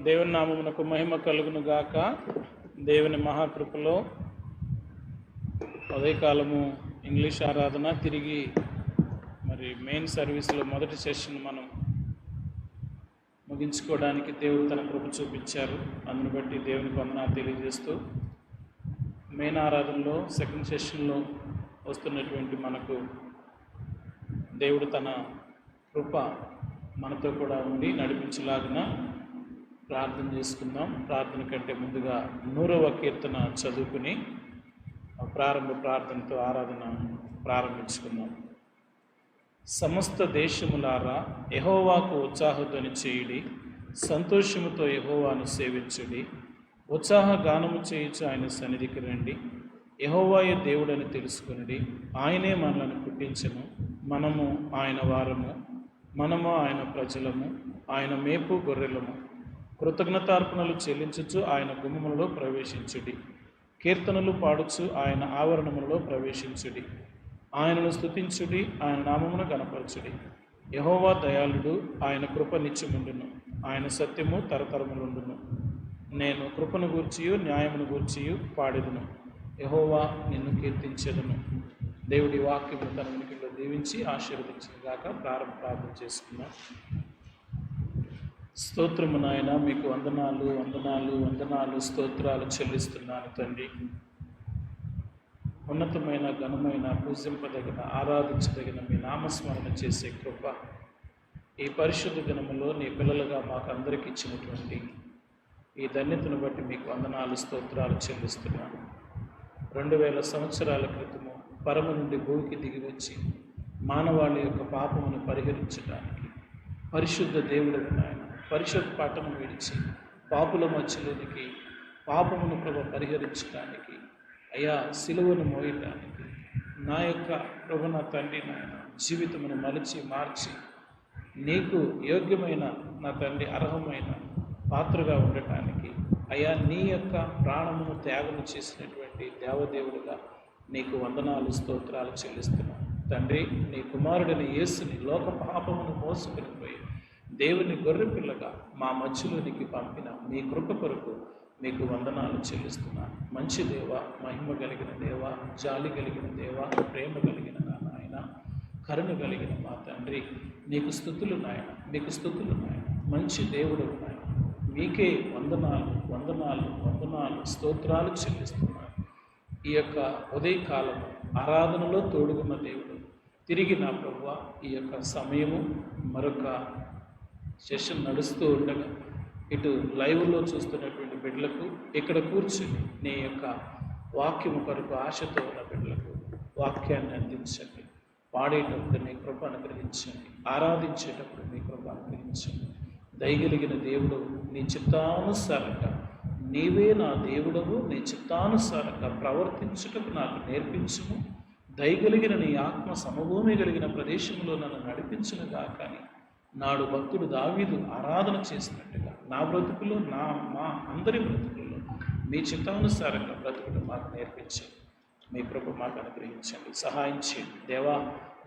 దేవుని నామమునకు మహిమ కలుగును గాక. దేవుని మహాకృపలో ఉదయకాలము ఇంగ్లీష్ ఆరాధన తిరిగి మెయిన్ సర్వీస్లో మొదటి సెషన్ మనం ముగించుకోవడానికి దేవుడు తన కృప చూపించారు. అందును బట్టి దేవునికి వందనాలు తెలియజేస్తూ మెయిన్ ఆరాధనలో సెకండ్ సెషన్లో వస్తున్నటువంటి మనకు దేవుడు తన కృప మనతో కూడా ఉండి నడిపించలాగిన ప్రార్థన చేసుకుందాం. ప్రార్థన కంటే ముందుగా 100వ కీర్తన చదువుకుని ప్రారంభ ప్రార్థనతో ఆరాధన ప్రారంభించుకుందాం. సమస్త దేశములారా యెహోవాకు ఉత్సాహధ్వని చేయుడి, సంతోషముతో యెహోవాను సేవించుడి. ఉత్సాహ గానము చేయుచు ఆయన సన్నిధికి రండి. యెహోవాయే దేవుడని తెలుసుకునుడి. ఆయనే మనలను పుట్టించెను, మనము ఆయన వారము, మనము ఆయన ప్రజలము, ఆయన మేపు గొర్రెలము. కృతజ్ఞతార్పణలు చెల్లించుచు ఆయన గుమ్మములలో ప్రవేశించుడి. కీర్తనలు పాడుచు ఆయన ఆవరణములలో ప్రవేశించుడి. ఆయనను స్తుతించుడి, ఆయన నామమును గణపరచుడి. యెహోవా దయాళుడు, ఆయన కృప నిత్యముండును, ఆయన సత్యము తరతరములుండును. నేను కృపను గూర్చియు న్యాయమును గూర్చియు పాడెదను, యెహోవా నిన్ను కీర్తించెదను. దేవుడి వాక్యము తన ఉనికిలో దీవించి ఆశీర్వదించిన గాక. ప్రార్థన చేసుకున్నాం. స్తోత్రము నాయన, మీకు వందనాలు వందనాలు వందనాలు స్తోత్రాలు చెల్లిస్తున్నాను తండ్రి. ఉన్నతమైన ఘనమైన పూజింపదగిన ఆరాధించదగిన మీ నామస్మరణ చేసే కృప ఈ పరిశుద్ధ దినములో నీ పిల్లలుగా మాకు అందరికి ఇచ్చినటువంటి ఈ ధన్యతను బట్టి మీకు వందనాలు స్తోత్రాలు చెల్లిస్తున్నాను. 2000 సంవత్సరాల క్రితము పరమ నుండి భూమికి దిగివచ్చి మానవాళి యొక్క పాపమును పరిహరించడానికి పరిశుద్ధ దేవుడు నాయన పరిశుద్ధ పాఠము విడిచి పాపుల మధ్యలోనికి పాపమును పరిహరించడానికి అయా సిలువను మోయటానికి నా యొక్క ప్రభు నా తండ్రి నాయన జీవితమును మలిచి మార్చి నీకు యోగ్యమైన నా తండ్రి అర్హమైన పాత్రగా ఉండటానికి అయా నీ యొక్క ప్రాణమును త్యాగము చేసినటువంటి దేవదేవుడిగా నీకు వందనాలు స్తోత్రాలు చెల్లిస్తున్నాను తండ్రి. నీ కుమారుడిని యేసుని లోక పాపమును మోసుకుని పోయి దేవుని గొర్రె పిల్లగా మా మధ్యలోనికి పంపిన మీ కృప కొరకు మీకు వందనాలు చెల్లిస్తున్నాను. మంచి దేవ, మహిమ కలిగిన దేవ, జాలి కలిగిన దేవ, ప్రేమ కలిగిన నాయన, కరుణ కలిగిన మా తండ్రి, నీకు స్తుతులు నాయన, మీకు స్తుతులు నాయన. మంచి దేవుడు నాయన, మీకే వందనాలు వందనాలు వందనాలు స్తోత్రాలు చెల్లిస్తున్నాను. ఈ యొక్క ఉదయకాలం ఆరాధనలో తోడుగున్న దేవుడు తిరిగి నా ప్రభువా ఈ యొక్క సమయము మరొక సెషన్ నడుస్తూ ఉండగా ఇటు లైవ్లో చూస్తున్నటువంటి బిడ్డలకు ఇక్కడ కూర్చుని నీ యొక్క వాక్యము కొరకు ఆశతో ఉన్న బిడ్డలకు వాక్యాన్ని అందించండి. పాడేటప్పుడు నీ కృప అనుగ్రహించండి, ఆరాధించేటప్పుడు నీ కృప అనుగ్రహించండి. దయగలిగిన దేవుడు నీ చిత్తానుసారంగా నీవే నా దేవుడవు, నీ చిత్తానుసారంగా ప్రవర్తించుటకు నాకు నేర్పించుము. దయగలిగిన నీ ఆత్మ సమభూమి కలిగిన ప్రదేశంలో నన్ను నడిపించునుగా. కానీ నాడు భక్తుడు దావీదు ఆరాధన చేసినట్టుగా నా బ్రతుకులో మా అందరి బ్రతుకుల్లో మీ చిత్తానుసారంగా బ్రతుకుడు మాకు నేర్పించండి. మీ కృప మాకు అనుగ్రహించండి, సహాయం చేయండి. దేవా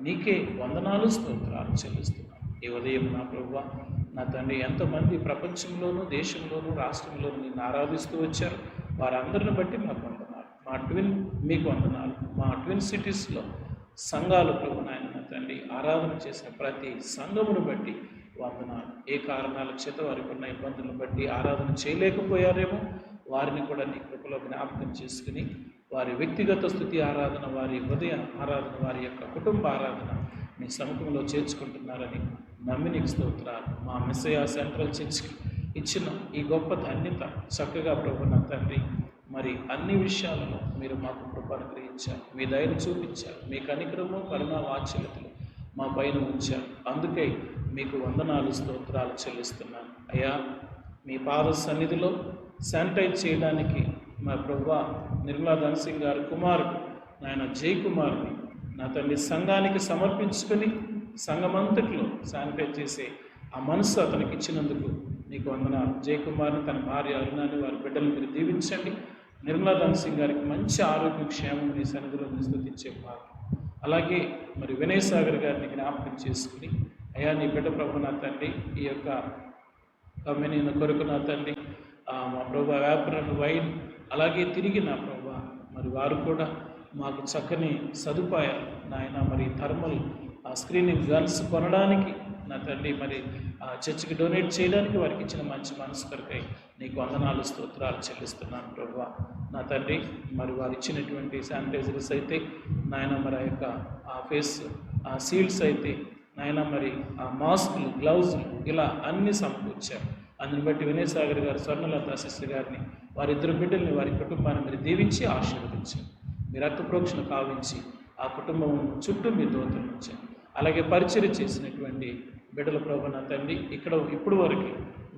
నీకే వందనాలు స్తోత్రాలు చెల్లిస్తున్నాను. ఈ ఉదయం నా ప్రభువా నా తండ్రి ఎంతమంది ప్రపంచంలోనూ దేశంలోనూ రాష్ట్రంలోనూ నిన్ను ఆరాధిస్తూ వచ్చారు, వారందరిని బట్టి మాకు వందనాలు. మీకు వందనాలు. మా ట్విన్ సిటీస్లో సంఘాలు ప్రభు నాయన నా తండ్రి ఆరాధన చేసిన ప్రతి సంఘమును బట్టి వందనాలు. ఏ కారణాల చేత వారికి ఉన్న ఇబ్బందులను బట్టి ఆరాధన చేయలేకపోయారేమో వారిని కూడా నీ కృపలో జ్ఞాపకం చేసుకుని వారి వ్యక్తిగత స్థుతి ఆరాధన, వారి హృదయ ఆరాధన, వారి యొక్క కుటుంబ ఆరాధన నీ సముఖంలో చేర్చుకుంటున్నారని నమ్మి నీకు స్తోత్రాలు. మా మెస్సయా సెంట్రల్ చర్చ్కి ఇచ్చిన ఈ గొప్ప ధన్యత చక్కగా ప్రభు నా తండ్రి అన్ని విషయాలలో మీరు మాకు కృప అనుగ్రహించారు, మీ దయను చూపించారు, మీ కనికరము కరుణా వాత్సల్యతలు మా పైన ఉంచారు. అందుకే మీకు వందనాలు స్తోత్రాలు చెల్లిస్తున్నాను. అయ్యా మీ పాద సన్నిధిలో శానిటైజ్ చేయడానికి మా ప్రభువా నిర్మలా ధనసింగ్ గారి కుమారుడు నాయన జై కుమార్ని నా తండ్రి సంఘానికి సమర్పించుకొని సంఘమంతట్లో శానిటైజ్ చేసే ఆ మనసు అతనికి ఇచ్చినందుకు నీకు వందనాలు. జై కుమార్ని, తన భార్య అరుణాన్ని, వారి బిడ్డలు మీరు దీవించండి. నిర్మలా ధనసింగ్ గారికి మంచి ఆరోగ్య క్షేమం నీ సన్నిధిలో స్తుతించే భాగ్యం. అలాగే వినయ్ సాగర్ గారిని జ్ఞాపకం చేసుకుని అయ్యా నీ బిడ్డ ప్రభు నా తండ్రి ఈ యొక్క కమ్యూనియన్ కొరకు నా తండ్రి మా ప్రభా వ్యాపారం వైన్ అలాగే తిరిగి నా ప్రభా మరి వారు కూడా మాకు చక్కని సదుపాయాలు నాయన మరి థర్మల్ స్క్రీనింగ్ గన్స్ కొనడానికి నా తండ్రి మరి చర్చికి డొనేట్ చేయడానికి వారికి ఇచ్చిన మంచి మనసు కొరకై నీకు వందనాలు స్తోత్రాలు చెల్లిస్తున్నాను ప్రభా నా తండ్రి మరి వారు ఇచ్చినటువంటి శానిటైజర్స్ అయితే నాయన మరి ఆ యొక్క ఫేస్ సీల్డ్స్ అయితే నాయన మరి మాస్కులు గ్లౌజులు ఇలా అన్నీ సమకూర్చారు. అందుని బట్టి వినయ్ సాగర్ గారు స్వర్ణలత సిస్టర్ గారిని వారిద్దరు బిడ్డల్ని వారి కుటుంబాన్ని మీరు దీవించి ఆశీర్వదించారు. మీ రక్త ప్రోక్షణ కావించి ఆ కుటుంబం చుట్టూ మీ దోతలు ఉంచారు. అలాగే పరిచర్య చేసినటువంటి బిడ్డల ప్రభు నా తండ్రి ఇక్కడ ఇప్పుడు వరకు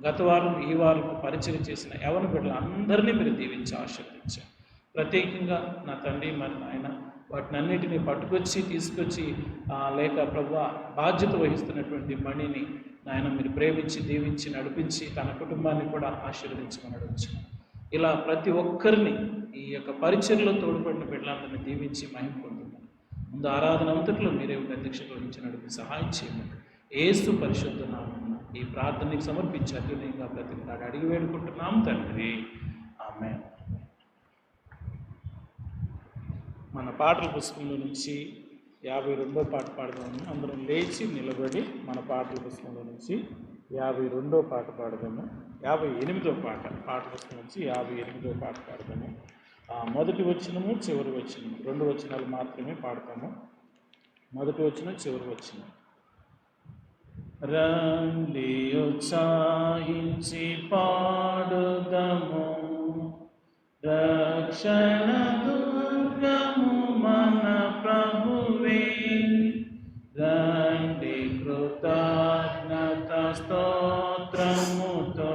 గత వారం ఈ వారం పరిచర్య చేసిన యవన బిడ్డలు అందరినీ మీరు దీవించి ఆశీర్వదించారు. ప్రత్యేకంగా నా తండ్రి మరి నాయన వాటిని అన్నిటినీ పట్టుకొచ్చి తీసుకొచ్చి లేక ప్రభు బాధ్యత వహిస్తున్నటువంటి మణిని నాయన మీరు ప్రేమించి దీవించి నడిపించి తన కుటుంబాన్ని కూడా ఆశీర్వదించమని అడుగుతున్నాను. ఇలా ప్రతి ఒక్కరిని ఈ యొక్క పరిచర్యలో తోడ్పడిన బిడ్డలందరినీ దీవించి మహిమ పొందుతున్నాను. ముందు ఆరాధన అంతట్లో మీరే అధ్యక్షత వహించి నడిపి సహాయం చేయమని యేసు పరిశుద్ధ నామమున ఈ ప్రార్థనకి సమర్పించి అత్యున్నతంగా ప్రతినాడు అడిగి వేడుకుంటున్నాం తండ్రి, ఆమేన్. మన పాటల పుస్తకంలో నుంచి 52వ పాట పాడదాము. అందరం లేచి నిలబడి మన పాటల పుస్తకంలో నుంచి 52వ పాట పాడదాము. 58వ పాట పుస్తకం నుంచి 58వ పాట పాడదాము. మొదటి వచనము చివరి వచనము 2 వచనాలు మాత్రమే పాడతాము. మొదటి వచనం చివరి వచనం. రండి ఉత్సాహించి పాడుదము, రక్షణ దుర్గము మన ప్రభువే. రండి కృతజ్ఞత స్తోత్రముతో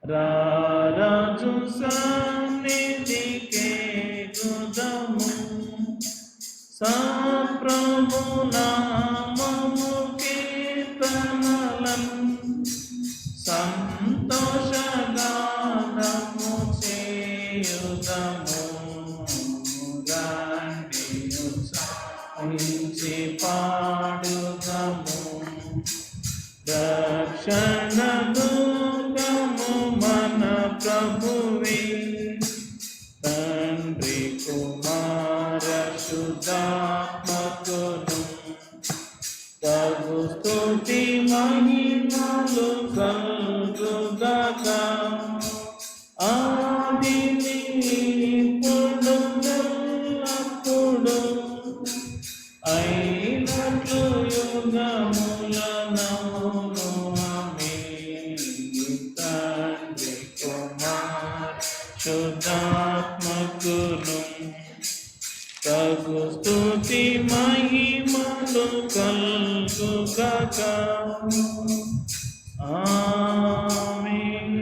రాజు సన్నిధికే గుదము, సప్రభు నామము కీర్తనలం సంతోషగానము చేయుదము. రండి ఉత్సాహించి పాడుదము, రక్షణ దుర్గము మన ప్రభువే. తండ్రి కుమార శుద్ధాత్మకును తగు స్తుతి మహిమలు కలుగుగాక. ఆదిని ఇప్పుడు ఎల్లప్పుడు అయినట్లు యుగములనౌను. ఆమేన్. తండ్రి కుమార శుద్ధాత్మకును తగు స్తుతి మహిమలు కలుగుగాక. ఆమేన్.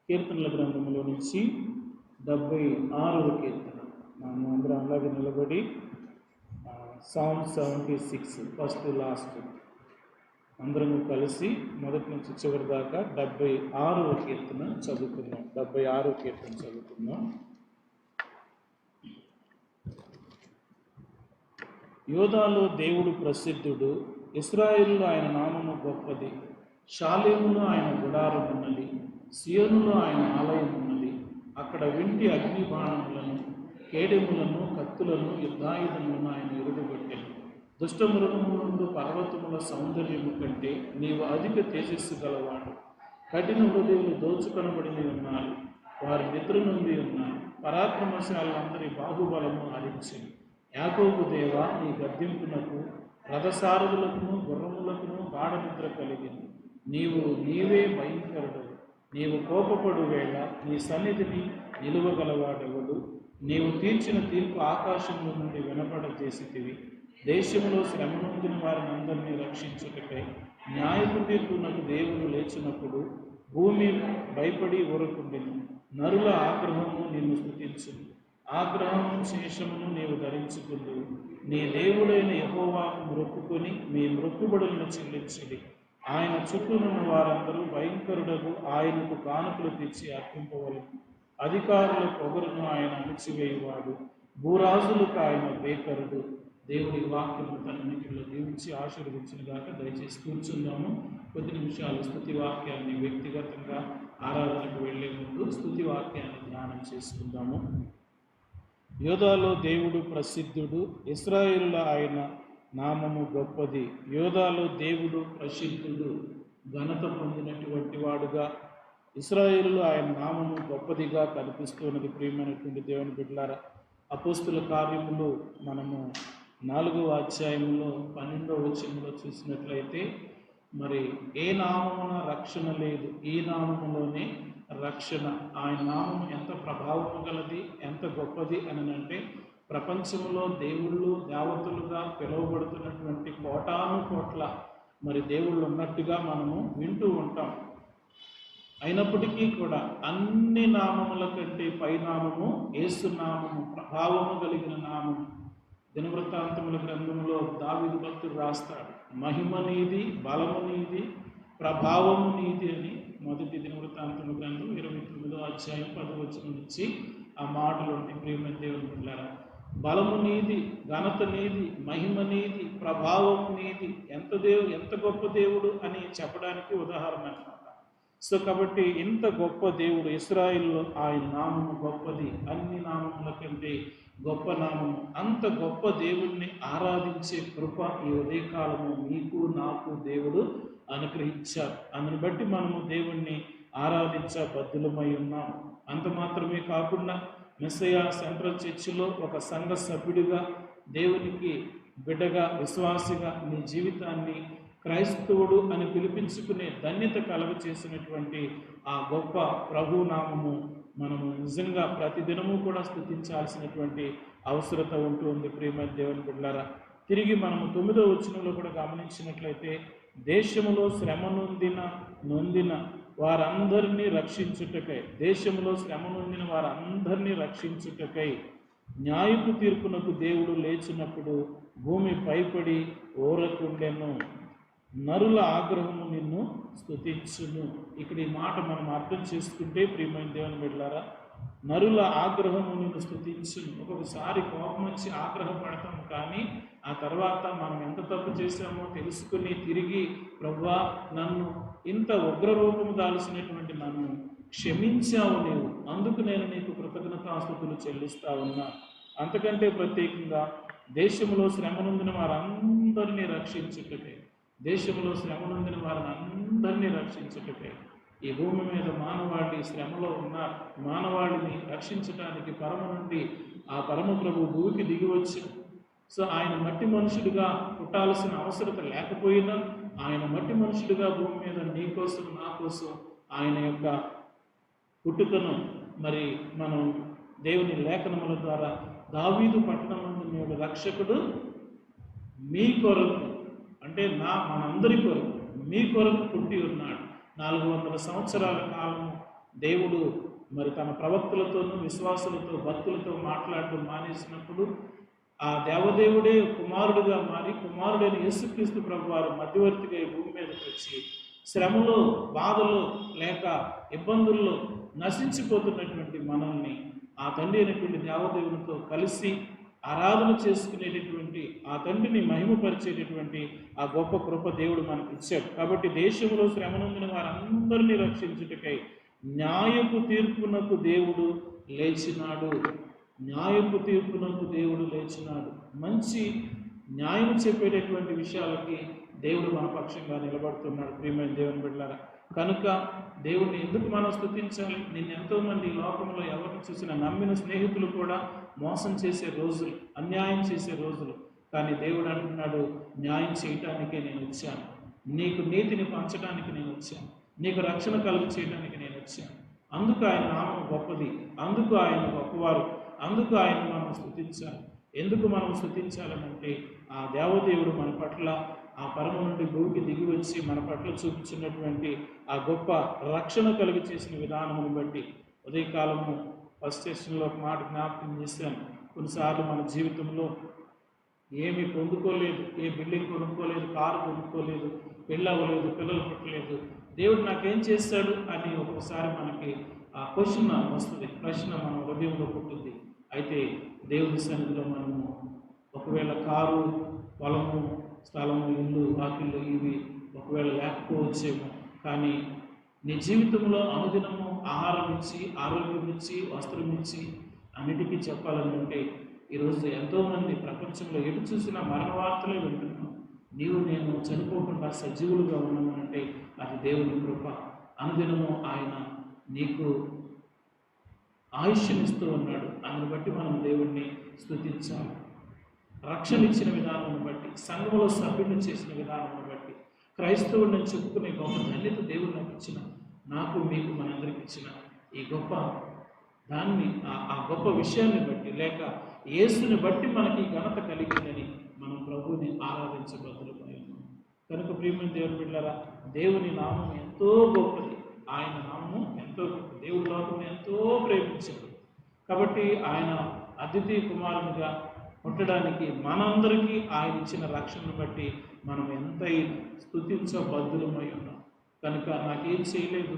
కీర్తనల గ్రంథంలో నుంచి 76వ కీర్తన. మనం అందరం అలాగే నిలబడి సామ్ 76 ఫస్ట్ లాస్ట్ అందరం కలిసి మొదటి నుంచి చివరి దాకా 76వ కీర్తన చదువుకుందాం. 76వ కీర్తన చదువుకుందాం. యోదాలో దేవుడు ప్రసిద్ధుడు, ఇశ్రాయేలులో ఆయన నామము గొప్పది. షాలేములో ఆయన గుడారం ఉన్నది, సియోనులో ఆయన ఆలయం ఉన్నది. అక్కడ వింటి అగ్ని బాణములను, కేడెములను, కత్తులను, యుద్ధాయుధములను ఆయన ఎరుగబెట్టెను. దుష్టమృగము నుండి పర్వతముల సౌందర్యము కంటే నీవు అధిక తేజస్సు గలవాడు. కఠిన హృదయులు దోచుకొనబడి ఉన్నారు, వారి నిద్ర నుండి ఉన్నారు. పరాక్రమశాలందరి బాహుబలము హరించింది. యాకోబు దేవా, నీ గద్దింపునకు రథసారథులకును గుర్రములకును గాఢ నిద్ర కలిగింది. నీవే భయంకరుడు. నీవు కోపపడు వేళ నీ సన్నిధిని నిలువగలవాడెవడు? నీవు తీర్చిన తీర్పు ఆకాశంలో నుండి వినపడజేసితివి. దేశంలో శ్రమ నొందిన వారిని అందరినీ రక్షించుటకై న్యాయపు తీర్పునకు దేవుడు లేచినప్పుడు భూమి భయపడి ఊరకుండెను. నరుల ఆగ్రహము నిన్ను స్తుతించును. ఆగ్రహము శేషమును నీవు ధరించుకుందు. నీ దేవుడైన యెహోవాకు మొక్కుకొని మీ మొక్కుబడులను చెల్లించుడి. ఆయన చుట్టూనున్న వారందరూ భయంకరుడకు ఆయనకు కానుకలు తెచ్చి అర్పింపవలను. అధికారుల పొగరును ఆయన అణిచివేయువాడు, భూరాజులకు ఆయన బేకరుడు. దేవుడి వాక్యము తనన్నిటిలో దీవించి ఆశీర్వదించిన దాకా దయచేసి కూర్చుందాము. కొద్ది నిమిషాలు స్తుతి వాక్యాన్ని వ్యక్తిగతంగా ఆరాధనకు వెళ్ళే ముందు స్తుతి వాక్యాన్ని ధ్యానం చేసుకుందాము. యోధాలో దేవుడు ప్రసిద్ధుడు, ఇశ్రాయేలుల ఆయన నామము గొప్పది. యోధాలో దేవుడు ప్రసిద్ధుడు, ఘనత పొందినటువంటి వాడుగా, ఇశ్రాయేలులో ఆయన నామము గొప్పదిగా కనిపిస్తున్నది. ప్రియమైనటువంటి దేవుని బిడ్డలారా, అపోస్తుల కార్యములు మనము 4వ అధ్యాయంలో 12వ వచనంలో చూసినట్లయితే, మరి ఏ నామమున రక్షణ లేదు, ఈ నామములోనే రక్షణ. ఆయన నామం ఎంత ప్రభావము గలది, ఎంత గొప్పది అని అంటే, ప్రపంచంలో దేవుళ్ళు దేవతలుగా పిలువబడుతున్నటువంటి కోటాను కోట్ల మరి దేవుళ్ళు ఉన్నట్టుగా మనము వింటూ ఉంటాం. అయినప్పటికీ కూడా అన్ని నామముల కంటే పై నామము యేసు నామము, ప్రభావము కలిగిన నామము. దినవృత్తాంతముల గ్రంథంలో దావీదు భక్తుడు రాస్తాడు, మహిమ నీది, బలము నీది, ప్రభావము నీది అని. మొదటి దినవృత్తాంతముల గ్రంథం 29వ అధ్యాయం 10వ వచనం నుంచి ఆ మాటలు ఉంటాయి. ప్రియమైన దేవుని బిడ్డలారా, బలము నీది, ఘనత నీది, మహిమ నీది, ప్రభావము నీది, ఎంత గొప్ప దేవుడు అని చెప్పడానికి ఉదాహరణ అన్నమాట. సో కాబట్టి ఇంత గొప్ప దేవుడు, ఇశ్రాయేలులో ఆయన నామము గొప్పది, అన్ని నామముల కంటే గొప్ప నామము. అంత గొప్ప దేవుణ్ణి ఆరాధించే కృప ఈ ఉదయకాలము మీకు నాకు దేవుడు అనుగ్రహించారు. అందుని బట్టి మనము దేవుణ్ణి ఆరాధించబద్ధులమై ఉన్నాం. అంత మాత్రమే కాకుండా మెస్సయా సెంట్రల్ చర్చిలో ఒక సంఘ సభ్యుడిగా, దేవునికి బిడ్డగా, విశ్వాసిగా నీ జీవితాన్ని క్రైస్తవుడు అని పిలిపించుకునే ధన్యత కలగ చేసినటువంటి ఆ గొప్ప ప్రభునామము మనము నిజంగా ప్రతిదినము కూడా స్తుతించాల్సినటువంటి అవసరత ఉంటుంది. ప్రియమైన దేవుని బిడ్డలారా, తిరిగి మనము 9వ వచనంలో కూడా గమనించినట్లయితే, దేశములో శ్రమ నొందిన వారందరినీ రక్షించుటకై, దేశంలో శ్రమ నొందిన వారందరినీ రక్షించుటకై న్యాయపు తీర్పునకు దేవుడు లేచినప్పుడు భూమి భయపడి ఊరకుండెను, నరుల ఆగ్రహము నిన్ను స్తుతించును. ఇక్కడ ఈ మాట మనం అర్థం చేసుకుంటే, ప్రియమైన దేవుని బిడ్డలారా, నరుల ఆగ్రహము నిన్ను స్తుతించును. ఒక్కొక్కసారి కోపం వచ్చి ఆగ్రహపడతాం, కానీ ఆ తర్వాత మనం ఎంత తప్పు చేశామో తెలుసుకుని తిరిగి, ప్రభువా నన్ను ఇంత ఉగ్రరూపము దాల్చినటువంటి నన్ను క్షమించావు నీవు, అందుకు నేను నీకు కృతజ్ఞతాస్తుతులు చెల్లిస్తా ఉన్నా. అంతకంటే ప్రత్యేకంగా దేశంలో శ్రమ నొందిన వారందరినీ రక్షించుటకై, దేశంలో శ్రమ నొందిన వారిని అందరినీ రక్షించుటకై, ఈ భూమి మీద మానవాళి శ్రమలో ఉన్న మానవాళిని రక్షించడానికి పరమ నుండి ఆ పరమ ప్రభు భూమికి దిగి వచ్చి, సో ఆయన మట్టి మనుషుడిగా పుట్టాల్సిన అవసరత లేకపోయినా ఆయన మట్టి మనుషుడిగా భూమి మీద నీ కోసం నా కోసం ఆయన యొక్క పుట్టుకను మరి మనం దేవుని లేఖనముల ద్వారా, దావీదు పట్టణమందు నేడు రక్షకుడు మీ కొరకు, అంటే మనందరి కొరకు, మీ కొరకు పుట్టి ఉన్నాడు. 400 సంవత్సరాల కాలము దేవుడు మరి తన ప్రవక్తలతోనూ విశ్వాసులతో భక్తులతో మాట్లాడడం మానేసినప్పుడు, ఆ దేవదేవుడే కుమారుడుగా మారి, కుమారుడైన యేసుక్రీస్తు ప్రభువారు మధ్యవర్తిగా ఈ భూమి మీదకి వచ్చి, శ్రమలో, బాధలో లేక ఇబ్బందుల్లో నశించిపోతున్నటువంటి మనల్ని ఆ తండ్రి అయినటువంటి దేవదేవునితో కలిసి ఆరాధన చేసుకునేటటువంటి, ఆ తండ్రిని మహిమపరిచేటటువంటి ఆ గొప్ప కృప దేవుడు మనకు ఇచ్చాడు. కాబట్టి దేశంలో శ్రమ నొందిన వారందరినీ రక్షించుటకై న్యాయపు తీర్పునకు దేవుడు లేచినాడు. న్యాయపు తీర్పునకు దేవుడు లేచినాడు. మంచి న్యాయం చెప్పేటటువంటి విషయాలకి దేవుడు మన పక్షంగా నిలబడుతున్నాడు. ప్రియమైన దేవుని బిడ్డలారా, కనుక దేవుడిని ఎందుకు మనం స్తుతించాలి? నిన్ను ఎంతోమంది ఈ లోకంలో ఎవరిని చూసినా నమ్మిన స్నేహితులు కూడా మోసం చేసే రోజులు, అన్యాయం చేసే రోజులు. కానీ దేవుడు అంటున్నాడు, న్యాయం చేయటానికే నేను వచ్చాను, నీకు నీతిని పంచడానికి నేను వచ్చాను, నీకు రక్షణ కలుగు చేయడానికి నేను వచ్చాను. అందుకు ఆయన నామం గొప్పది, అందుకు ఆయన గొప్పవారు, అందుకు ఆయన మనం స్తుతించాలి. ఎందుకు మనం స్తుతించాలనంటే, ఆ దేవదేవుడు మన పట్ల ఆ పరమ నుండి భూమికి దిగి వచ్చి మన పట్ల చూపించినటువంటి ఆ గొప్ప రక్షణ కలిగి చేసిన విధానమును బట్టి. ఉదయకాలము ఫస్ట్ సెషన్లో ఒక మాట జ్ఞాపకం చేశాను. కొన్నిసార్లు మన జీవితంలో ఏమీ పొందుకోలేదు, ఏ బిల్డింగ్ కొనుక్కోలేదు, కారు కొనుక్కోలేదు, పెళ్ళి అవ్వలేదు, పిల్లలు పుట్టలేదు, దేవుడు నాకేం చేస్తాడు అని ఒక్కొక్కసారి మనకి ఆ క్వశ్చన్ వస్తుంది, ప్రశ్న మన హృదయంలో పుట్టింది. అయితే దేవుని సన్నిధిలో మనము ఒకవేళ కారు, పొలము, స్థలము, ఇల్లు, వాకిళ్ళు ఇవి ఒకవేళ లేకపోవచ్చేమో. కానీ నీ జీవితంలో అనుదినము ఆహారం ఇచ్చి, ఆరోగ్యం ఇచ్చి, వస్త్రం ఇచ్చి అన్నిటికీ చెప్పాలని ఉంటే ఈరోజు ఎంతోమంది ప్రపంచంలో ఎటు చూసినా మరణ వార్తలే వింటున్నాం. నీవు నేను చనిపోకుండా సజీవులుగా ఉన్నామనంటే అది దేవుని కృప. అనుదినము ఆయన నీకు ఆయుష్యమిస్తూ ఉన్నాడు. అందుని బట్టి మనం దేవుణ్ణి స్తుతించాలి. రక్షణ ఇచ్చిన విధానం బట్టి, సంఘంలో సభ్యులను చేసిన విధానం బట్టి, క్రైస్తవుడిని చెప్పుకునే గొప్ప ధన్యత దేవుడు నాకు ఇచ్చిన, నాకు మీకు మనందరికి ఇచ్చిన ఈ గొప్ప దాన్ని ఆ గొప్ప విషయాన్ని బట్టి లేక యేసుని బట్టి మనకి ఘనత కలిగిందని మనం ప్రభువుని ఆరాధించబద్దులమై ఉన్నాం. కనుక ప్రియమైన దేవుని బిడ్డలారా, దేవుని నామం ఎంతో గొప్పది. ఆయన నామము ఎంతో గొప్పది. దేవుడు లోకమును ఎంతో ప్రేమించాడు. కాబట్టి ఆయన అద్వితీయ కుమారునిగా ఉండడానికి మనందరికీ ఆయన ఇచ్చిన రక్షణను బట్టి మనం ఎంతైనా స్తుతించబద్దులమై ఉన్నాం. కనుక నాకేం చేయలేదు,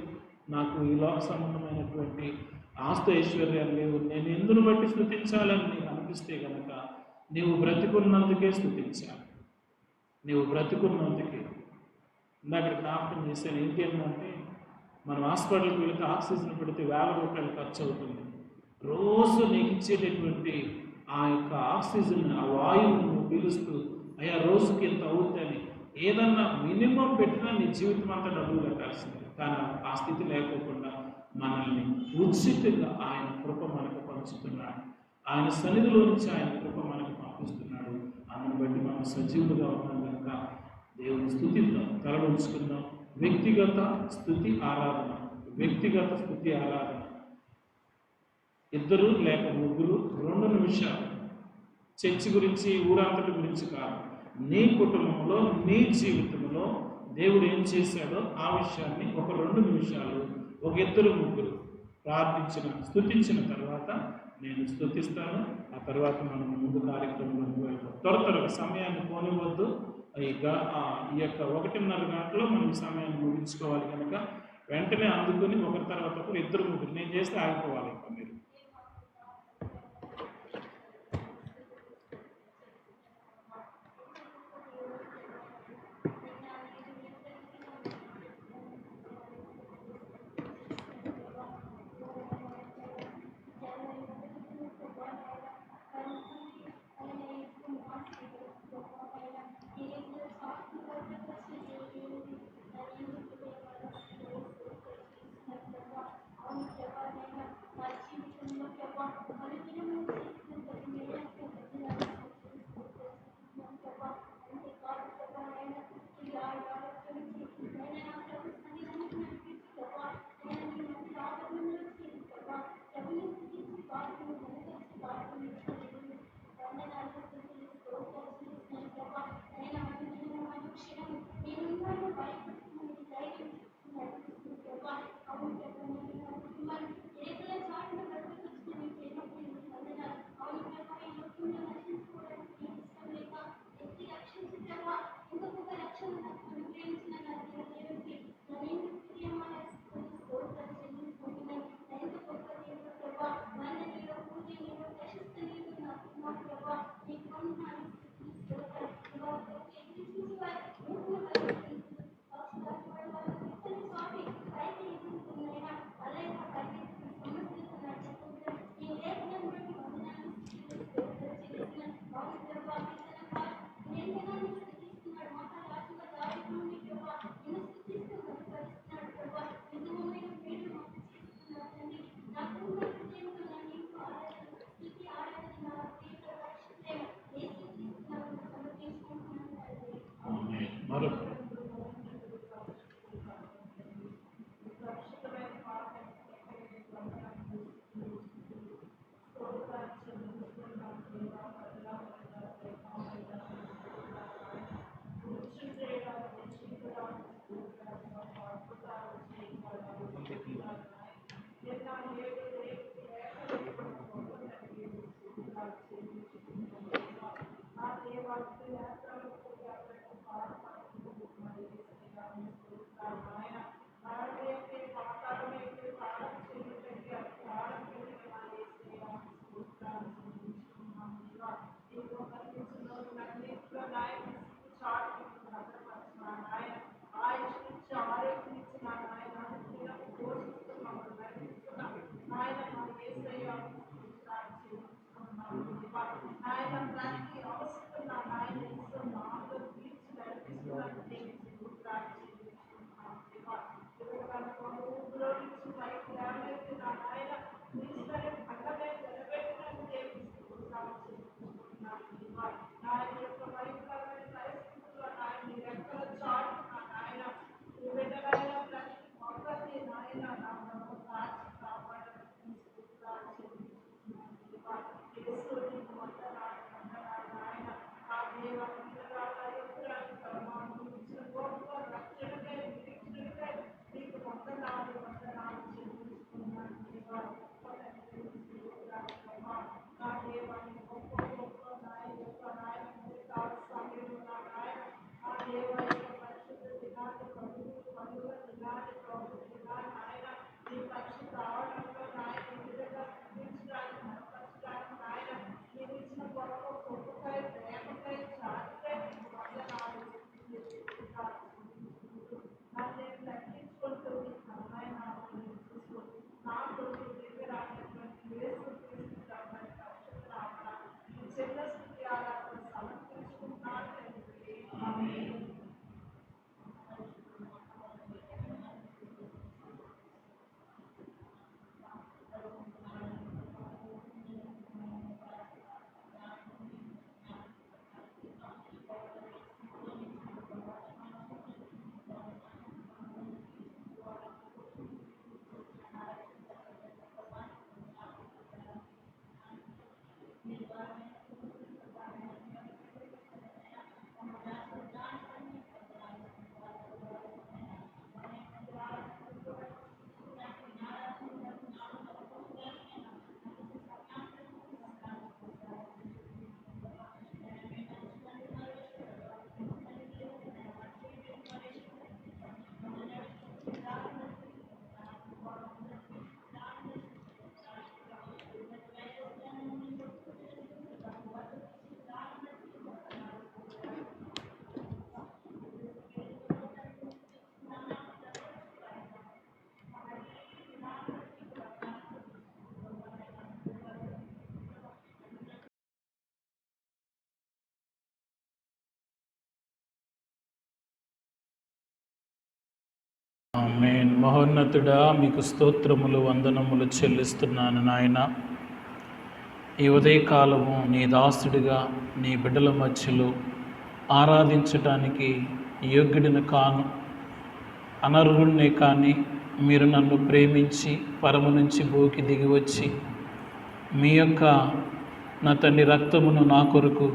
నాకు ఈ లోక సంబంధమైనటువంటి ఆస్తి ఐశ్వర్యాలు లేవు, నేను ఎందును బట్టి స్తుతించాలని నీకు అనిపిస్తే కనుక నీవు బ్రతికున్నందుకే స్తుతించాలి. నీవు బ్రతికున్నందుకే. ఇందాక జ్ఞాపకం చేశాను ఏంటి అంటే, మనం హాస్పిటల్కి వెళితే ఆక్సిజన్ పెడితే ₹1000 ఖర్చు అవుతుంది. రోజు నీకు ఇచ్చేటటువంటి ఆ యొక్క ఆక్సిజన్, ఆ వాయువును నువ్వు పీలుస్తూ అయ్యా రోజుకి ఎంత అవుతుందని ఏదన్నా మినిమం పెట్టినా నీ జీవితం అంతా డబ్బులు కట్టాల్సిందే. కానీ ఆ స్థితి లేకోకుండా మనల్ని ఉచితంగా ఆయన కృప మనకు పంచుతున్నాడు. ఆయన సన్నిధిలో నుంచి ఆయన కృప మనకు పంపిస్తున్నాడు. అందుని బట్టి మనం సజీవులుగా ఉన్నాం కనుక దేవుని స్తుతిద్దాం, తలలు ఉంచుకుందాం. వ్యక్తిగత స్తుతి ఆరాధన, వ్యక్తిగత స్తుతి ఆరాధన. 2 లేక 3, 2 నిమిషాలు. చర్చి గురించి, ఊరంతటి గురించి కాదు. నీ కుటుంబంలో, నీ జీవితంలో దేవుడు ఏం చేశాడో ఆ విషయాన్ని ఒక 2 నిమిషాలు, ఒక 2, 3 ప్రార్థించిన, స్తుతించిన తర్వాత నేను స్తుతిస్తాను. ఆ తర్వాత మనం ముందు కార్యక్రమంలోకి వెళ్తాం. త్వరగా సమయాన్ని పోనివ్వద్దు. ఈ యొక్క 1:30 గంటలో మనం ఈ సమయాన్ని ముగించుకోవాలి కనుక వెంటనే అందుకుని ఒకరి తర్వాత ఒకరు 2, 3 నేను చేస్తే ఆగిపోవాలి. ఇంకా మీరు ఆమేన్. మహోన్నతుడా, మీకు స్తోత్రములు వందనములు చెల్లిస్తున్నాను నాయన. ఈ ఉదయకాలము నీ దాసుడిగా నీ బిడ్డల మధ్యలో ఆరాధించటానికి యోగ్యుడిని కాను, అనర్హుడినే కానీ మీరు నన్ను ప్రేమించి పరము నుంచి భూకి దిగి వచ్చి మీ యొక్క నా తండ్రి రక్తమును నా కొరకు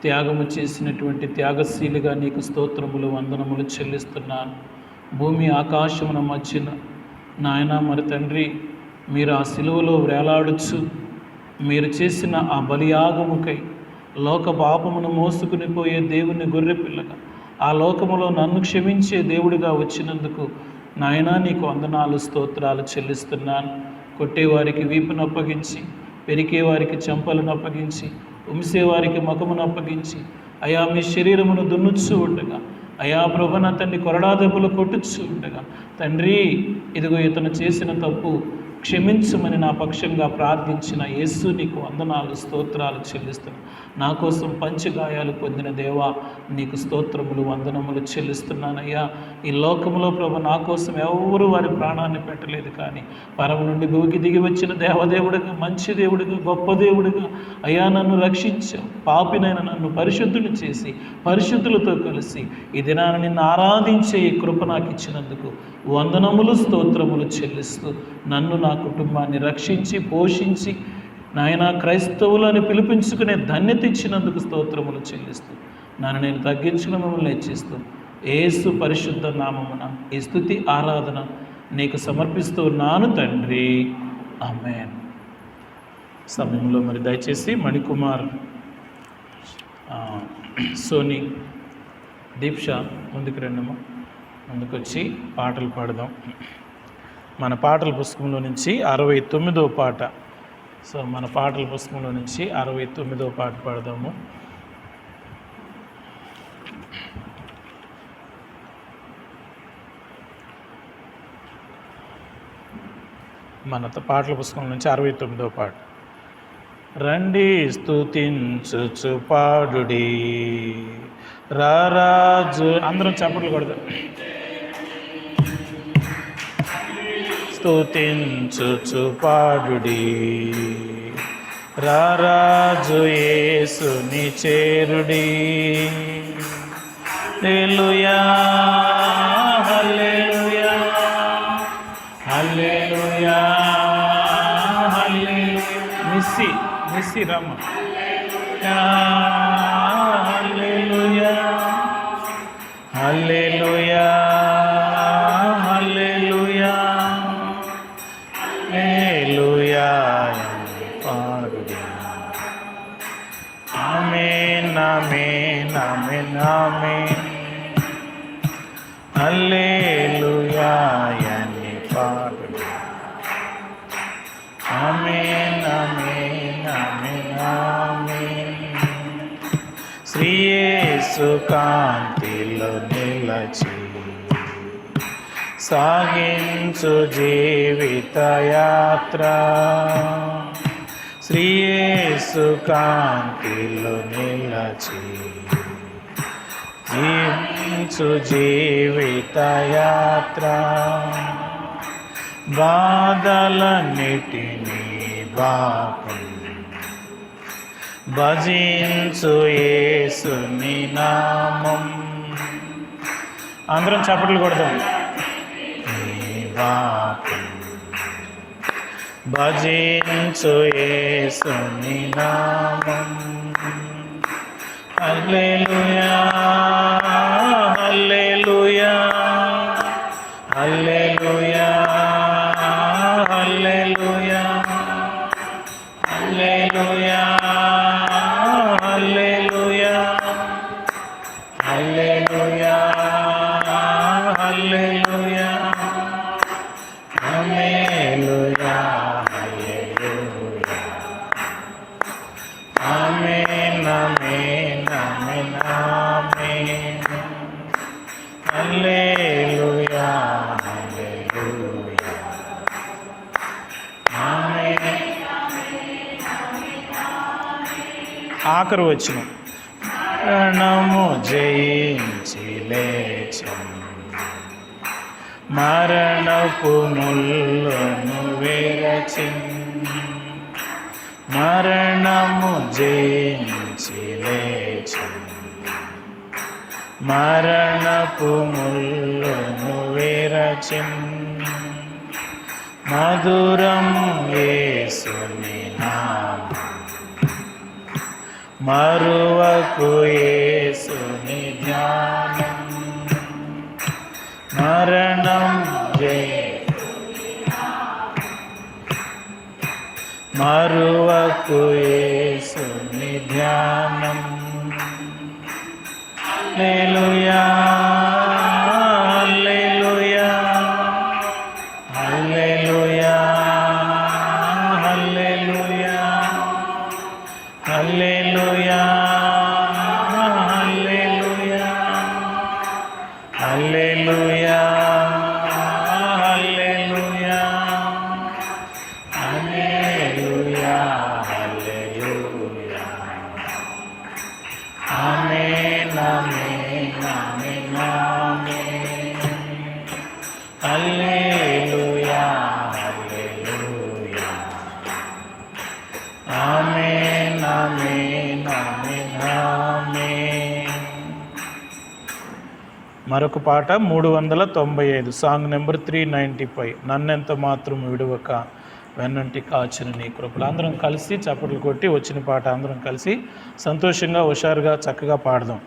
త్యాగము చేసినటువంటి త్యాగశీలిగా నీకు స్తోత్రములు వందనములు చెల్లిస్తున్నాను. భూమి ఆకాశమున మధ్యన నాయన మరి తండ్రి, మీరు ఆ సిలువలో వేలాడుచు మీరు చేసిన ఆ బలియాగముకై లోక పాపమును మోసుకుని పోయే దేవుని గొర్రె పిల్లగా ఆ లోకములో నన్ను క్షమించే దేవుడిగా వచ్చినందుకు నాయన నీకు వందనాలు స్తోత్రాలు చెల్లిస్తున్నాను. కొట్టేవారికి వీపును అప్పగించి, పెరికేవారికి చెంపలను అప్పగించి, ఉంసేవారికి ముఖమును అప్పగించి, అయా మీ శరీరమును దున్నుచ్చు ఉండగా, అయా ప్రభు నా తండ్రి కొరడా దెబ్బలు కొట్టుచ్చు ఉండగా, తండ్రి ఇదిగో ఇతను చేసిన తప్పు క్షమించమని నా పక్షంగా ప్రార్థించిన యేసు నీకు వందనాలు స్తోత్రాలు చెల్లిస్తున్నాను. నా కోసం పంచగాయాలు పొందిన దేవా నీకు స్తోత్రములు వందనములు చెల్లిస్తున్నానయ్యా. ఈ లోకంలో ప్రభు నా కోసం ఎవరు వారి ప్రాణాన్ని పెట్టలేదు, కానీ పరము నుండి భూమికి దిగి వచ్చిన దేవదేవుడిగా, మంచి దేవుడిగా, గొప్ప దేవుడిగా అయ్యా నన్ను రక్షించావు. పాపినైన నన్ను పరిశుద్ధుని చేసి పరిశుద్ధులతో కలిసి ఈ దినాన్ని నిన్ను ఆరాధించే ఈ కృప నాకు ఇచ్చినందుకు వందనములు స్తోత్రములు చెల్లిస్తూ నన్ను నా కుటుంబాన్ని రక్షించి పోషించి నాయన క్రైస్తవులని పిలిపించుకునే ధన్యత ఇచ్చినందుకు స్తోత్రములు చెల్లిస్తూ నన్ను నేను తగ్గించుకుని మిమ్మల్ని హెచ్చిస్తూ యేసు పరిశుద్ధ నామమున ఈ స్తుతి ఆరాధన నీకు సమర్పిస్తూ ఉన్నాను తండ్రి. ఆమేన్. సమయంలో మరి దయచేసి మణికుమార్, సోని, దీక్ష ముందుకు రండమ్మా. ముందుకొచ్చి పాటలు పాడదాం. మన పాటల పుస్తకంలో నుంచి 69వ పాట. సో మన పాటల పుస్తకంలో నుంచి 69వ పాట పాడదాము. మన పాటల పుస్తకం నుంచి 69వ పాట. రండి స్తుతించుచు పాడుడి, రారాజు. అందరం చప్పట్లు కొడదాం. స్తుతించుచు పాడుడి, రారాజు యేసుని చేరుడి. హల్లెలూయా హల్లెలూయా హల్లెలూయా హల్లెలూయా. మిస్సి రమ్మ. హల్లెలూయా హల్లెలూయా హల్లెలూయా హల్లెలూయా పాడుడి. ఆమేన్ ఆమేన్ ఆమేన్ ఆమేన్. హల్లెలూయా అని పాడుడి. ఆమేన్ ఆమేన్ ఆమేన్ ఆమేన్. శ్రీ యేసు కాంతిలో నిలచి సాగించు జీవిత యాత్ర, శ్రీ యేసు కాంతిలో నిలచి జీవించు జీవిత యాత్ర. బాధలన్నిటినీ బాపు భజించు యేసుని నామం. అందరం చప్పట్లు కొడదాం. బాపు భజించు యేసుని నామం. హల్లెలూయా హల్లెలూయా హల్లెలూయా హల్లెలూయా హల్లెలూయా హల్లెలూయా హల్లెలూయా హల్లెలూయా హల్లెలూయా హల్లెలూయా. ఆమేన్ ఆమేన్ ఆమేన్ ఆమేన్. హల్లెలూయా హల్లెలూయా ఆమేన్. ఆఖరు వచ్చిన మరణము జయించి లేచెను, మరణపు ముళ్ళను విరచిన్. మరణము జయించి లేచెను, మరణపు ముళ్ళను విరచిన్. మధురం యేసుని నామం, మరువకు యేసుని ధ్యానం. మరణం మరువకు యేసుని ధ్యానం. హల్లెలూయా హల్లెలూయా హల్లెలూయా హల్లెలూయా హల్లెలూయా హల్లెలూయా హల్లెలూయా హల్లెలూయా హల్లెలూయా హల్లెలూయా. ఆమేన్ ఆమేన్ ఆమేన్ ఆమేన్. హల్లెలూయా హల్లెలూయా. ఆమేన్ ఆమేన్ ఆమేన్ ఆమేన్. మరొక పాట 395, సాంగ్ నెంబర్ 395. నన్నెంత మాత్రం విడువక వెన్నంటి కాచిన నీ కృపలు. అందరం కలిసి చప్పట్లు కొట్టి వచ్చిన పాట అందరం కలిసి సంతోషంగా హుషారుగా చక్కగా పాడదాం.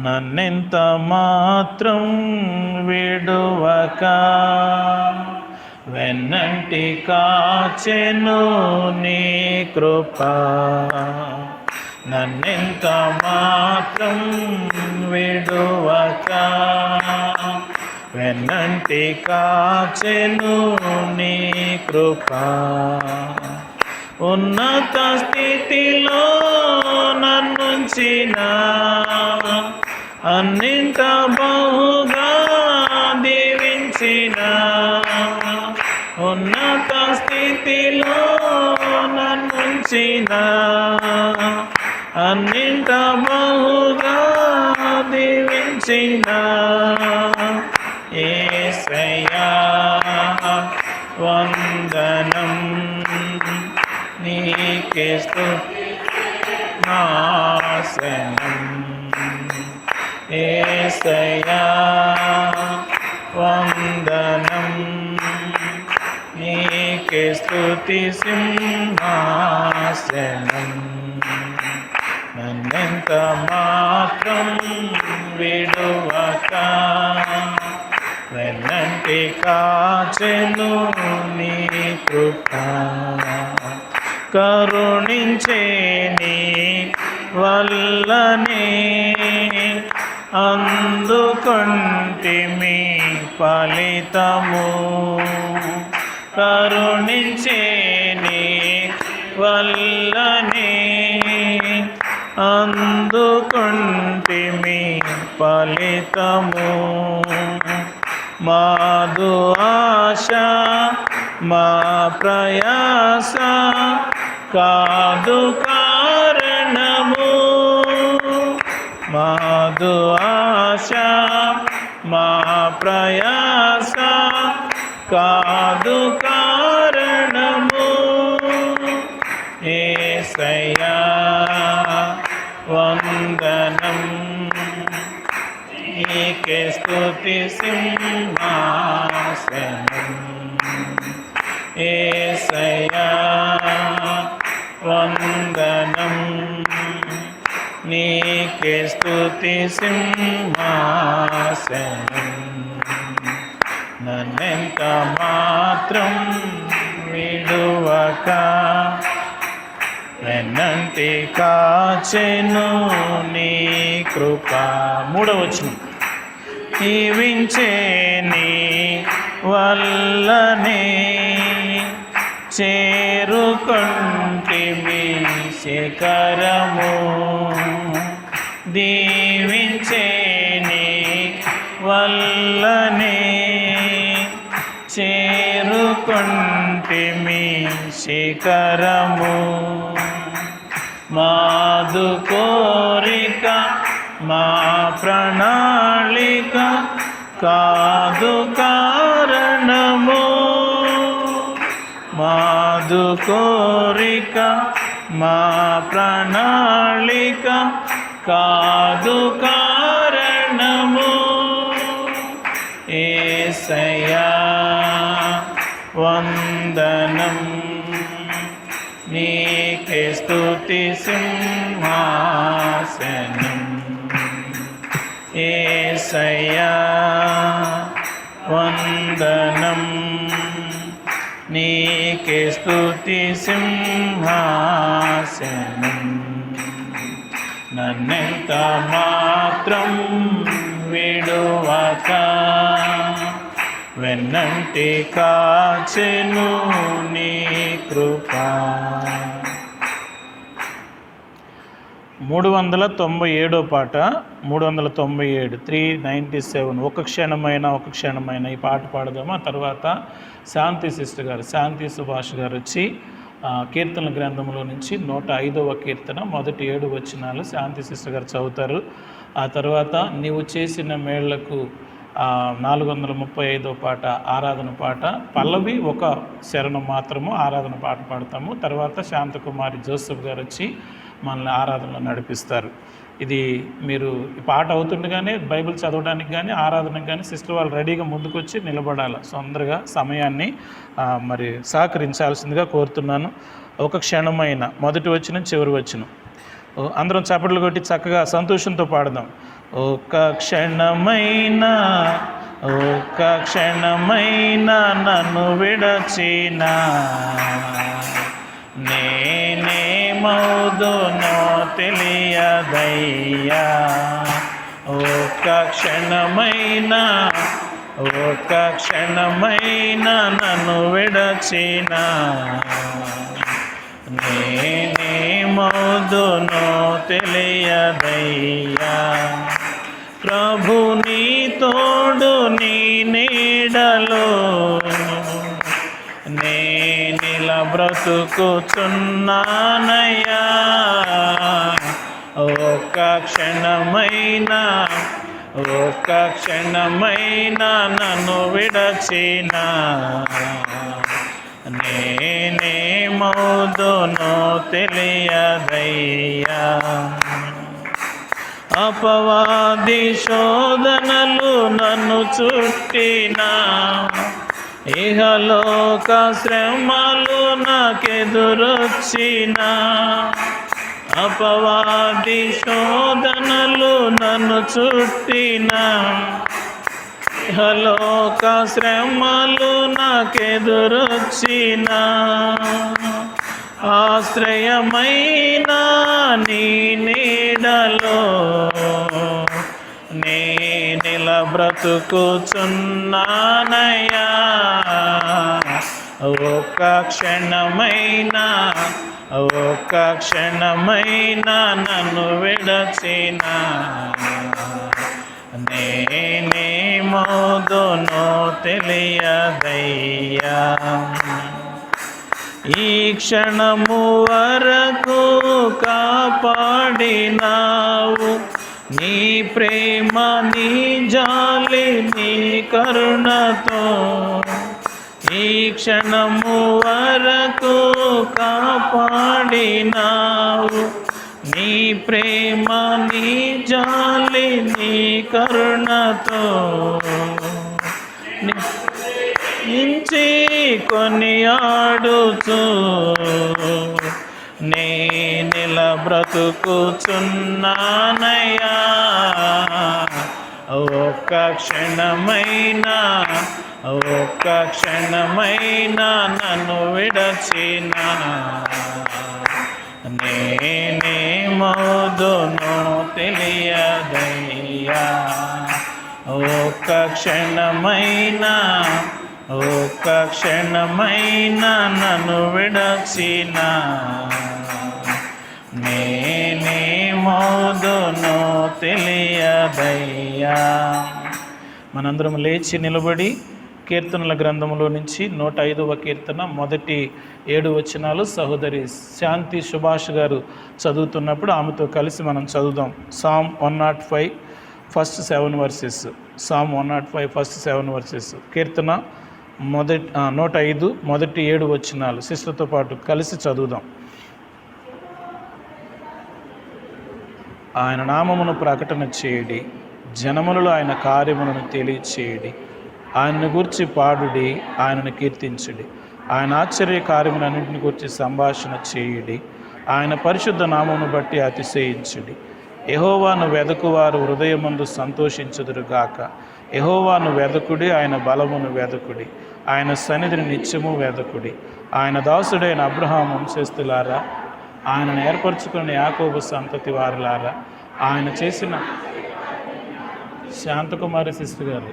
నన్నెంత మాత్రం విడువక వెన్నంటి కాచెను నీ కృప, నన్నెంత మాత్రం విడువక వెన్నంటి కాచెను నీ కృప. ఉన్నత స్థితిలో నన్నుంచిన, అన్నింట బహుగా దీవించిన, ఉన్నత స్థితిలో నన్ను దీవించిన అన్నింట బహుగా దీవించిన యేసయ్యా వందనం నీకే స్తుతి నాశనం యేసయ్యా వందనం నీకే స్తుతి సింహాసనం నన్నెంత మాత్రం విడువక వెన్నంటి కాచెను నీ కృప కరుణించే నీ వల్లనే అందుకొంటిమి ఫలితము కరుణించే నీ వల్లనే అందుకొంటిమి ఫలితము మాదు ఆశ మా ప్రయాస కాదు కారణము మాదు ఆశ మా ప్రయాస కాదు కారణము యేసయ్యా వందనం నీకే స్తుతి సింహాసనం యేసయ్యా వందనం నీకే స్తుతి సింహాసనం నన్నెంత మాత్రం విడువక వెన్నంటి కాచెను నీ కృప. మూడవ వచనం జీవించే నీ వల్లనే చేరుకొంటిమి శిఖరము దీవించే నీ వల్లనే చేరుకొంటిమి శిఖరము మాదు కోరిక మా ప్రణాళిక కాదు కారణము మాదు కోరిక మా ప్రణాళిక కాదు కారణము యేసయ్యా వందనం నీకే స్తుతి సింహాసనం యేసయ్యా వందనం నీకే స్తుతి సింహాసనం నన్నెంత మాత్రం విడువక వెన్నంటి కాచెను నీ కృప. 397 పాట 397 397 ఒక క్షణమైన ఈ పాట పాడదాము. ఆ తర్వాత శాంతి సిస్టర్ గారు శాంతి సుభాష్ గారు వచ్చి కీర్తనల గ్రంథంలో నుంచి 105వ కీర్తన మొదటి 7 వచనాలు శాంతి సిస్టర్ గారు చదువుతారు. ఆ తర్వాత నీవు చేసిన మేళ్లకు 435వ పాట ఆరాధన పాట పల్లవి ఒక శరణం మాత్రము ఆరాధన పాట పాడతాము. తర్వాత శాంతకుమారి జోసెఫ్ గారు వచ్చి మనల్ని ఆరాధనలో నడిపిస్తారు. ఇది మీరు ఈ పాట అవుతుండగానే బైబిల్ చదవడానికి కానీ ఆరాధనకు కానీ సిస్టర్ వాళ్ళు రెడీగా ముందుకొచ్చి నిలబడాలి. సో అందరుగా సమయాన్ని మరి సహకరించాల్సిందిగా కోరుతున్నాను. ఒక క్షణమైన మొదటి వచనం చివరి వచనం అందరం చప్పట్లు కొట్టి చక్కగా సంతోషంతో పాడదాం. ఒక క్షణమైనా నన్ను విడచిన నేనేమవుదునో తెలియదయ్యా. ఒక క్షణమైనా నన్ను విడచిన నేనేమవుదునో తెలియదయ్యా. ప్రభు నీ తోడు నీ నీడలో నేనిలా బ్రతుకుచున్నానయ్యా. ఒక్క క్షణమైనా నన్ను విడచిన నేనేమవుదునో తెలియదయ్యా. అపవాది శోధనలు నన్ను చుట్టినా, ఇహలోక శ్రమలు నాకెదురొచ్చినా, అపవాది శోధనలు నన్ను చుట్టినా, ఇహలోక శ్రమలు నాకెదురొచ్చినా, ఆశ్రయమైన నీ నీడలో నే నిలబ్రతుకుచున్నానయ్యా. ఒక్క క్షణమైనా నన్ను విడచిన నేనేమవుదునో తెలియదయ్యా. ఈ క్షణము వరకు కాపాడినావు, నీ ప్రేమ, నీ జాలి, నీ కరుణతో. ఈ క్షణము వరకు కాపాడినావు, నీ ప్రేమ, నీ జాలి, నీ కరుణతో. నుంచి కొనియాడుచు నే నిలబ్రతుకుచున్నానయ్యా. ఒక్క క్షణమైనా నన్ను విడచిన నేనేమవుదునో తెలియదయ్యా. ఒక్క క్షణమైనా నన్ను విడచిన నేనేమవుదునో తెలియదయ్యా. మనందరం లేచి నిలబడి కీర్తనల గ్రంథంలో నుంచి 105వ కీర్తన మొదటి 7 వచనాలు సహోదరి శాంతి సుభాష్ గారు చదువుతున్నప్పుడు ఆమెతో కలిసి మనం చదువుదాం. Psalm 105 first 7 verses. Psalm 105 first 7 verses. కీర్తన 105 మొదటి 7 వచనాలు సిస్టర్తో పాటు కలిసి చదువుదాం. ఆయన నామమును ప్రకటన చేయడి, జనములలో ఆయన కార్యములను తెలియచేయడి. ఆయనను గూర్చి పాడుడి, ఆయనను కీర్తించుడి. ఆయన ఆశ్చర్య కార్యములన్నింటిని గూర్చి సంభాషణ చేయుడి. ఆయన పరిశుద్ధ నామమును బట్టి అతిశయించుడి. యెహోవాను వెదకువారు హృదయమందు సంతోషించుదురుగాక. యెహోవాను వెదకుడి, ఆయన బలమును వెదకుడి, ఆయన సన్నిధిని నిత్యము వెదకుడి. ఆయన దాసుడైన అబ్రహాము వంశస్థులారా, ఆయనను ఏర్పరచుకున్న యాకోబు సంతతి వారులారా, ఆయన చేసిన శాంతకుమారి సిస్టర్ గారు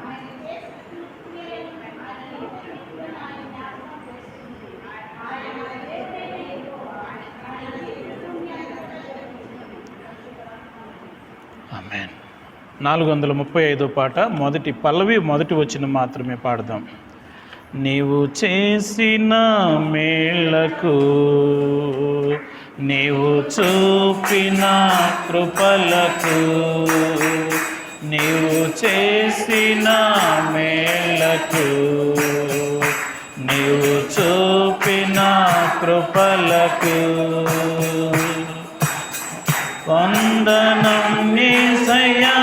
ఆమేన్. 435వ పాట మొదటి పల్లవి మొదటి వచనం మాత్రమే పాడదాం. నీవు చేసిన మేళ్లకు, నీవు చూపిన కృపలకు, నీవు చేసిన మేళ్లకు, నీవు చూపిన కృపలకు వందనం యేసయ్యా,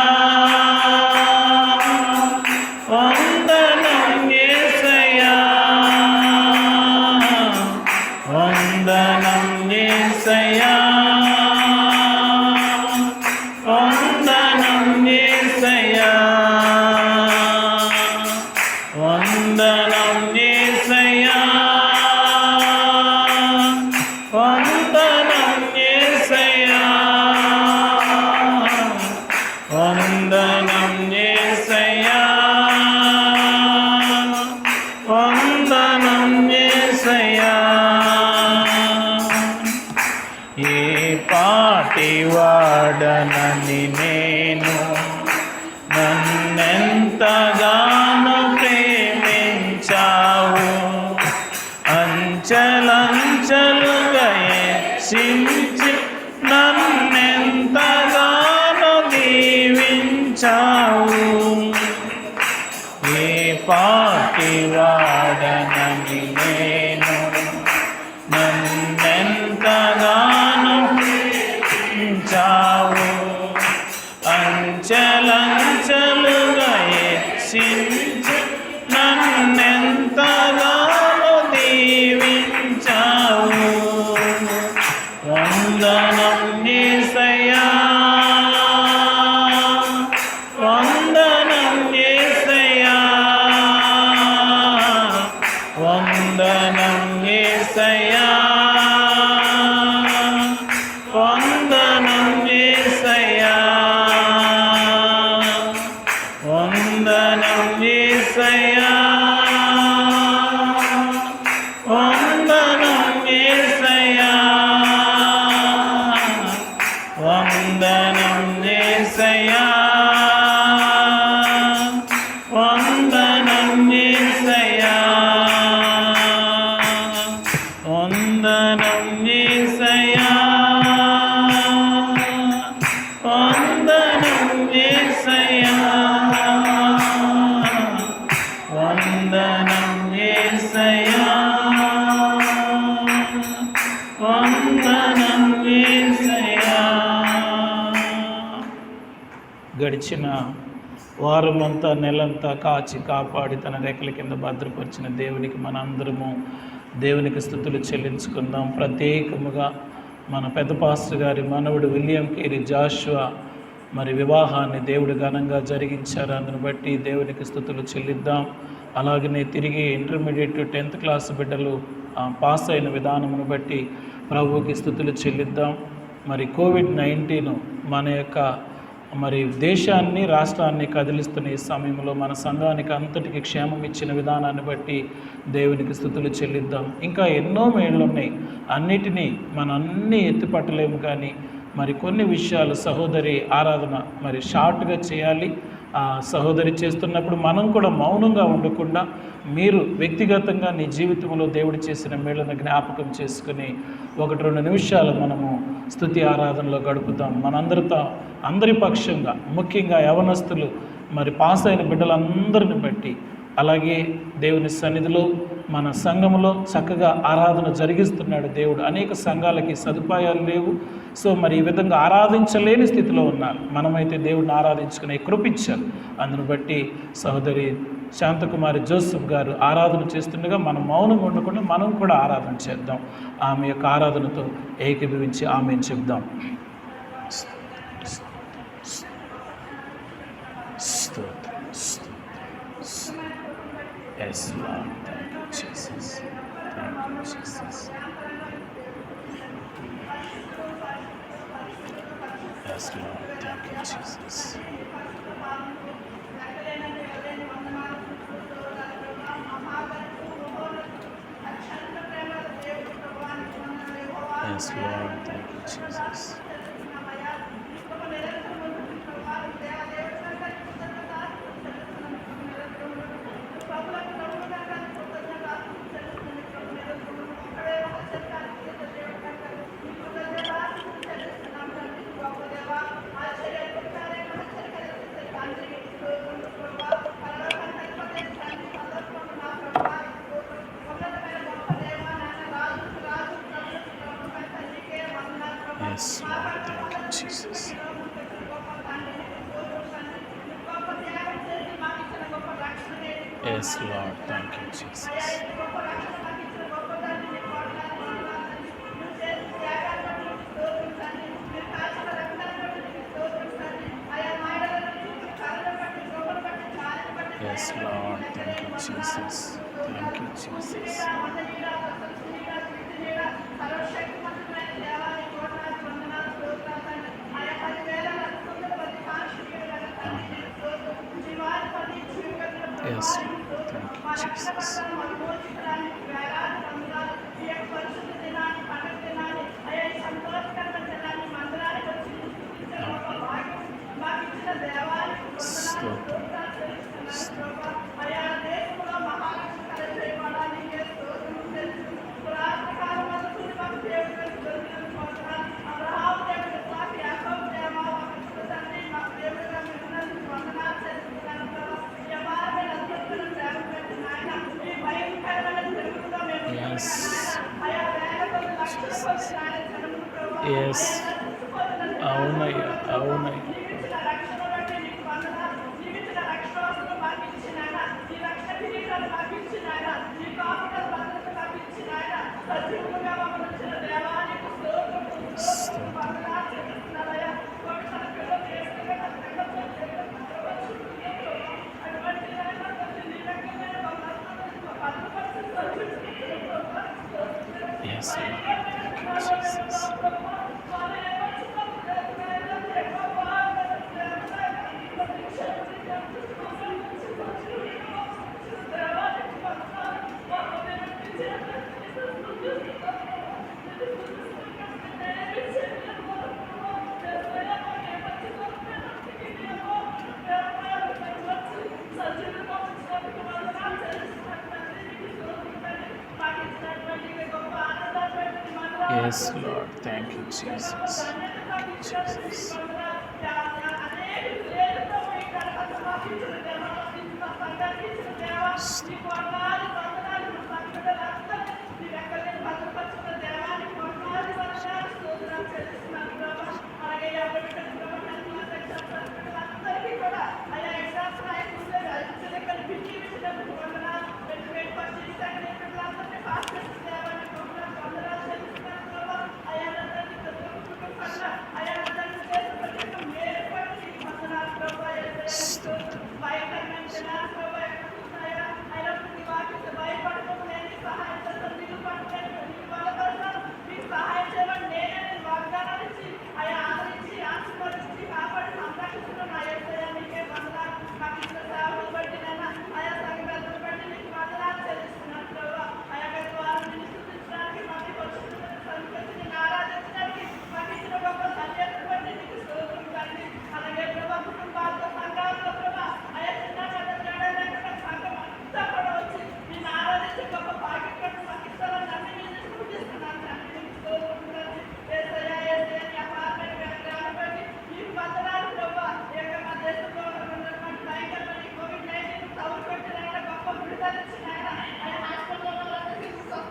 వందనం యేసయ్యా, వందనం యేసయ్యా, వందనం యేసయ్యా, వందనం యేసయ్యా, వందనం యేసయ్యా, వందనం యేసయ్యా, వందనం యేసయ్యా. ఏ పాటి వాడనని నేను, నన్నెంతగానో ప్రేమించావు. అంచెలంచెలుగా ఏ పాటి వాడనని నేను నన్నెంతగానో చావు అంచెలంచెలుగా హెచ్చించి నన్నెంతగానో దీవించావు. వందనం యేసయ్యా, వందనం యేసయ్యా, వందనం యేసయ్యా, వందనం యేసయ్యా, వందనం యేసయ్యా, వందనం యేసయ్యా, వందనం యేసయ్యా, వందనం యేసయ్యా, వందనం యేసయ్యా, వందనం యేసయ్యా, వందనం యేసయ్యా, వందనం యేసయ్యా. గడిచిన వారమంతా నెలంతా కాచి కాపాడి తన రెక్కల కింద భద్రపరిచిన దేవునికి మనందరము దేవునికి స్తుతులు చెల్లించుకుందాం. ప్రత్యేకముగా మన పెద్ద పాస్టర్ గారి మనవడు విలియం కేరి జాషువా మరి వివాహాన్ని దేవుడు ఘనంగా జరిగించారు. అందును బట్టి దేవునికి స్తుతులు చెల్లిద్దాం. అలాగనే తిరిగి ఇంటర్మీడియట్ 10th క్లాస్ బిడ్డలు పాస్ అయిన విధానమును బట్టి ప్రభువుకి స్తుతులు చెల్లిద్దాం. మరి కోవిడ్-19 మన యొక్క మరి దేశాన్ని రాష్ట్రాన్ని కదిలిస్తున్న ఈ సమయంలో మన సంఘానికి అంతటికి క్షేమం ఇచ్చిన విధానాన్ని బట్టి దేవునికి స్తుతులు చెల్లిద్దాం. ఇంకా ఎన్నో మేళ్ళు ఉన్నాయి, అన్నిటినీ మనం అన్నీ ఎత్తిపట్టలేము. కానీ మరి కొన్ని విషయాలు సహోదరి ఆరాధన మరి షార్ట్గా చేయాలి. సహోదరి చేస్తున్నప్పుడు మనం కూడా మౌనంగా ఉండకుండా మీరు వ్యక్తిగతంగా నీ జీవితంలో దేవుడు చేసిన మేళ్ళను జ్ఞాపకం చేసుకుని 1-2 నిమిషాలు మనము స్తుతి ఆరాధనలో గడుపుతాం. మనందరితో అందరి పక్షంగా ముఖ్యంగా యవనస్తులు మరి పాస్ అయిన బిడ్డలందరిని బట్టి అలాగే దేవుని సన్నిధిలో మన సంఘములో చక్కగా ఆరాధన జరిగిస్తున్నాడు దేవుడు. అనేక సంఘాలకి సదుపాయాలు లేవు. సో మరి ఈ విధంగా ఆరాధించలేని స్థితిలో ఉన్నారు. మనమైతే దేవుడిని ఆరాధించుకునే కృపించారు. అందును బట్టి సహోదరి శాంతకుమారి జోసెఫ్ గారు ఆరాధన చేస్తుండగా మనం మౌనంగా ఉండకుండా మనం కూడా ఆరాధన చేద్దాం. ఆమె యొక్క ఆరాధనతో ఏకీభవించి ఆమె చెప్దాం. Yes, Lord. Thank you, Jesus. Thank you, Jesus. Yes, Lord. Thank you, Jesus. Yes, Lord. Thank you, Jesus. Yes, Lord. Thank you, Jesus. Yes, Lord. Thank you, Jesus. Yes, Lord. Thank you, Jesus. Thank you, Jesus. Yes, thank you, Jesus. Yes yes అవునయ్యా, అవునయ్యా. Yes, Lord. Thank you, Jesus. Yes, Lord. Thank you, Jesus. Thank you, Jesus.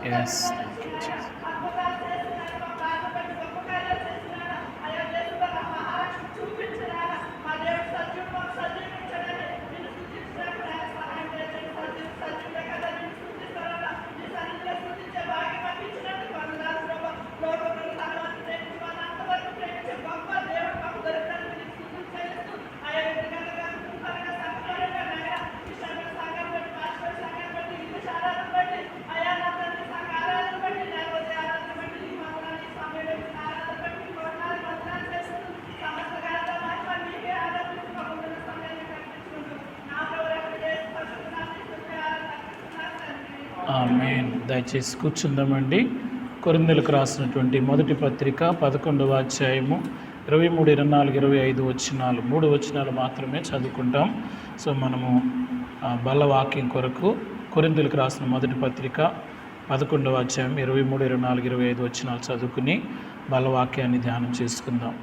Yes, thank you, Jesus. ఆమేన్. దయచేసి కూర్చుందామండి. కొరింథీయులకు రాసినటువంటి మొదటి పత్రిక 11వ అధ్యాయము 23, 24, 25 వచనాలు, 3 వచనాలు మాత్రమే చదువుకుంటాం. సో మనము బలవాక్యం కొరకు కొరింథీయులకు రాసిన మొదటి పత్రిక 11వ అధ్యాయం 23, 24, 25 వచనాలు చదువుకుని బలవాక్యాన్ని ధ్యానం చేసుకుందాం.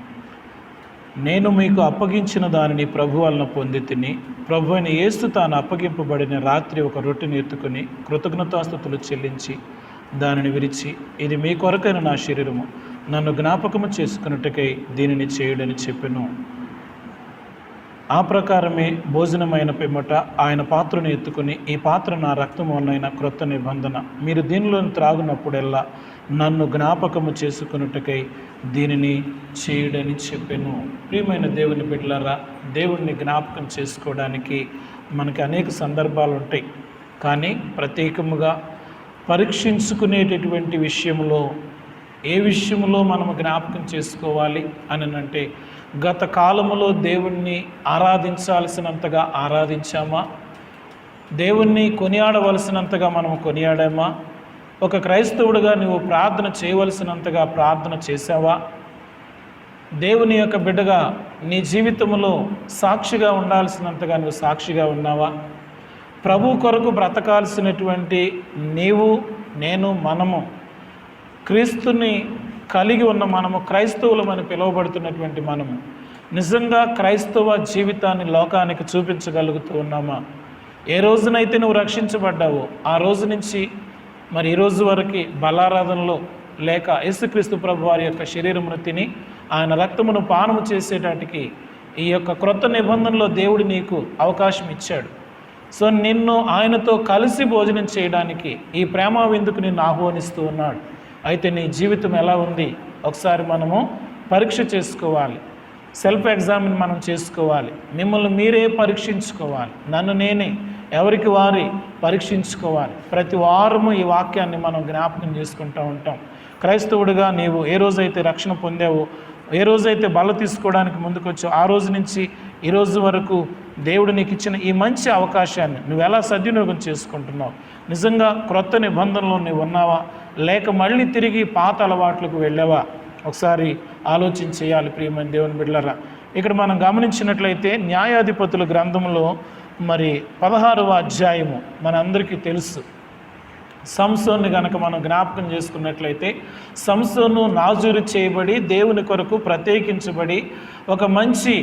నేను మీకు అప్పగించిన దానిని ప్రభు వలన పొంది తిని, ప్రభు అయిన యేసు తాను అప్పగింపబడిన రాత్రి ఒక రొట్టెని ఎత్తుకొని కృతజ్ఞతాస్తుతులు చెల్లించి దానిని విరిచి, ఇది మీ కొరకైన నా శరీరము, నన్ను జ్ఞాపకము చేసుకున్నట్టుకై దీనిని చేయుడని చెప్పెను. ఆ ప్రకారమే భోజనమైన పిమ్మట ఆయన పాత్రను ఎత్తుకొని, ఈ పాత్ర నా రక్తము వలనైన క్రొత్త నిబంధన, మీరు దీనిలోని త్రాగునప్పుడెల్లా నన్ను జ్ఞాపకము చేసుకున్నట్టుకై దీనిని చేయుడని చెప్పెను. ప్రియమైన దేవుని బిడ్డలారా, దేవుడిని జ్ఞాపకం చేసుకోవడానికి మనకి అనేక సందర్భాలు ఉంటాయి. కానీ ప్రత్యేకముగా పరీక్షించుకునేటటువంటి విషయంలో ఏ విషయంలో మనము జ్ఞాపకం చేసుకోవాలి అని అంటే, గత కాలములో దేవుణ్ణి ఆరాధించాల్సినంతగా ఆరాధించామా? దేవుణ్ణి కొనియాడవలసినంతగా మనము కొనియాడామా? ఒక క్రైస్తవుడిగా నువ్వు ప్రార్థన చేయవలసినంతగా ప్రార్థన చేశావా? దేవుని యొక్క బిడ్డగా నీ జీవితంలో సాక్షిగా ఉండాల్సినంతగా నువ్వు సాక్షిగా ఉన్నావా? ప్రభు కొరకు బ్రతకాల్సినటువంటి నీవు, నేను, మనము క్రీస్తుని కలిగి ఉన్న మనము, క్రైస్తవులమని పిలువబడుతున్నటువంటి మనము నిజంగా క్రైస్తవ జీవితాన్ని లోకానికి చూపించగలుగుతూ ఉన్నామా? ఏ రోజునైతే నువ్వు రక్షించబడ్డావో ఆ రోజు నుంచి మరి ఈరోజు వరకు బలారాధనలో లేక యేసుక్రీస్తు ప్రభు వారి యొక్క శరీరమును తిని ఆయన రక్తమును పానము చేసేటానికి ఈ యొక్క క్రొత్త నిబంధనలో దేవుడు నీకు అవకాశం ఇచ్చాడు. సో నిన్ను ఆయనతో కలిసి భోజనం చేయడానికి ఈ ప్రేమ విందుకు నిన్ను ఆహ్వానిస్తూ ఉన్నాడు. అయితే నీ జీవితం ఎలా ఉంది ఒకసారి మనము పరీక్ష చేసుకోవాలి. సెల్ఫ్ ఎగ్జామిన్ మనం చేసుకోవాలి. మిమ్మల్ని మీరే పరీక్షించుకోవాలి. నన్ను నేనే ఎవరికి వారి పరీక్షించుకోవాలి. ప్రతి వారము ఈ వాక్యాన్ని మనం జ్ఞాపకం చేసుకుంటూ ఉంటాం. క్రైస్తవుడిగా నీవు ఏ రోజైతే రక్షణ పొందావో, ఏ రోజైతే బల తీసుకోవడానికి ముందుకొచ్చావు, ఆ రోజు నుంచి ఈ రోజు వరకు దేవుడు నీకు ఇచ్చిన ఈ మంచి అవకాశాన్ని నువ్వు ఎలా సద్వినియోగం చేసుకుంటున్నావు? నిజంగా క్రొత్త నిబంధనలో నువ్వు ఉన్నావా, లేక మళ్ళీ తిరిగి పాత అలవాట్లకు వెళ్ళావా? ఒకసారి ఆలోచన చేయాలి ప్రియమైన దేవుని బిడ్డలారా. ఇక్కడ మనం గమనించినట్లయితే న్యాయాధిపతుల గ్రంథంలో మరి 16వ అధ్యాయము మనందరికీ తెలుసు. సంసోన్ని కనుక మనం జ్ఞాపకం చేసుకున్నట్లయితే సంసోను నాజూరు చేయబడి దేవుని కొరకు ప్రత్యేకించబడి ఒక మంచి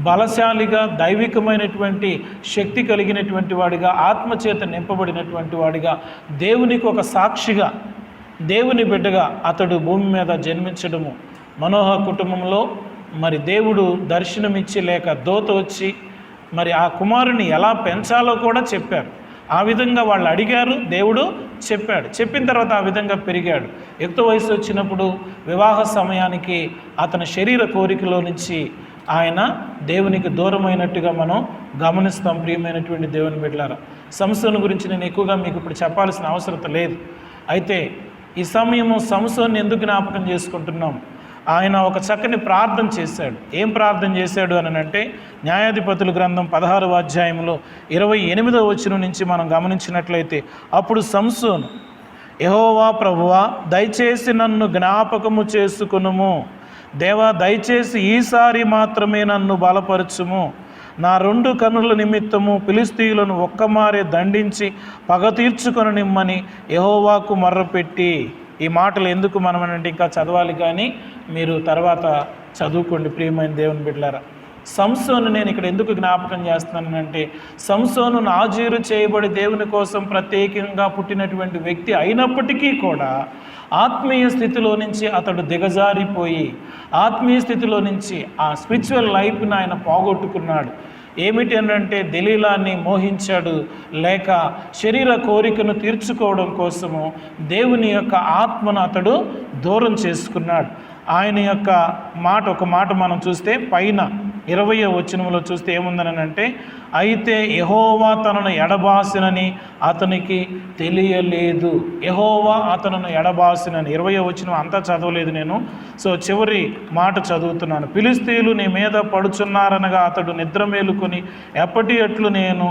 బలశాలిగా దైవికమైనటువంటి శక్తి కలిగినటువంటి వాడిగా ఆత్మచేత నింపబడినటువంటి వాడిగా దేవునికి ఒక సాక్షిగా దేవుని బిడ్డగా అతడు భూమి మీద జన్మించడము, మనోహ కుటుంబంలో మరి దేవుడు దర్శనమిచ్చి లేక దూత వచ్చి మరి ఆ కుమారుని ఎలా పెంచాలో కూడా చెప్పారు. ఆ విధంగా వాళ్ళు అడిగారు, దేవుడు చెప్పాడు. చెప్పిన తర్వాత ఆ విధంగా పెరిగాడు. యుక్త వయసు వచ్చినప్పుడు వివాహ సమయానికి అతని శరీర కోరికలో నుంచి ఆయన దేవునికి దూరమైనట్టుగా మనం గమనిస్తాం. ప్రియమైనటువంటి దేవుని బిడ్డలారా, సంసోను గురించి నేను ఎక్కువగా మీకు ఇప్పుడు చెప్పాల్సిన అవసరం లేదు. అయితే ఈ సమయము సంసోన్ని ఎందుకు జ్ఞాపకం చేసుకుంటున్నాం? ఆయన ఒక చక్కని ప్రార్థన చేశాడు. ఏం ప్రార్థన చేశాడు అని అంటే న్యాయాధిపతుల గ్రంథం 16వ అధ్యాయంలో 28వ వచనం నుంచి మనం గమనించినట్లయితే, అప్పుడు సంసోను, యెహోవా ప్రభువా, దయచేసి నన్ను జ్ఞాపకము చేసుకునుము. దేవా, దయచేసి ఈసారి మాత్రమే నన్ను బలపరచుము. నా 2 కన్నుల నిమిత్తము ఫిలిష్తీయులను ఒక్కమారే దండించి పగ తీర్చుకొని నిమ్మని యెహోవాకు మొర్రపెట్టి. ఈ మాటలు ఎందుకు మనం అంటే ఇంకా చదవాలి, కానీ మీరు తర్వాత చదువుకోండి ప్రియమైన దేవుని బిడ్డలారా. సంసోను నేను ఇక్కడ ఎందుకు జ్ఞాపకం చేస్తున్నానంటే, సంసోను నాజీరు చేయబడి దేవుని కోసం ప్రత్యేకంగా పుట్టినటువంటి వ్యక్తి అయినప్పటికీ కూడా ఆత్మీయ స్థితిలో నుంచి అతడు దిగజారిపోయి ఆత్మీయ స్థితిలో నుంచి ఆ స్పిరిచువల్ లైఫ్ని ఆయన పోగొట్టుకున్నాడు. ఏమిటి అంటే దెలీలాన్ని మోహించాడు, లేక శరీర కోరికను తీర్చుకోవడం కోసము దేవుని యొక్క ఆత్మను అతడు దూరం చేసుకున్నాడు. ఆయన యొక్క ఒక మాట మనం చూస్తే పైన 20వ వచనంలో చూస్తే ఏముందని అంటే, అయితే యెహోవా తనను ఎడబాసినని అతనికి తెలియలేదు. యెహోవా అతను ఎడబాసినని 20వ వచనం అంతా చదవలేదు నేను, సో చివరి మాట చదువుతున్నాను. ఫిలిష్తీయులు నీ మీద పడుచున్నారనగా అతడు నిద్ర మేలుకొని ఎప్పటి ఎట్లు నేను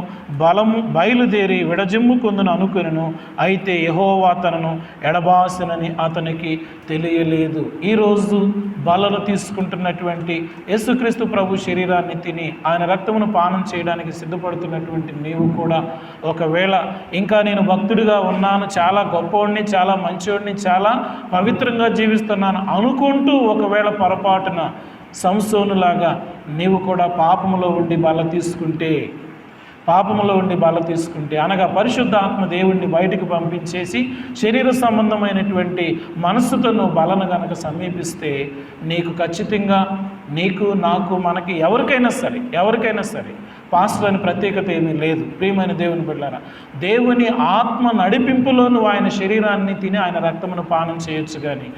బయలుదేరి విడజిమ్ముకుందును అనుకునెను. అయితే యెహోవా తనను ఎడబాసినని అతనికి తెలియలేదు. ఈరోజు బలను తీసుకుంటున్నటువంటి యేసుక్రీస్తు ప్రభు శరీరాన్ని తిని ఆయన రక్తమును పానం చేయడానికి సిద్ధపడుతున్నటువంటి నీవు కూడా ఒకవేళ ఇంకా నేను భక్తుడిగా ఉన్నాను, చాలా గొప్పవాడిని, చాలా మంచివాడిని, చాలా పవిత్రంగా జీవిస్తున్నాను అనుకుంటూ ఒకవేళ పొరపాటున సంసోనులాగా నీవు కూడా పాపములో ఉండి బల తీసుకుంటే అనగా పరిశుద్ధ ఆత్మ దేవుణ్ణి బయటికి పంపించేసి శరీర సంబంధమైనటువంటి మనస్సుతో నువ్వు బలను కనుక సమీపిస్తే నీకు ఖచ్చితంగా నీకు నాకు మనకి ఎవరికైనా సరే పాస్టర్ అని ప్రత్యేకత ఏమీ లేదు. ప్రియమైన దేవుని బిడ్డలారా, దేవుని ఆత్మ నడిపింపులో నువ్వు ఆయన శరీరాన్ని తిని ఆయన రక్తమును పానం చేయొచ్చు, కానీ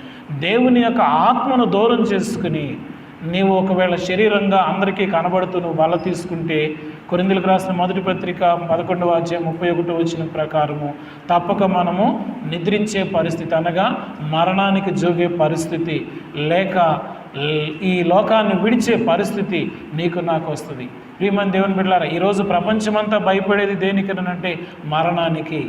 దేవుని యొక్క ఆత్మను దూరం చేసుకుని నీవు ఒకవేళ శరీరంగా అందరికీ కనబడుతూ నువ్వు బల తీసుకుంటే కొరింథీయులకు రాసిన మొదటి పత్రిక 11వ అధ్యాయం 31వ వచనం ప్రకారము తప్పక మనము నిద్రించే పరిస్థితి, అనగా మరణానికి జోగే పరిస్థితి, లేక ఈ లోకాన్ని విడిచే పరిస్థితి నీకు నాకు వస్తుంది. ప్రియమైన దేవుని బిడ్డలారా, ఈరోజు ప్రపంచమంతా భయపడేది దేనికనంటే మరణానికి.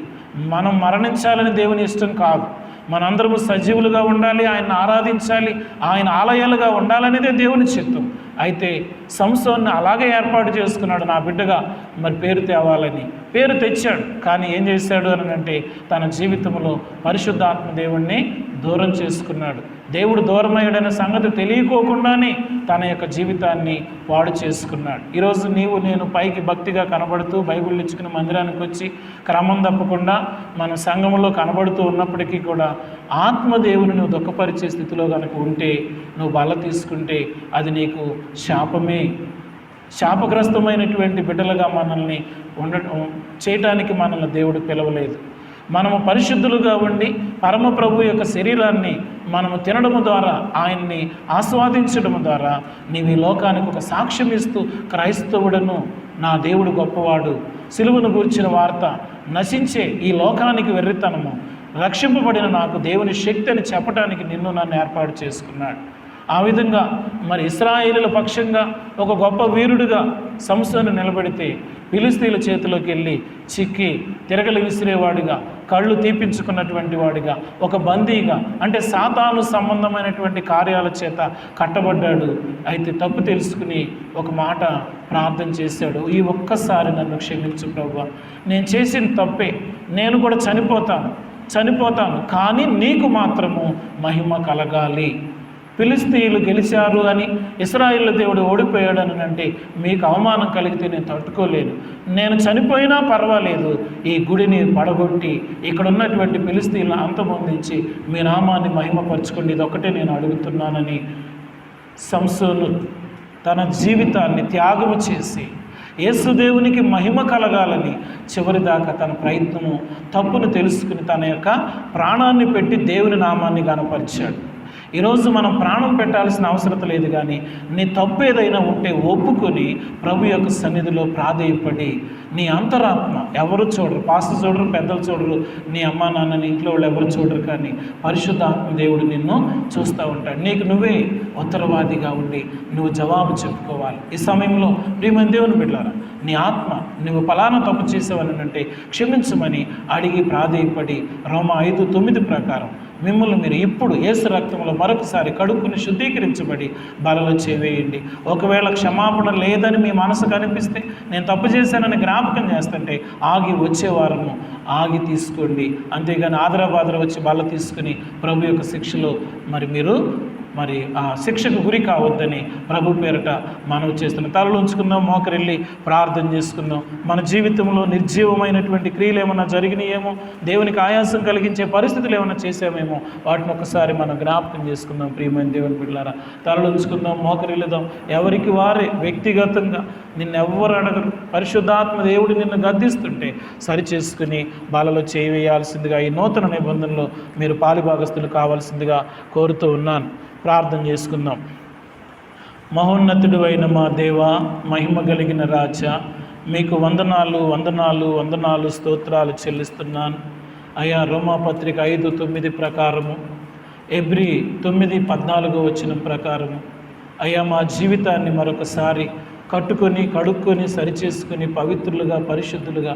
మనం మరణించాలని దేవుని ఇష్టం కాదు. మనందరము సజీవులుగా ఉండాలి, ఆయన ఆరాధించాలి, ఆయన ఆలయాలుగా ఉండాలనేదే దేవుని చిత్తం. అయితే సంసోన్ని అలాగే ఏర్పాటు చేసుకున్నాడు, నా బిడ్డగా మరి పేరు తేవాలని. పేరు తెచ్చాడు, కానీ ఏం చేశాడు అని అంటే తన జీవితంలో పరిశుద్ధాత్మ దేవుణ్ణి దూరం చేసుకున్నాడు. దేవుడు దూరమయ్యాడనే సంగతి తెలియకోకుండానే తన యొక్క జీవితాన్ని పాడు చేసుకున్నాడు. ఈరోజు నీవు నేను పైకి భక్తిగా కనబడుతూ బైబిల్ ఇచ్చుకుని మందిరానికి వచ్చి క్రమం తప్పకుండా మన సంఘంలో కనబడుతూ ఉన్నప్పటికీ కూడా ఆత్మదేవుని నువ్వు దుఃఖపరిచే స్థితిలో కనుక ఉంటే, నువ్వు బల్ల తీసుకుంటే అది నీకు శాపమే. శాపగ్రస్తమైనటువంటి బిడ్డలుగా మనల్ని చేయటానికి మనల్ని దేవుడు పిలవలేదు. మనము పరిశుద్ధులుగా ఉండి పరమ ప్రభు యొక్క శరీరాన్ని మనము తినడము ద్వారా, ఆయన్ని ఆస్వాదించడం ద్వారా నీవు ఈ లోకానికి ఒక సాక్ష్యం ఇస్తూ క్రైస్తవుడను, నా దేవుడు గొప్పవాడు, సిలువను గూర్చిన వార్త, నశించే ఈ లోకానికి వెర్రితనము, రక్షింపబడిన నాకు దేవుని శక్తి అని చెప్పడానికి నిన్ను నన్ను ఏర్పాటు చేసుకున్నాడు. ఆ విధంగా మరి ఇశ్రాయేలుల పక్షంగా ఒక గొప్ప వీరుడిగా సంసోను నిలబడితే ఫిలిష్తీయుల చేతిలోకి వెళ్ళి చిక్కి తిరగలి విసిరేవాడిగా, కళ్ళు తీపించుకున్నటువంటి వాడిగా, ఒక బందీగా, అంటే సాతాను సంబంధమైనటువంటి కార్యాల చేత కట్టబడ్డాడు. అయితే తప్పు తెలుసుకుని ఒక మాట ప్రార్థన చేశాడు, ఈ ఒక్కసారి నన్ను క్షమించు ప్రభువా, నేను చేసిన తప్పే, నేను కూడా చనిపోతాను కానీ నీకు మాత్రము మహిమ కలగాలి. ఫిలిష్తీయులు గెలిచారు అని, ఇశ్రాయేలు దేవుడు ఓడిపోయాడని అంటే మీకు అవమానం కలిగితే నేను తట్టుకోలేను, నేను చనిపోయినా పర్వాలేదు, ఈ గుడిని పడగొట్టి ఇక్కడ ఉన్నటువంటి ఫిలిష్తీయులను అంతమొందించి మీ నామాన్ని మహిమపరచుకోండి, ఇదొక్కటే నేను అడుగుతున్నానని సంసోను తన జీవితాన్ని త్యాగము చేసి యేసుదేవునికి మహిమ కలగాలని చివరిదాకా తన ప్రయత్నము, తప్పును తెలుసుకుని తన యొక్క ప్రాణాన్ని పెట్టి దేవుని నామాన్ని గణపరిచాడు. ఈరోజు మనం ప్రాణం పెట్టాల్సిన అవసరం లేదు, కానీ నీ తప్పు ఏదైనా ఉంటే ఒప్పుకొని ప్రభు యొక్క సన్నిధిలో ప్రాధేయపడి నీ అంతరాత్మ, ఎవరు చూడరు, పాస్టర్ చూడరు, పెద్దలు చూడరు, నీ అమ్మ నాన్న, నీ ఇంట్లో వాళ్ళు ఎవరు చూడరు, కానీ పరిశుద్ధాత్మ దేవుడు నిన్ను చూస్తూ ఉంటాడు. నీకు నువ్వే ఉత్తరవాదిగా ఉండి నువ్వు జవాబు చెప్పుకోవాలి. ఈ సమయంలో ప్రియమైన దేవుని బిడ్డలారా, నీ ఆత్మ నువ్వు ఫలానా తప్పు చేసావని అంటే క్షమించమని అడిగి ప్రాధేయపడి రోమా 5:9 ప్రకారం మిమ్మల్ని మీరు ఇప్పుడు యేసు రక్తంలో మరొకసారి కడుక్కుని శుద్ధీకరించబడి బలలో చేవేయండి. ఒకవేళ క్షమాపణ లేదని మీ మనసు కనిపిస్తే, నేను తప్పు చేశానని జ్ఞాపకం చేస్తుంటే వచ్చే వారము ఆగి తీసుకోండి. అంతేగాని ఆదరాబాదర వచ్చి బల తీసుకుని ప్రభు యొక్క శిక్షలో మీరు ఆ శిక్షకు గురి కావద్దని ప్రభు పేరట మనవి చేస్తున్నాం. తలలు ఉంచుకుందాం, మోకరిల్లి ప్రార్థన చేసుకుందాం. మన జీవితంలో నిర్జీవమైనటువంటి క్రియలు ఏమైనా జరిగినాయేమో, దేవునికి ఆయాసం కలిగించే పరిస్థితులు ఏమైనా చేసామేమో, వాటిని ఒకసారి మనం జ్ఞాపకం చేసుకుందాం. ప్రియమైన దేవుని బిడ్డలారా, తలలు ఉంచుకుందాం, మోకరిల్లుదాం. ఎవరికి వారే వ్యక్తిగతంగా నిన్నెవ్వరు అడగరు. పరిశుద్ధాత్మ దేవుడు నిన్ను గద్దిస్తుంటే సరి చేసుకుని బాలలో చేయవేయాల్సిందిగా ఈ నూతన నిబంధనలో మీరు పాలిభాగస్తులు కావాల్సిందిగా కోరుతూ ఉన్నాను. ప్రార్థన చేసుకుందాం. మహోన్నతుడు అయిన మా దేవా, మహిమ కలిగిన రాజా, మీకు వందనాలు స్తోత్రాలు చెల్లిస్తున్నాను అయ్యా. రోమాపత్రిక 5:9 ప్రకారము, ఎబ్రీ 9:14 వచనం ప్రకారము అయ్యా, మా జీవితాన్ని మరొకసారి కడుక్కొని సరిచేసుకుని పవిత్రులుగా, పరిశుద్ధులుగా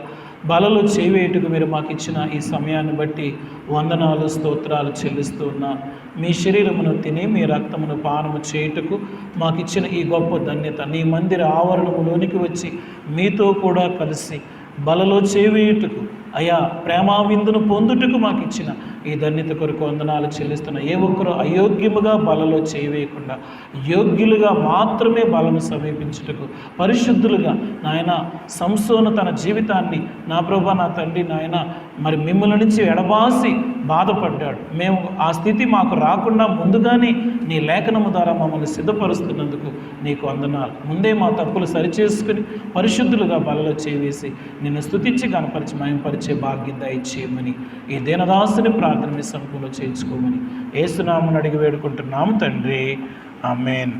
బలలో చేవేటుకు మీరు మాకు ఇచ్చిన ఈ సమయాన్ని బట్టి వందనాలు, స్తోత్రాలు చెల్లిస్తూ ఉన్నాను. మీ శరీరమును తిని మీ రక్తమును పానము చేయుటకు మాకు ఇచ్చిన ఈ గొప్ప ధన్యత, నీ మందిర ఆవరణములోనికి వచ్చి మీతో కూడా కలిసి బలలో చేవేయుటకు అయ్యా, ప్రేమా విందును పొందుటకు మాకు ఇచ్చిన ఈ ధన్యత కొరకు వందనాలు చెల్లిస్తున్నా. ఏ ఒక్కరూ అయోగ్యముగా బలలో చేయవేయకుండా యోగ్యులుగా మాత్రమే బలను సమీపించుటకు, పరిశుద్ధులుగా నాయన సంసోను తన జీవితాన్ని, నా ప్రభా, నా తండ్రి నాయన మిమ్మల్ని నుంచి ఎడబాసి బాధపడ్డాడు. మేము ఆ స్థితి మాకు రాకుండా ముందుగానే నీ లేఖనము ద్వారా మమ్మల్ని సిద్ధపరుస్తున్నందుకు నీకు వందనాలు. ముందే మా తప్పులు సరిచేసుకుని పరిశుద్ధులుగా బలలో చేవేసి నిన్ను స్తుతించి కనపరిచి మయంపరిచే భాగ్యం దయచేయమని ఈ దీనదాసుని ప్రార్థన సంపూర్ణ చేయించుకోమని యేసునామమున అడిగి వేడుకుంటున్నాము తండ్రి, ఆమేన్.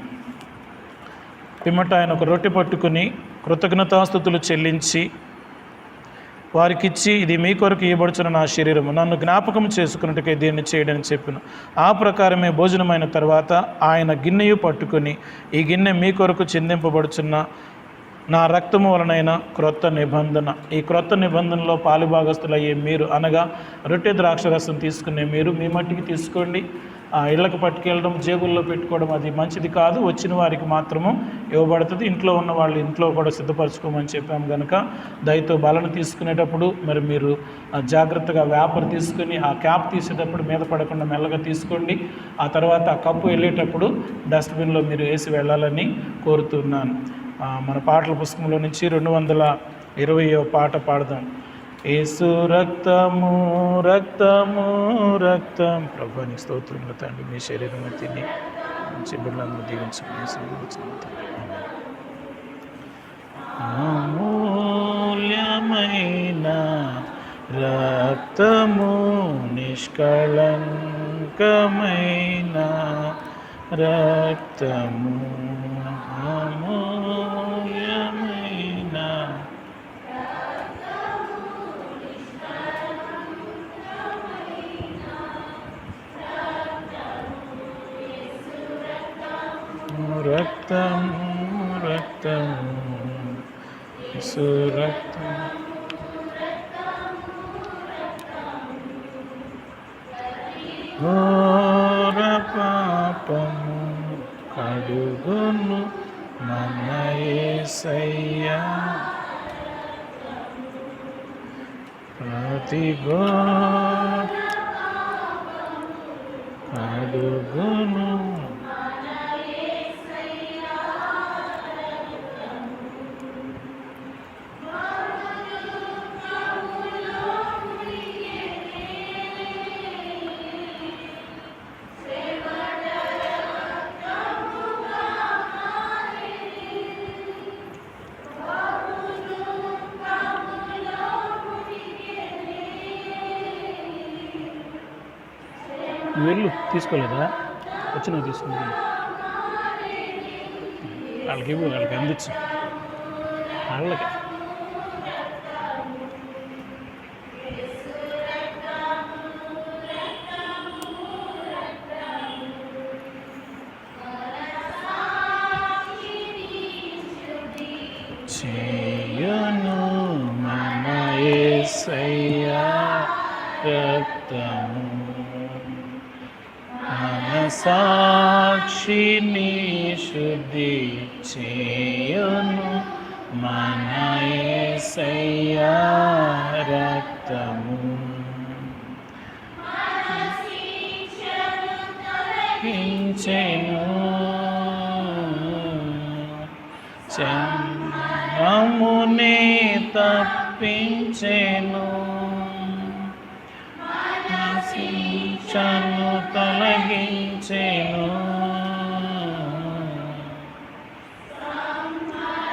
పిమ్మట ఆయన ఒక రొట్టె పట్టుకుని కృతజ్ఞతాస్తుతులు చెల్లించి వారికిచ్చి, ఇది మీ కొరకు ఇవ్వబడుచున్న నా శరీరము, నన్ను జ్ఞాపకం చేసుకున్నట్టుకే దీన్ని చేయడని చెప్పిన. ఆ ప్రకారమే భోజనమైన తర్వాత ఆయన గిన్నెయు పట్టుకుని, ఈ గిన్నె మీ కొరకు చిందింపబడుచున్న నా రక్తము వలనైన క్రొత్త నిబంధన. ఈ క్రొత్త నిబంధనలో పాలుభాగస్తులయ్యే మీరు, అనగా రొట్టె ద్రాక్షరసం తీసుకునే మీరు మీ మట్టికి తీసుకోండి, ఇళ్ళకు పట్టుకెళ్ళడం, జేబుల్లో పెట్టుకోవడం అది మంచిది కాదు. వచ్చిన వారికి మాత్రము ఇవ్వబడుతుంది. ఇంట్లో ఉన్న వాళ్ళు ఇంట్లో కూడా సిద్ధపరచుకోమని చెప్పాము కనుక దయతో బలను తీసుకునేటప్పుడు మరి మీరు జాగ్రత్తగా వేపర్ తీసుకుని ఆ క్యాప్ తీసేటప్పుడు మీద పడకుండా మెల్లగా తీసుకోండి. ఆ తర్వాత ఆ కప్పు వెళ్ళేటప్పుడు డస్ట్బిన్లో మీరు వేసి వెళ్ళాలని కోరుతున్నాను. మన పాటల పుస్తకంలో నుంచి 220వ పాట పాడదాం. యేసు రక్తము రక్తము రక్తం. ప్రభువానికి స్తోత్రములు తండ్రి, మీ శరీరం తిని మంచి బిడ్డలందరూ దీవించమని అమూల్యమైన రక్తము, నిష్కళంకమైన రక్తము, అమూల్యమైన రక్తము రక్తము యేసు రక్తము. ఘోర పాపము కడుగును మన యేసయ్యా, ప్రతి కడుగును. వెళ్ళు, తీసుకోలేదా? వచ్చినా తీసుకుంటా, వాళ్ళకి ఇవ్వు, వాళ్ళకి అందించు, వాళ్ళకి. చేయను మన యేసయ్యా రక్తము, సాక్షిని శుద్ధి చేయును మన యేసయ్యా రక్తము, హించెను చమునే తప్పించెను, శిక్షను తొలగించెను,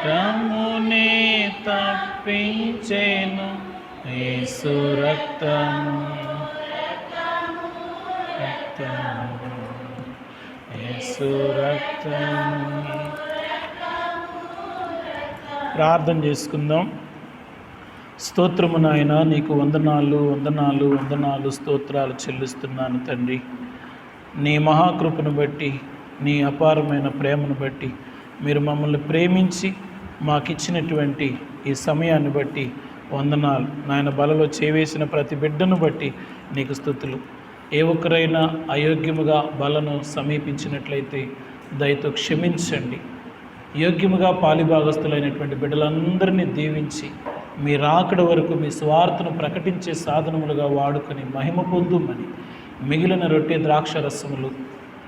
రమునే తప్పించెను. యేసు రక్తము రక్తము యేసు రక్తము. ప్రార్థన చేసుకుందాం. స్తోత్రము నాయన, నీకు వందనాలు వందనాలు వందనాలు స్తోత్రాలు చెల్లిస్తున్నాను తండ్రి. నీ మహాకృపను బట్టి, నీ అపారమైన ప్రేమను బట్టి, మీరు మమ్మల్ని ప్రేమించి మాకిచ్చినటువంటి ఈ సమయాన్ని బట్టి వందనాలు నాయన. బలలో చేవేసిన ప్రతి బిడ్డను బట్టి నీకు స్తుతులు. ఏ ఒక్కరైనా అయోగ్యముగా బలను సమీపించినట్లయితే దయతో క్షమించండి. యోగ్యముగా పాలిభాగస్తులైనటువంటి బిడ్డలందరినీ దీవించి మీ రాకడ వరకు మీ స్వార్థను ప్రకటించే సాధనములుగా వాడుకొని మహిమ పొందుమని, మిగిలిన రొట్టె ద్రాక్ష రసములు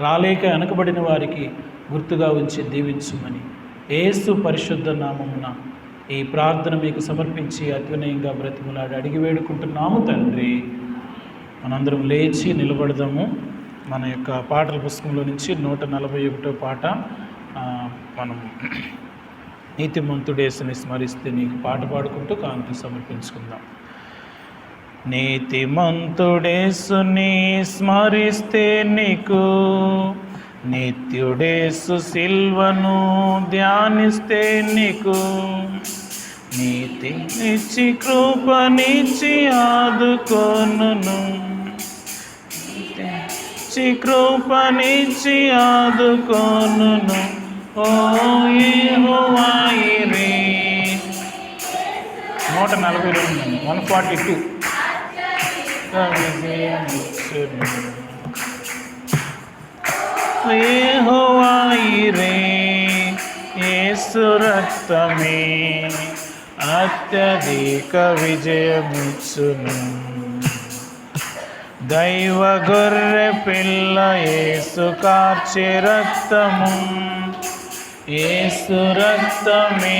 రాలేక వెనకబడిన వారికి గుర్తుగా ఉంచి దీవించుమని యేసు పరిశుద్ధ నామమున ఈ ప్రార్థన మీకు సమర్పించి అత్వినయంగా బ్రతిమలాడి అడిగి వేడుకుంటున్నాము తండ్రి. మనందరం లేచి నిలబడదాము. మన యొక్క పాటల పుస్తకంలో నుంచి 141వ పాట మనం నీతిమంతుడేసుని స్మరిస్తే నీకు పాట పాడుకుంటూ కాంతి సమర్పించుకుందాం. నీతిమంతుడేసుని స్మరిస్తే నీకు, నిత్యుడేసు సిల్వను ధ్యానిస్తే నీకు, నీతి నిచ్చి కృపనిచ్చి ఆదుకొనును, కృపనిచ్చి ఆదుకొనును. ఓ యెహోవా యిరే. 142 142 యెహోవా ఈరే, యేసు రక్తమే అత్యధిక విజయమిచ్చును. దైవ గొర్రె పిల్ల యేసు కార్చే రక్తము, యేసు రక్తమే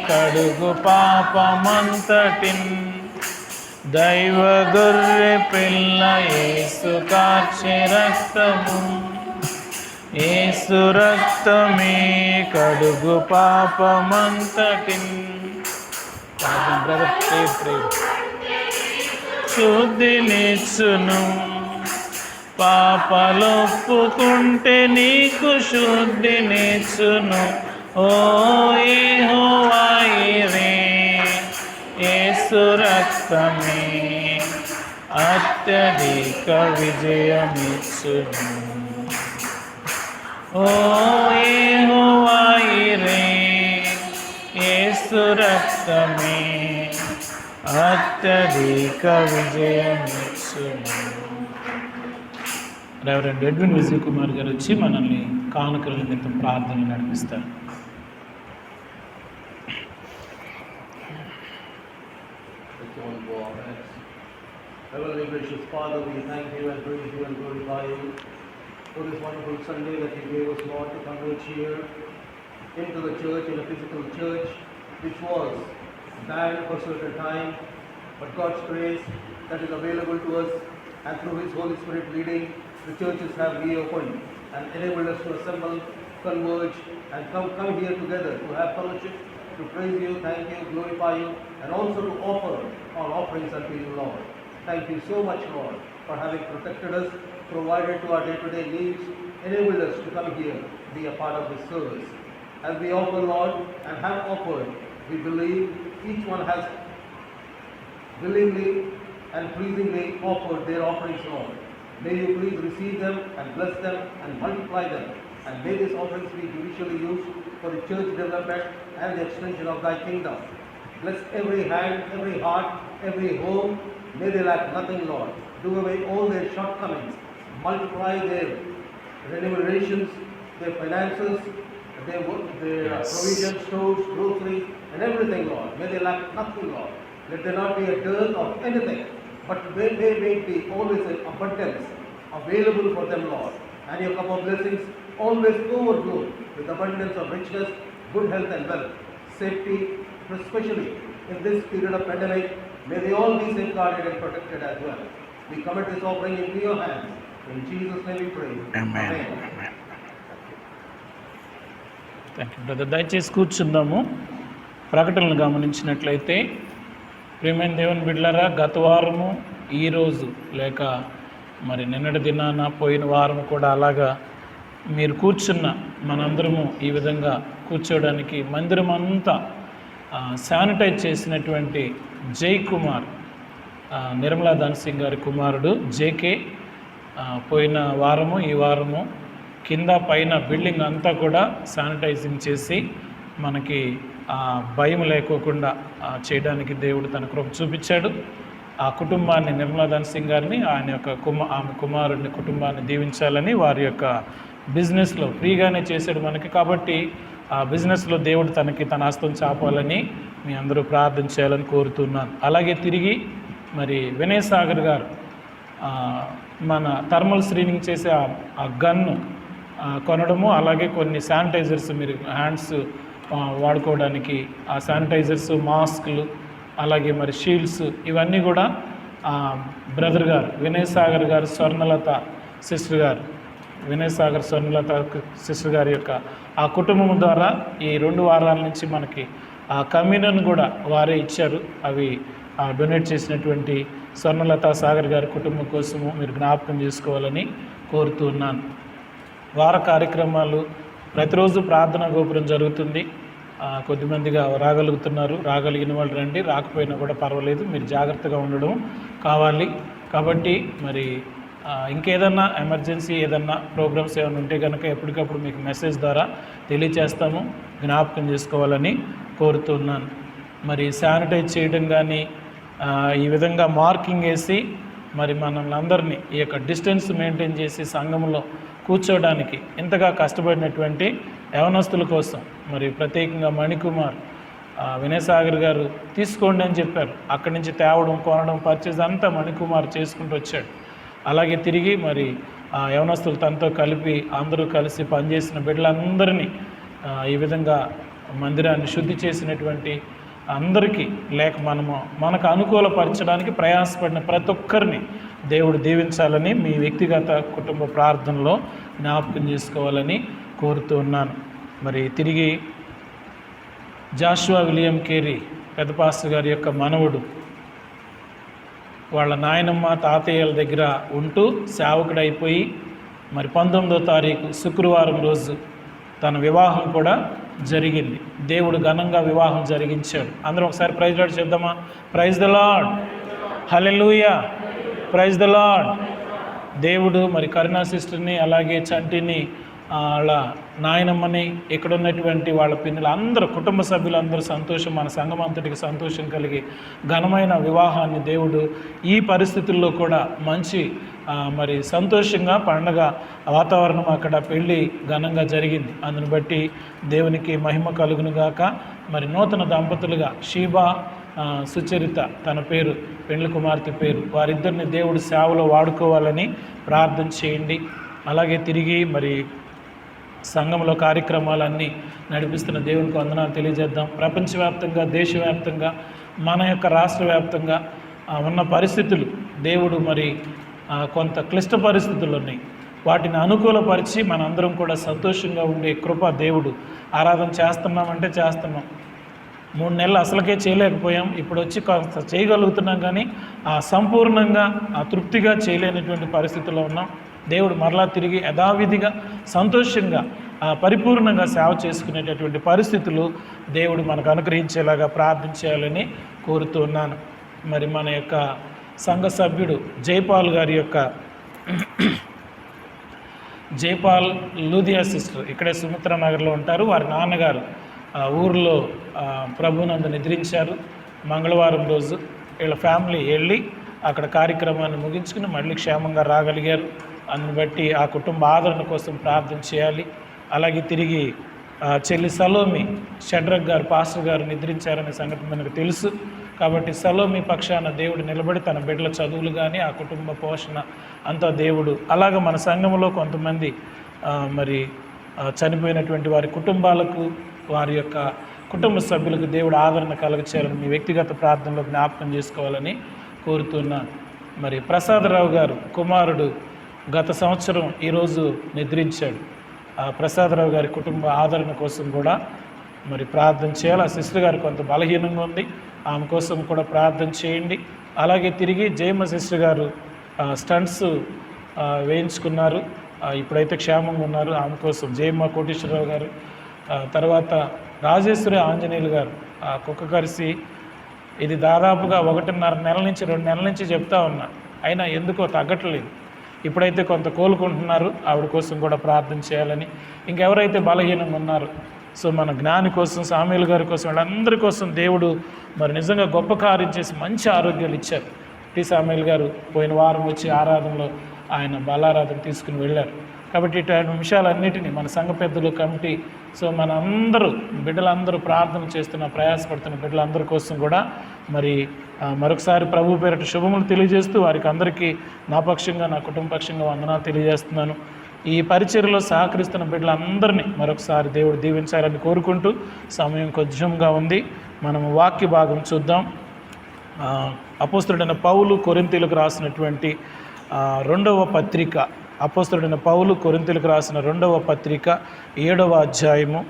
కడుగు పాపమంతటిన్. దైవ గొర్రె పిల్ల యేసు కార్చే రక్తము, యేసు రక్తమే కడుగు పాపమంతటిన్. శుద్ధినిచ్చును, పాపాలొప్పుకుంటే నీకు శుద్ధినిచ్చును. ఓ యెహోవా ఈరే, యేసు రక్తమే అత్యధిక విజయమిచ్చును. ఓ యెహోవా ఈరే, యేసు రక్తమే అత్యధిక విజయమిచ్చును. రెవరెండ్ ఎడ్విన్ విజయ్ కుమార్ గారు వచ్చి మనల్ని కానుకల నిమిత్తం ప్రార్థన నడిపిస్తారు. Heavenly gracious Father, we thank you and praise you and glorify you for this wonderful Sunday that you gave us, Lord, to converge here into the church, in a physical church, which was banned for a certain time, but God's grace that is available to us, and through His Holy Spirit leading, the churches have reopened and enabled us to assemble, converge, and come here together to have fellowship, to praise you, thank you, glorify you, and also to offer our offerings unto you, Lord. Thank you so much, Lord, for having protected us, provided to our day-to-day needs, enabled us to come here, be a part of this service. As we offer, Lord, and have offered, we believe each one has willingly and pleasingly offered their offerings, Lord. May you please receive them and bless them and multiply them, and may these offerings be judicially used for the church development and the extension of thy kingdom. Bless every hand, every heart, every home. May they lack nothing, Lord. Do away all their shortcomings. Multiply their remunerations, their finances, their provisions, stores, groceries, and everything, Lord. May they lack nothing, Lord. Let there not be a dearth of anything, but may be always an abundance available for them, Lord. And your cup of blessings always overflow with abundance of richness, good health and wealth, safety, especially in this period of pandemic. May they all be safeguarded and protected as well. We commit this offering into your hands. In Jesus' name we pray. Amen. Thank you brother. దయచేసి కూర్చుందాము. ప్రకటనలు గమనించినట్లయితే ప్రియమైన దేవుని బిడ్డలారా, గత వారము ఈరోజు లేక మరి నిన్నటి దినాన పోయిన వారం కూడా అలాగా మీరు కూర్చున్న మనందరము ఈ విధంగా కూర్చోవడానికి మందిరం అంతా శానిటైజ్ చేసినటువంటి జై కుమార్, నిర్మలా ధనసింగ్ గారి కుమారుడు జేకే, పోయిన వారము ఈ వారము కింద పైన బిల్డింగ్ అంతా కూడా శానిటైజింగ్ చేసి మనకి భయం లేకోకుండా చేయడానికి దేవుడు తన కృప చూపించాడు. ఆ కుటుంబాన్ని, నిర్మలా ధనసింగ్ గారిని, ఆయన యొక్క ఆమె కుమారుడిని కుటుంబాన్ని దీవించాలని వారి యొక్క బిజినెస్లో ఫ్రీగానే చేశాడు మనకి. కాబట్టి ఆ బిజినెస్లో దేవుడు తన హస్తం చాపాలని మీ అందరూ ప్రార్థన చేయాలని కోరుతున్నాను. అలాగే తిరిగి మరి వినయ్ సాగర్ గారు మన థర్మల్ స్క్రీనింగ్ చేసే ఆ గన్ను కొనడము, అలాగే కొన్ని శానిటైజర్స్ మీరు హ్యాండ్స్ వాడుకోవడానికి ఆ శానిటైజర్స్, మాస్కులు, అలాగే మరి షీల్డ్స్, ఇవన్నీ కూడా బ్రదర్ గారు వినయ్ సాగర్ గారు స్వర్ణలత సిస్టర్ గారు, వినయ్ సాగర్ స్వర్ణలత సిస్టర్ గారి యొక్క ఆ కుటుంబం ద్వారా ఈ 2 వారాల నుంచి మనకి ఆ కమ్యూనియన్ కూడా వారే ఇచ్చారు. అవి డొనేట్ చేసినటువంటి స్వర్ణలత సాగర్ గారి కుటుంబం కోసము మీరు జ్ఞాపకం చేసుకోవాలని కోరుతున్నాను. వార కార్యక్రమాలు ప్రతిరోజు ప్రార్థనా గోపురం జరుగుతుంది. కొద్దిమందిగా రాగలుగుతున్నారు, రాగలిగిన వాళ్ళు రండి, రాకపోయినా కూడా పర్వాలేదు, మీరు జాగ్రత్తగా ఉండడం కావాలి. కాబట్టి మరి ఇంకేదన్నా ఎమర్జెన్సీ ఏదన్నా ప్రోగ్రామ్స్ ఏమైనా ఉంటే కనుక ఎప్పటికప్పుడు మీకు మెసేజ్ ద్వారా తెలియచేస్తాము, జ్ఞాపకం చేసుకోవాలని కోరుతున్నాను. మరి శానిటైజ్ చేయడం కానీ, ఈ విధంగా మార్కింగ్ వేసి మరి మనల్ని అందరినీ ఈ యొక్క డిస్టెన్స్ మెయింటైన్ చేసి సంఘంలో కూర్చోవడానికి ఇంతగా కష్టపడినటువంటి యవనస్తుల కోసం మరి ప్రత్యేకంగా మణికుమార్ వినయ్ సాగర్ గారు తీసుకోండి అని చెప్పారు. అక్కడి నుంచి తేవడం, కొనడం, పర్చేజ్ అంతా మణికుమార్ చేసుకుంటూ వచ్చాడు. అలాగే తిరిగి మరి యవనస్తులు తనతో కలిపి అందరూ కలిసి పనిచేసిన బిడ్డలందరినీ ఈ విధంగా మందిరాన్ని శుద్ధి చేసినటువంటి అందరికీ లేక మనకు అనుకూలపరచడానికి ప్రయాసపడిన ప్రతి ఒక్కరిని దేవుడు దీవించాలని మీ వ్యక్తిగత కుటుంబ ప్రార్థనలో జ్ఞాపకం చేసుకోవాలని కోరుతూ ఉన్నాను. మరి తిరిగి జాషువా విలియం కేరీ పెద్ద పాస్టర్ గారి యొక్క మనవడు వాళ్ళ నాయనమ్మ తాతయ్యల దగ్గర ఉంటూ సేవకుడైపోయి మరి 19వ తారీఖు శుక్రవారం రోజు తన వివాహం కూడా జరిగింది. దేవుడు ఘనంగా వివాహం జరిగించాడు. అందరం ఒకసారి ప్రైజ్ లార్డ్ చెప్దామా? Praise the lord, hallelujah, praise the lord. దేవుడు మరి కరుణా సిస్టర్ని, అలాగే చంటిని, వాళ్ళ నాయనమ్మని, ఇక్కడ ఉన్నటువంటి వాళ్ళ పిల్లలు అందరూ, కుటుంబ సభ్యులందరూ సంతోషం, మన సంఘం అంతటికి సంతోషం కలిగి ఘనమైన వివాహాన్ని దేవుడు ఈ పరిస్థితుల్లో కూడా మంచి మరి సంతోషంగా పండగ వాతావరణం అక్కడ పెళ్ళి ఘనంగా జరిగింది. అందుని బట్టి దేవునికి మహిమ కలుగునుగాక. మరి నూతన దంపతులుగా షీబా సుచరిత తన పేరు, పెండ్లి కుమార్తె పేరు, వారిద్దరిని దేవుడు సేవలో వాడుకోవాలని ప్రార్థన చేయండి. అలాగే తిరిగి మరి సంఘంలో కార్యక్రమాలన్నీ నడిపిస్తున్న దేవునికి వందనాలు తెలియజేద్దాం. ప్రపంచవ్యాప్తంగా, దేశవ్యాప్తంగా, మన యొక్క రాష్ట్ర వ్యాప్తంగా ఉన్న పరిస్థితులు దేవుడు మరి కొంత క్లిష్ట పరిస్థితులు ఉన్నాయి, వాటిని అనుకూలపరిచి మనందరం కూడా సంతోషంగా ఉండే కృప దేవుడు. ఆరాధన చేస్తున్నామంటే చేస్తున్నాం, 3 నెలలు అసలుకే చేయలేకపోయాం, ఇప్పుడు వచ్చి కొంత చేయగలుగుతున్నాం, కానీ సంపూర్ణంగా తృప్తిగా చేయలేనటువంటి పరిస్థితుల్లో ఉన్నాం. దేవుడు మరలా తిరిగి యథావిధిగా సంతోషంగా పరిపూర్ణంగా సేవ చేసుకునేటటువంటి పరిస్థితులు దేవుడు మనకు అనుగ్రహించేలాగా ప్రార్థించాలని కోరుతూ ఉన్నాను. మరి మన యొక్క సంఘ సభ్యుడు జైపాల్ గారి యొక్క జైపాల్ లూధియా సిస్టర్ ఇక్కడే సుమిత్ర నగర్లో ఉంటారు. వారి నాన్నగారు ఊరిలో ప్రభునందు నిద్రించారు. మంగళవారం రోజు వీళ్ళ ఫ్యామిలీ వెళ్ళి అక్కడ కార్యక్రమాన్ని ముగించుకుని మళ్ళీ క్షేమంగా రాగలిగారు. అందుని బట్టి ఆ కుటుంబ ఆదరణ కోసం ప్రార్థన చేయాలి. అలాగే తిరిగి చెల్లి సలోమి షడ్రక్ గారు, పాస్టర్ గారు నిద్రించారనే సంగతి మనకు తెలుసు. కాబట్టి సలోమి పక్షాన దేవుడు నిలబడి తన బిడ్డల చదువులు కానీ ఆ కుటుంబ పోషణ అంతా దేవుడు. అలాగే మన సంఘంలో కొంతమంది మరి చనిపోయినటువంటి వారి కుటుంబాలకు, వారి యొక్క కుటుంబ సభ్యులకు దేవుడు ఆదరణ కలగచేయాలని మీ వ్యక్తిగత ప్రార్థనలో జ్ఞాపకం చేసుకోవాలని కోరుతున్నాను. మరి ప్రసాదరావు గారు కుమారుడు గత సంవత్సరం ఈరోజు నిద్రించాడు. ప్రసాదరావు గారి కుటుంబ ఆదరణ కోసం కూడా మరి ప్రార్థన చేయాలి. ఆ సిస్టర్ గారు కొంత బలహీనంగా ఉంది, ఆమె కోసం కూడా ప్రార్థన చేయండి. అలాగే తిరిగి జయమ్మ సిస్టర్ గారు స్టంట్స్ వేయించుకున్నారు, ఇప్పుడైతే క్షేమంగా ఉన్నారు. ఆమె కోసం జయమ్మ కోటేశ్వరరావు గారు, తర్వాత రాజేశ్వరి ఆంజనేయులు గారు కుక్క కరిసి ఇది దాదాపుగా 1.5 నెలల నుంచి 2 నెలల నుంచి చెప్తా ఉన్నా, అయినా ఎందుకో తగ్గట్లేదు. ఇప్పుడైతే కొంత కోలుకుంటున్నారు, ఆవిడ కోసం కూడా ప్రార్థన చేయాలని. ఇంకెవరైతే బలహీనంగా ఉన్నారు, సో మన జ్ఞాని కోసం, సామేలు గారి కోసం, వాళ్ళందరి కోసం దేవుడు మరి నిజంగా గొప్ప కార్యం చేసి మంచి ఆరోగ్యాలు ఇచ్చారు. టి సామేలు గారు పోయిన వారం వచ్చి ఆరాధనలో ఆయన బలారాధన తీసుకుని వెళ్ళారు. కాబట్టి ఇటువంటి విషయాలన్నిటినీ మన సంఘ పెద్దలు, కమిటీ, సో మన అందరూ బిడ్డలందరూ ప్రార్థన చేస్తున్న, ప్రయాసపడుతున్న బిడ్డలందరి కోసం కూడా మరి మరొకసారి ప్రభు పేరిట శుభములు తెలియజేస్తూ వారికి అందరికీ నా పక్షంగా, నా కుటుంబ పక్షంగా వందనాలు తెలియజేస్తున్నాను. ఈ పరిచర్యలో సహకరిస్తున్న బిడ్డలందరినీ మరొకసారి దేవుడు దీవించాలని కోరుకుంటూ, సమయం కొంచెంగా ఉంది, మనం వాక్య భాగం చూద్దాం. అపోస్తలుడైన పౌలు కొరింథీయులకు రాసినటువంటి 2వ పత్రిక, అపోస్తలుడైన పౌలు కొరింథీయులకు రాసిన 2వ పత్రిక 7వ అధ్యాయము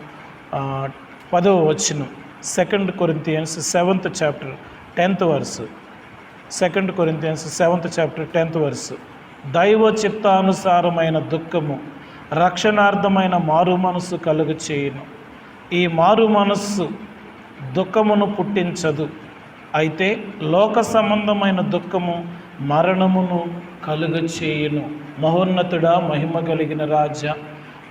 10వ వచనం. 2 Corinthians 7th chapter 10th verse. 2 Corinthians 7th chapter 10th verse. దైవ చిత్తానుసారమైన దుఃఖము రక్షణార్థమైన మారు మనస్సు కలుగ చేయును. ఈ మారు మనస్సు దుఃఖమును పుట్టించదు, అయితే లోక సంబంధమైన దుఃఖము మరణమును కలుగ చేయును. మహోన్నతుడా, మహిమ కలిగిన రాజా,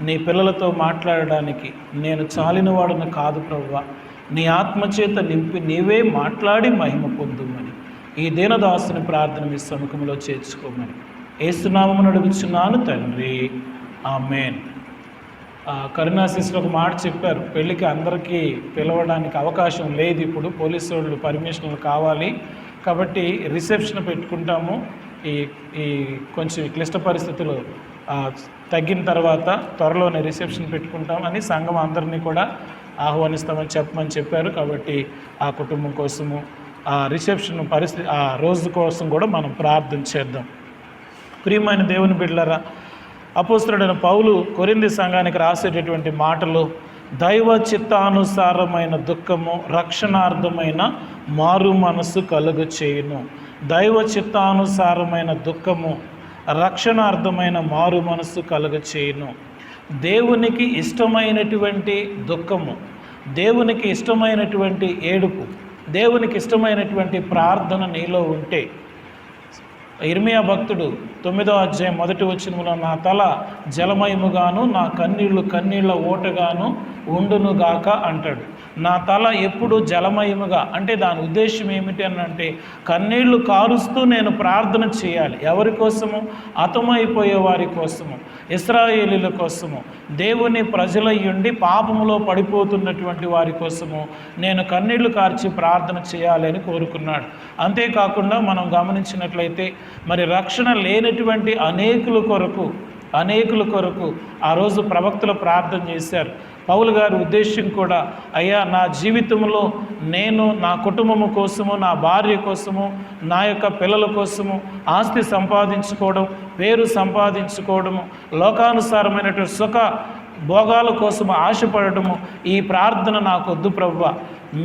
నీ పిల్లలతో మాట్లాడడానికి నేను చాలినవాడను కాదు ప్రభువా, నీ ఆత్మచేత నింపి నీవే మాట్లాడి మహిమ పొందుమని ఈ దీనదాసుని ప్రార్థన మీ సముఖంలో చేర్చుకోమని యేసునామమున అడుగుచున్నాను తండ్రి, ఆమేన్. కరుణాశిస్సులు ఒక మాట చెప్పారు, పెళ్ళికి అందరికీ పిలవడానికి అవకాశం లేదు, ఇప్పుడు పోలీసు వాళ్ళు పర్మిషన్లు కావాలి కాబట్టి రిసెప్షన్ పెట్టుకుంటాము, ఈ కొంచెం క్లిష్ట పరిస్థితులు తగ్గిన తర్వాత త్వరలోనే రిసెప్షన్ పెట్టుకుంటాం అని సంఘం అందరినీ కూడా ఆహ్వానిస్తామని చెప్పమని చెప్పారు. కాబట్టి ఆ కుటుంబం కోసము ఆ రిసెప్షన్ పరిస్థితి ఆ రోజు కోసం కూడా మనం ప్రార్థన చేద్దాం. ప్రియమైన దేవుని బిడ్డలారా, అపోస్తలుడైన పౌలు కొరింథీ సంఘానికి రాసేటటువంటి మాటలు దైవ చిత్తానుసారమైన దుఃఖము రక్షణార్థమైన మారు మనసు కలుగ చేయును. దైవ చిత్తానుసారమైన దుఃఖము రక్షణార్థమైన మారు మనసు కలుగ చేయును. దేవునికి ఇష్టమైనటువంటి దుఃఖము, దేవునికి ఇష్టమైనటువంటి ఏడుపు, దేవునికి ఇష్టమైనటువంటి ప్రార్థన నీలో ఉంటే, ఇర్మియా భక్తుడు 9వ అధ్యాయం 1వ వచనములో నా తల జలమయముగాను నా కన్నీళ్లు కన్నీళ్ల ఓటగాను ఉండునుగాక అంటాడు. నా తల ఎప్పుడు జలమయముగా అంటే దాని ఉద్దేశం ఏమిటి అని అంటే, కన్నీళ్లు కారుస్తూ నేను ప్రార్థన చేయాలి. ఎవరి కోసము? హతమైపోయే వారి కోసము, ఇశ్రాయేలీల కోసము, దేవుని ప్రజలయ్యుండి పాపములో పడిపోతున్నటువంటి వారి కోసము నేను కన్నీళ్లు కార్చి ప్రార్థన చేయాలి అని కోరుకున్నాడు. అంతేకాకుండా మనం గమనించినట్లయితే మరి రక్షణ లేనటువంటి అనేకుల కొరకు ఆ రోజు ప్రవక్తలు ప్రార్థన చేశారు. పౌలు గారి ఉద్దేశం కూడా, అయ్యా నా జీవితంలో నేను నా కుటుంబము కోసము, నా భార్య కోసము, నా యొక్క పిల్లల కోసము ఆస్తి సంపాదించుకోవడం, పేరు సంపాదించుకోవడము, లోకానుసారమైనటువంటి సుఖ భోగాల కోసం ఆశపడటము, ఈ ప్రార్థన నాకు వద్దు ప్రభువా.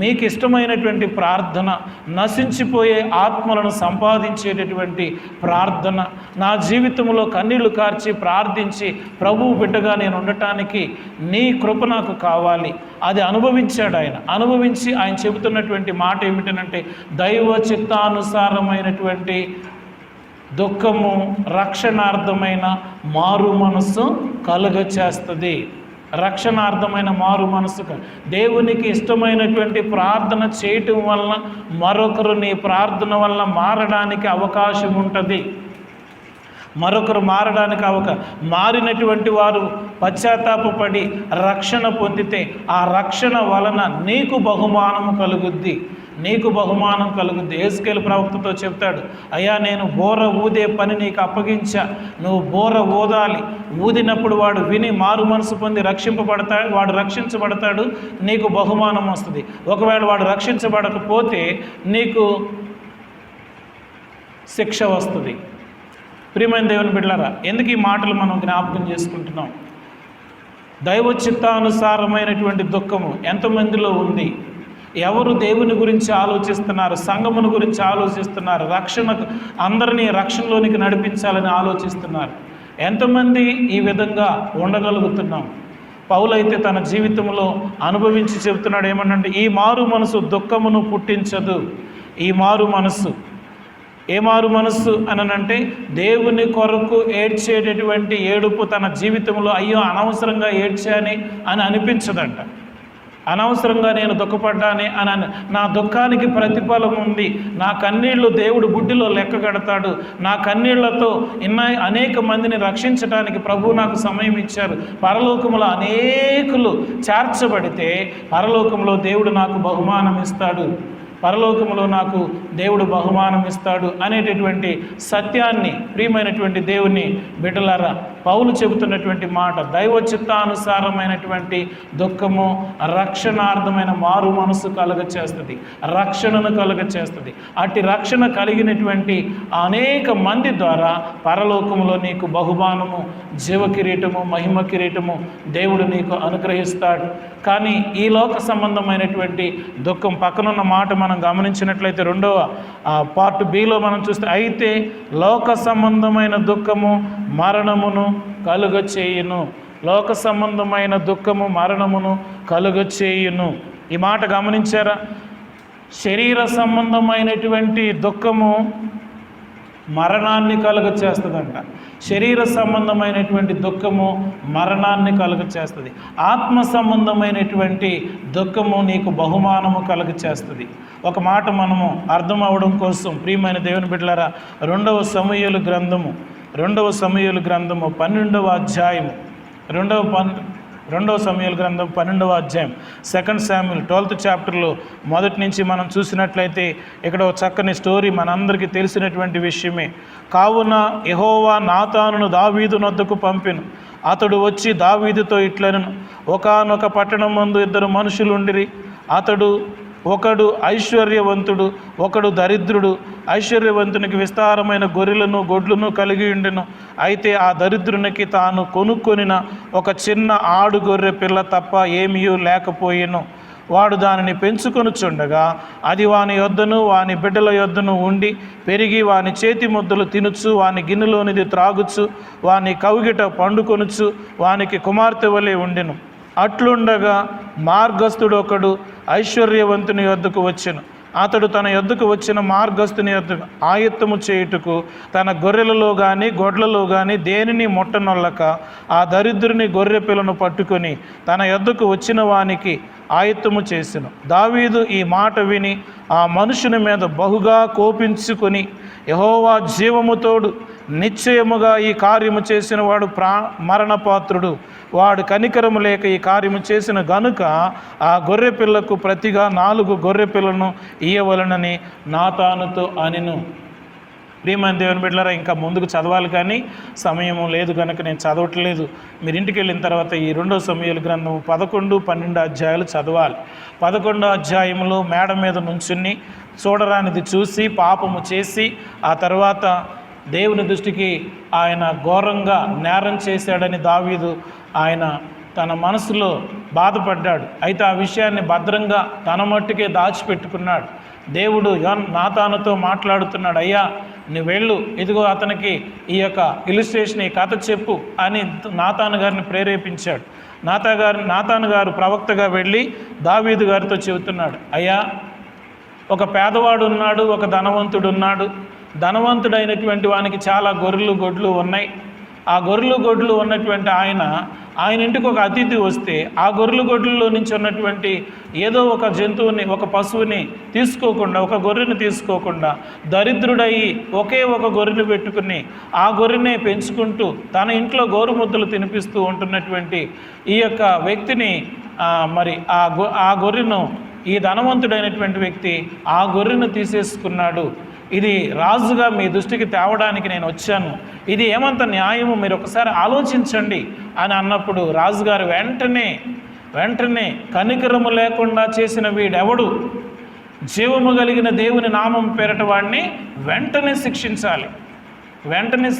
మీకు ఇష్టమైనటువంటి ప్రార్థన, నశించిపోయే ఆత్మలను సంపాదించేటటువంటి ప్రార్థన, నా జీవితంలో కన్నీళ్లు కార్చి ప్రార్థించి ప్రభువు బిడ్డగా నేను ఉండటానికి నీ కృప నాకు కావాలి. అది అనుభవించాడు ఆయన. అనుభవించి ఆయన చెబుతున్నటువంటి మాట ఏమిటనంటే, దైవ చిత్తానుసారమైనటువంటి దుఃఖము రక్షణార్థమైన మారు మనస్సు కలుగ చేస్తుంది. రక్షణార్థమైన మారు మనసు, దేవునికి ఇష్టమైనటువంటి ప్రార్థన చేయటం వలన మరొకరు నీ ప్రార్థన వల్ల మారడానికి అవకాశం ఉంటుంది. మరొకరు మారడానికి మారినటువంటి వారు పశ్చాత్తాపపడి రక్షణ పొందితే ఆ రక్షణ వలన నీకు బహుమానము కలుగుద్ది. యేసుకేలు ప్రవక్తతో చెప్తాడు, అయ్యా నేను బోర ఊదే పని నీకు అప్పగించా, నువ్వు బోర ఊదాలి. ఊదినప్పుడు వాడు విని మారు మనసు పొంది వాడు రక్షించబడతాడు, నీకు బహుమానం వస్తుంది. ఒకవేళ వాడు రక్షించబడకపోతే నీకు శిక్ష వస్తుంది. ప్రియమైన దేవుని బిడ్డలారా, ఎందుకు ఈ మాటలు మనం జ్ఞాపకం చేసుకుంటున్నాం? దైవ చిత్తానుసారమైనటువంటి దుఃఖము ఎంతమందిలో ఉంది? ఎవరు దేవుని గురించి ఆలోచిస్తున్నారు? సంఘమును గురించి ఆలోచిస్తున్నారు. అందరినీ రక్షణలోనికి నడిపించాలని ఆలోచిస్తున్నారు. ఎంతమంది ఈ విధంగా ఉండగలుగుతున్నాం? పౌలైతే తన జీవితంలో అనుభవించి చెబుతున్నాడు ఏమనంటే, ఈ మారు మనసు దుఃఖమును పుట్టించదు. ఈ మారు మనస్సు ఏ మారు మనస్సు అనంటే, దేవుని కొరకు ఏడ్చేటటువంటి ఏడుపు తన జీవితంలో అయ్యో అనవసరంగా ఏడ్చాని అని అనిపించదంట. అనవసరంగా నేను దుఃఖపడ్డానే అని, నా దుఃఖానికి ప్రతిఫలం ఉంది. నా కన్నీళ్లు దేవుడు బుడ్డిలో లెక్క కడతాడు. నా కన్నీళ్లతో అనేక మందిని రక్షించడానికి ప్రభువు నాకు సమయం ఇచ్చారు. పరలోకములో అనేకులు చేర్చబడితే పరలోకంలో దేవుడు నాకు బహుమానం ఇస్తాడు. అనేటటువంటి సత్యాన్ని ప్రియమైనటువంటి దేవుని బిడ్డలారా, పౌలు చెబుతున్నటువంటి మాట, దైవ చిత్తానుసారమైనటువంటి దుఃఖము రక్షణార్థమైన మారు మనసు కలుగచేస్తుంది, రక్షణను కలుగచేస్తుంది. అట్టి రక్షణ కలిగినటువంటి అనేక మంది ద్వారా పరలోకములో నీకు బహుమానము, జీవ కిరీటము, మహిమ కిరీటము దేవుడు నీకు అనుగ్రహిస్తాడు. కానీ ఈ లోక సంబంధమైనటువంటి దుఃఖం, పక్కనున్న మాట మనం గమనించినట్లయితే రెండవ పార్ట్ బిలో మనం చూస్తే, అయితే లోక సంబంధమైన దుఃఖము మరణమును కలుగ చేయును. లోక సంబంధమైన దుఃఖము మరణమును కలుగ చేయును. ఈ మాట గమనించారా? శరీర సంబంధమైనటువంటి దుఃఖము మరణాన్ని కలుగ చేస్తుందంట. శరీర సంబంధమైనటువంటి దుఃఖము మరణాన్ని కలుగ చేస్తుంది. ఆత్మ సంబంధమైనటువంటి దుఃఖము నీకు బహుమానము కలుగ చేస్తుంది. ఒక మాట మనము అర్థం అవడం కోసం ప్రియమైన దేవుని బిడ్డలారా, 2వ సమూయేలు గ్రంథము 12వ అధ్యాయము 2వ సమూయేలు గ్రంథం 12వ అధ్యాయం 2 శామ్యూయల్ 12th చాప్టర్లో మొదటి నుంచి మనం చూసినట్లయితే ఇక్కడ ఒక చక్కని స్టోరీ మనందరికీ తెలిసినటువంటి విషయమే. కావున యెహోవా నాతానును దావీదు నొద్దకు పంపెను. అతడు వచ్చి దావీదుతో ఇట్లనెను, ఒకానొక పట్టణం మందు 2 మనుషులు ఉండిరి. ఒకడు ఐశ్వర్యవంతుడు, ఒకడు దరిద్రుడు. ఐశ్వర్యవంతునికి విస్తారమైన గొర్రెలను గొడ్లను కలిగి ఉండెను. అయితే ఆ దరిద్రునికి తాను కొనుక్కొనిన ఒక చిన్న ఆడు గొర్రె పిల్ల తప్ప ఏమీ లేకపోయెను. వాడు దానిని పెంచుకొనుచుండగా అది వాని యొద్దను వాని బిడ్డల యొద్దను ఉండి పెరిగి వాని చేతి ముద్దలు తినుచు వాని గిన్నెలోనిది త్రాగుచు వాని కౌగిట పండుకొనుచు వానికి కుమార్తె వలె ఉండెను. అట్లుండగా మార్గస్థుడు ఒకడు ఐశ్వర్యవంతుని యొద్దకు వచ్చెను. అతడు తన యొద్దకు వచ్చిన మార్గస్థుని యొద్దకు ఆయత్తము చేయుటకు తన గొర్రెలలో కానీ గొడ్లలో కానీ దేనిని ముట్టనొల్లక ఆ దరిద్రుని గొర్రె పిల్లను పట్టుకొని తన యొద్దకు వచ్చిన వానికి ఆయత్తము చేసెను. దావీదు ఈ మాట విని ఆ మనుషుని మీద బహుగా కోపించుకొని, యెహోవా జీవముతోడు, నిశ్చయముగా ఈ కార్యము చేసిన వాడు మరణపాత్రుడు. వాడు కనికరము లేక ఈ కార్యము చేసిన గనుక ఆ గొర్రె పిల్లకు ప్రతిగా 4 గొర్రె పిల్లను ఇయ్యవలనని నాతానుతో అనెను. ప్రియమైన దేవుని బిడ్డలారా, ఇంకా ముందుకు చదవాలి కానీ సమయం లేదు కనుక నేను చదవట్లేదు. మీరు ఇంటికి వెళ్ళిన తర్వాత ఈ 2వ సమూయేలు గ్రంథం 11, 12 అధ్యాయాలు చదవాలి. 11వ అధ్యాయంలో మేడ మీద నుంచుని చూడరానిది చూసి పాపము చేసి ఆ తర్వాత దేవుని దృష్టికి ఆయన ఘోరంగా నేరం చేశాడని దావీదు ఆయన తన మనసులో బాధపడ్డాడు. అయితే ఆ విషయాన్ని భద్రంగా తన మట్టుకే దాచిపెట్టుకున్నాడు. దేవుడు నాతానుతో మాట్లాడుతున్నాడు, అయ్యా నువ్వు వెళ్ళు, ఇదిగో అతనికి ఈ యొక్క ఇలిస్ట్రేషన్, ఈ కథ చెప్పు అని నాతాను గారిని ప్రేరేపించాడు. నాతాను గారు ప్రవక్తగా వెళ్ళి దావీదు గారితో చెబుతున్నాడు, అయ్యా ఒక పేదవాడు ఉన్నాడు, ఒక ధనవంతుడు ఉన్నాడు. ధనవంతుడైనటువంటి వానికి చాలా గొర్రెలు గొడ్లు ఉన్నాయి. ఆ గొర్రెలు గొడ్లు ఉన్నటువంటి ఆయన ఇంటికి ఒక అతిథి వస్తే ఆ గొర్రెలు గొడ్లలో నుంచి ఉన్నటువంటి ఏదో ఒక జంతువుని, ఒక పశువుని తీసుకోకుండా, ఒక గొర్రెని తీసుకోకుండా దరిద్రుడయ్యి ఒకే ఒక గొర్రెని పెట్టుకుని ఆ గొర్రెనే పెంచుకుంటూ తన ఇంట్లో గోరుముద్దలు తినిపిస్తూ ఉంటున్నటువంటి ఈ యొక్క వ్యక్తిని మరి ఆ గొర్రెను ఈ ధనవంతుడైనటువంటి వ్యక్తి ఆ గొర్రెను తీసేసుకున్నాడు. ఇది రాజుగా మీ దృష్టికి తేవడానికి నేను వచ్చాను. ఇది ఏమంత న్యాయము, మీరు ఒకసారి ఆలోచించండి అని అన్నప్పుడు రాజుగారు వెంటనే కనికరము లేకుండా చేసిన వీడెవడు, జీవము కలిగిన దేవుని నామం పేరట వాడిని వెంటనే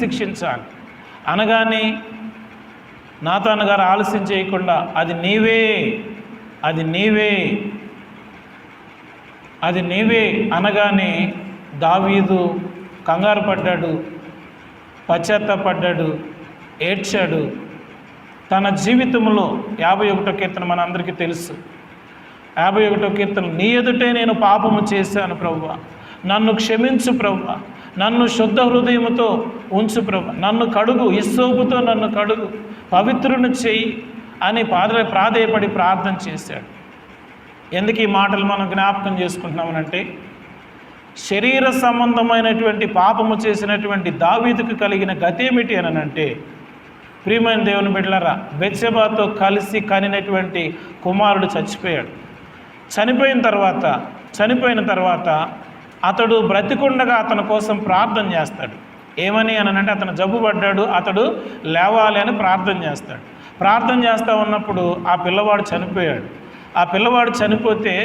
శిక్షించాలి అనగానే నాతాను గారు ఆలస్యం చేయకుండా అది నీవే అనగానే దావీదు కంగారు పడ్డాడు, పశ్చాత్తాపడ్డాడు, ఏడ్చాడు. తన జీవితంలో 51వ కీర్తన మన అందరికీ తెలుసు. 51వ కీర్తన, నీ ఎదుటే నేను పాపము చేశాను ప్రభువా, నన్ను క్షమించు ప్రభువా, నన్ను శుద్ధ హృదయముతో ఉంచు ప్రభువా, నన్ను కడుగు, హిస్సోపుతో నన్ను కడుగు, పవిత్రుని చెయ్యి అని ప్రాధేయపడి ప్రార్థన చేశాడు. ఎందుకు ఈ మాటలు మనం జ్ఞాపకం చేసుకుంటున్నామనంటే, శరీర సంబంధమైనటువంటి పాపము చేసినటువంటి దావీదుకు కలిగిన గతేమిటి అనంటే, ప్రియమైన దేవుని బిడ్డలారా, బెత్షెబాతో కలిసి కనినటువంటి కుమారుడు చచ్చిపోయాడు. చనిపోయిన తర్వాత అతడు బ్రతికుండగా అతని కోసం ప్రార్థన చేస్తాడు. ఏమని అనంటే, అతను జబ్బుపడ్డాడు, అతడు లేవాలి అని ప్రార్థన చేస్తాడు. ప్రార్థన చేస్తూ ఉన్నప్పుడు ఆ పిల్లవాడు చనిపోయాడు. ఆ పిల్లవాడు చనిపోతే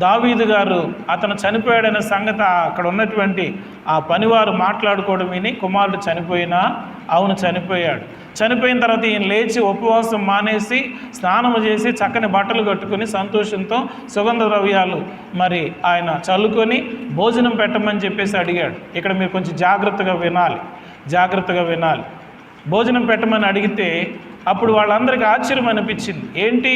దావీదు గారు అతను చనిపోయాడనే సంగతి అక్కడ ఉన్నటువంటి ఆ పనివారు మాట్లాడుకోవడం విని, కుమారుడు చనిపోయినా అవును చనిపోయాడు. చనిపోయిన తర్వాత ఈయన లేచి ఉపవాసం మానేసి స్నానము చేసి చక్కని బట్టలు కట్టుకొని సంతోషంతో సుగంధ ద్రవ్యాలు మరి ఆయన చల్లుకొని భోజనం పెట్టమని చెప్పేసి అడిగాడు. ఇక్కడ మీరు కొంచెం జాగ్రత్తగా వినాలి. భోజనం పెట్టమని అడిగితే అప్పుడు వాళ్ళందరికీ ఆశ్చర్యం అనిపించింది. ఏంటి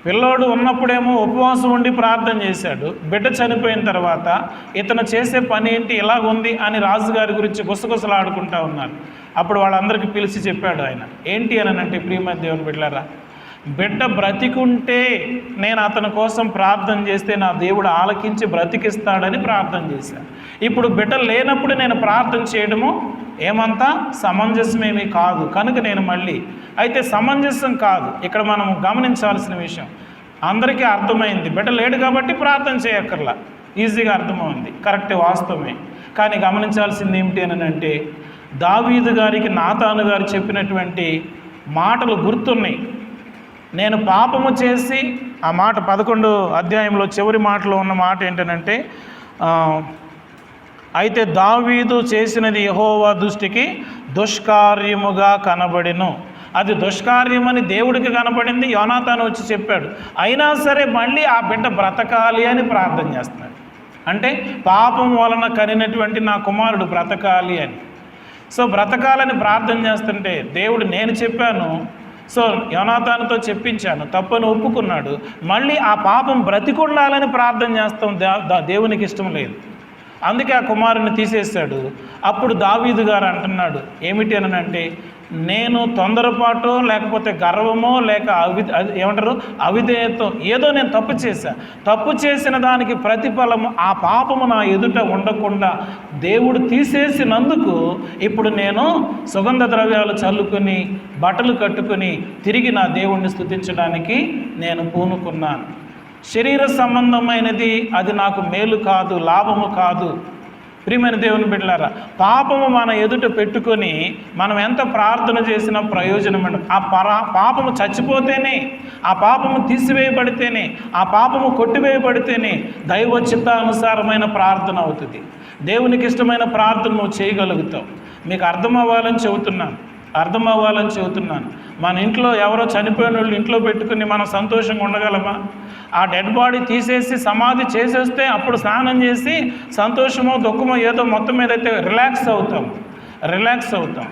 పిల్లోడు ఉన్నప్పుడేమో ఉపవాసం ఉండి ప్రార్థన చేశాడు. బిడ్డ చనిపోయిన తర్వాత ఇతను చేసే పని ఏంటి ఇలాగుంది అని రాజుగారి గురించి గుసగుసలాడుకుంటా ఉన్నారు. అప్పుడు వాళ్ళందరికీ పిలిచి చెప్పాడు ఆయన. ఏంటి అని అంటే, ప్రియమైన దేవుని బిడ్డలారా, బిడ్డ బ్రతికుంటే నేను అతని కోసం ప్రార్థన చేస్తే నా దేవుడు ఆలకించి బ్రతికిస్తాడని ప్రార్థన చేశాను. ఇప్పుడు బిడ్డ లేనప్పుడు నేను ప్రార్థన చేయడము ఏమంతా సమంజసమేమీ కాదు. కనుక నేను మళ్ళీ అయితే సమంజసం కాదు. ఇక్కడ మనం గమనించాల్సిన విషయం అందరికీ అర్థమైంది. బిడ్డ లేడు కాబట్టి ప్రార్థన చేయక్కర్లా, ఈజీగా అర్థమైంది, కరెక్ట్, వాస్తవమే. కానీ గమనించాల్సింది ఏమిటి అని అంటే, దావీదు గారికి నాతాను గారు చెప్పినటువంటి మాటలు గుర్తున్నాయి. నేను పాపము చేసి, ఆ మాట 11వ అధ్యాయంలో చివరి మాటలో ఉన్న మాట ఏంటనంటే, అయితే దావీదు చేసినది యెహోవా దృష్టికి దుష్కార్యముగా కనబడెను. అది దుష్కార్యమని దేవుడికి కనబడింది. యోనాతాను వచ్చి చెప్పాడు. అయినా సరే మళ్ళీ ఆ బిడ్డ బ్రతకాలి అని ప్రార్థన చేస్తున్నాడు. అంటే పాపం వలన కనినటువంటి నా కుమారుడు బ్రతకాలి అని. సో బ్రతకాలని ప్రార్థన చేస్తుంటే దేవుడు నేను చెప్పాను, సో యోనాతానుతో చెప్పించాను, తప్పని ఒప్పుకున్నాడు. మళ్ళీ ఆ పాపం బ్రతికుండాలని ప్రార్థన చేస్తాం దేవునికి ఇష్టం లేదు. అందుకే ఆ కుమారుని తీసేశాడు. అప్పుడు దావీదు గారు అంటున్నాడు ఏమిటి అని అంటే, నేను తొందరపాటు లేకపోతే గర్వమో లేక అవిధేయతో ఏదో నేను తప్పు చేసిన దానికి ప్రతిఫలము ఆ పాపము నా ఎదుట ఉండకుండా దేవుడు తీసేసినందుకు ఇప్పుడు నేను సుగంధ ద్రవ్యాలు చల్లుకొని బట్టలు కట్టుకొని తిరిగి నా దేవుణ్ణి స్తుతించడానికి నేను పూనుకున్నాను. శరీర సంబంధమైనది అది నాకు మేలు కాదు, లాభము కాదు. ప్రియమైన దేవుని బిడ్డలారా, పాపము మన ఎదుట పెట్టుకొని మనం ఎంత ప్రార్థన చేసినా ప్రయోజనం ఉండదు. పాపము చచ్చిపోతేనే, ఆ పాపము తీసివేయబడితేనే, ఆ పాపము కొట్టివేయబడితేనే దైవచిత్తానుసారమైన ప్రార్థన అవుతుంది. దేవునికి ఇష్టమైన ప్రార్థన నువ్వు చేయగలుగుతావు. మీకు అర్థం అవ్వాలని చెబుతున్నాను. మన ఇంట్లో ఎవరో చనిపోయిన వాళ్ళు ఇంట్లో పెట్టుకుని మనం సంతోషంగా ఉండగలమా? ఆ డెడ్ బాడీ తీసేసి సమాధి చేసేస్తే అప్పుడు స్నానం చేసి సంతోషమో దుఃఖమో ఏదో మొత్తం మీద అయితే రిలాక్స్ అవుతాం.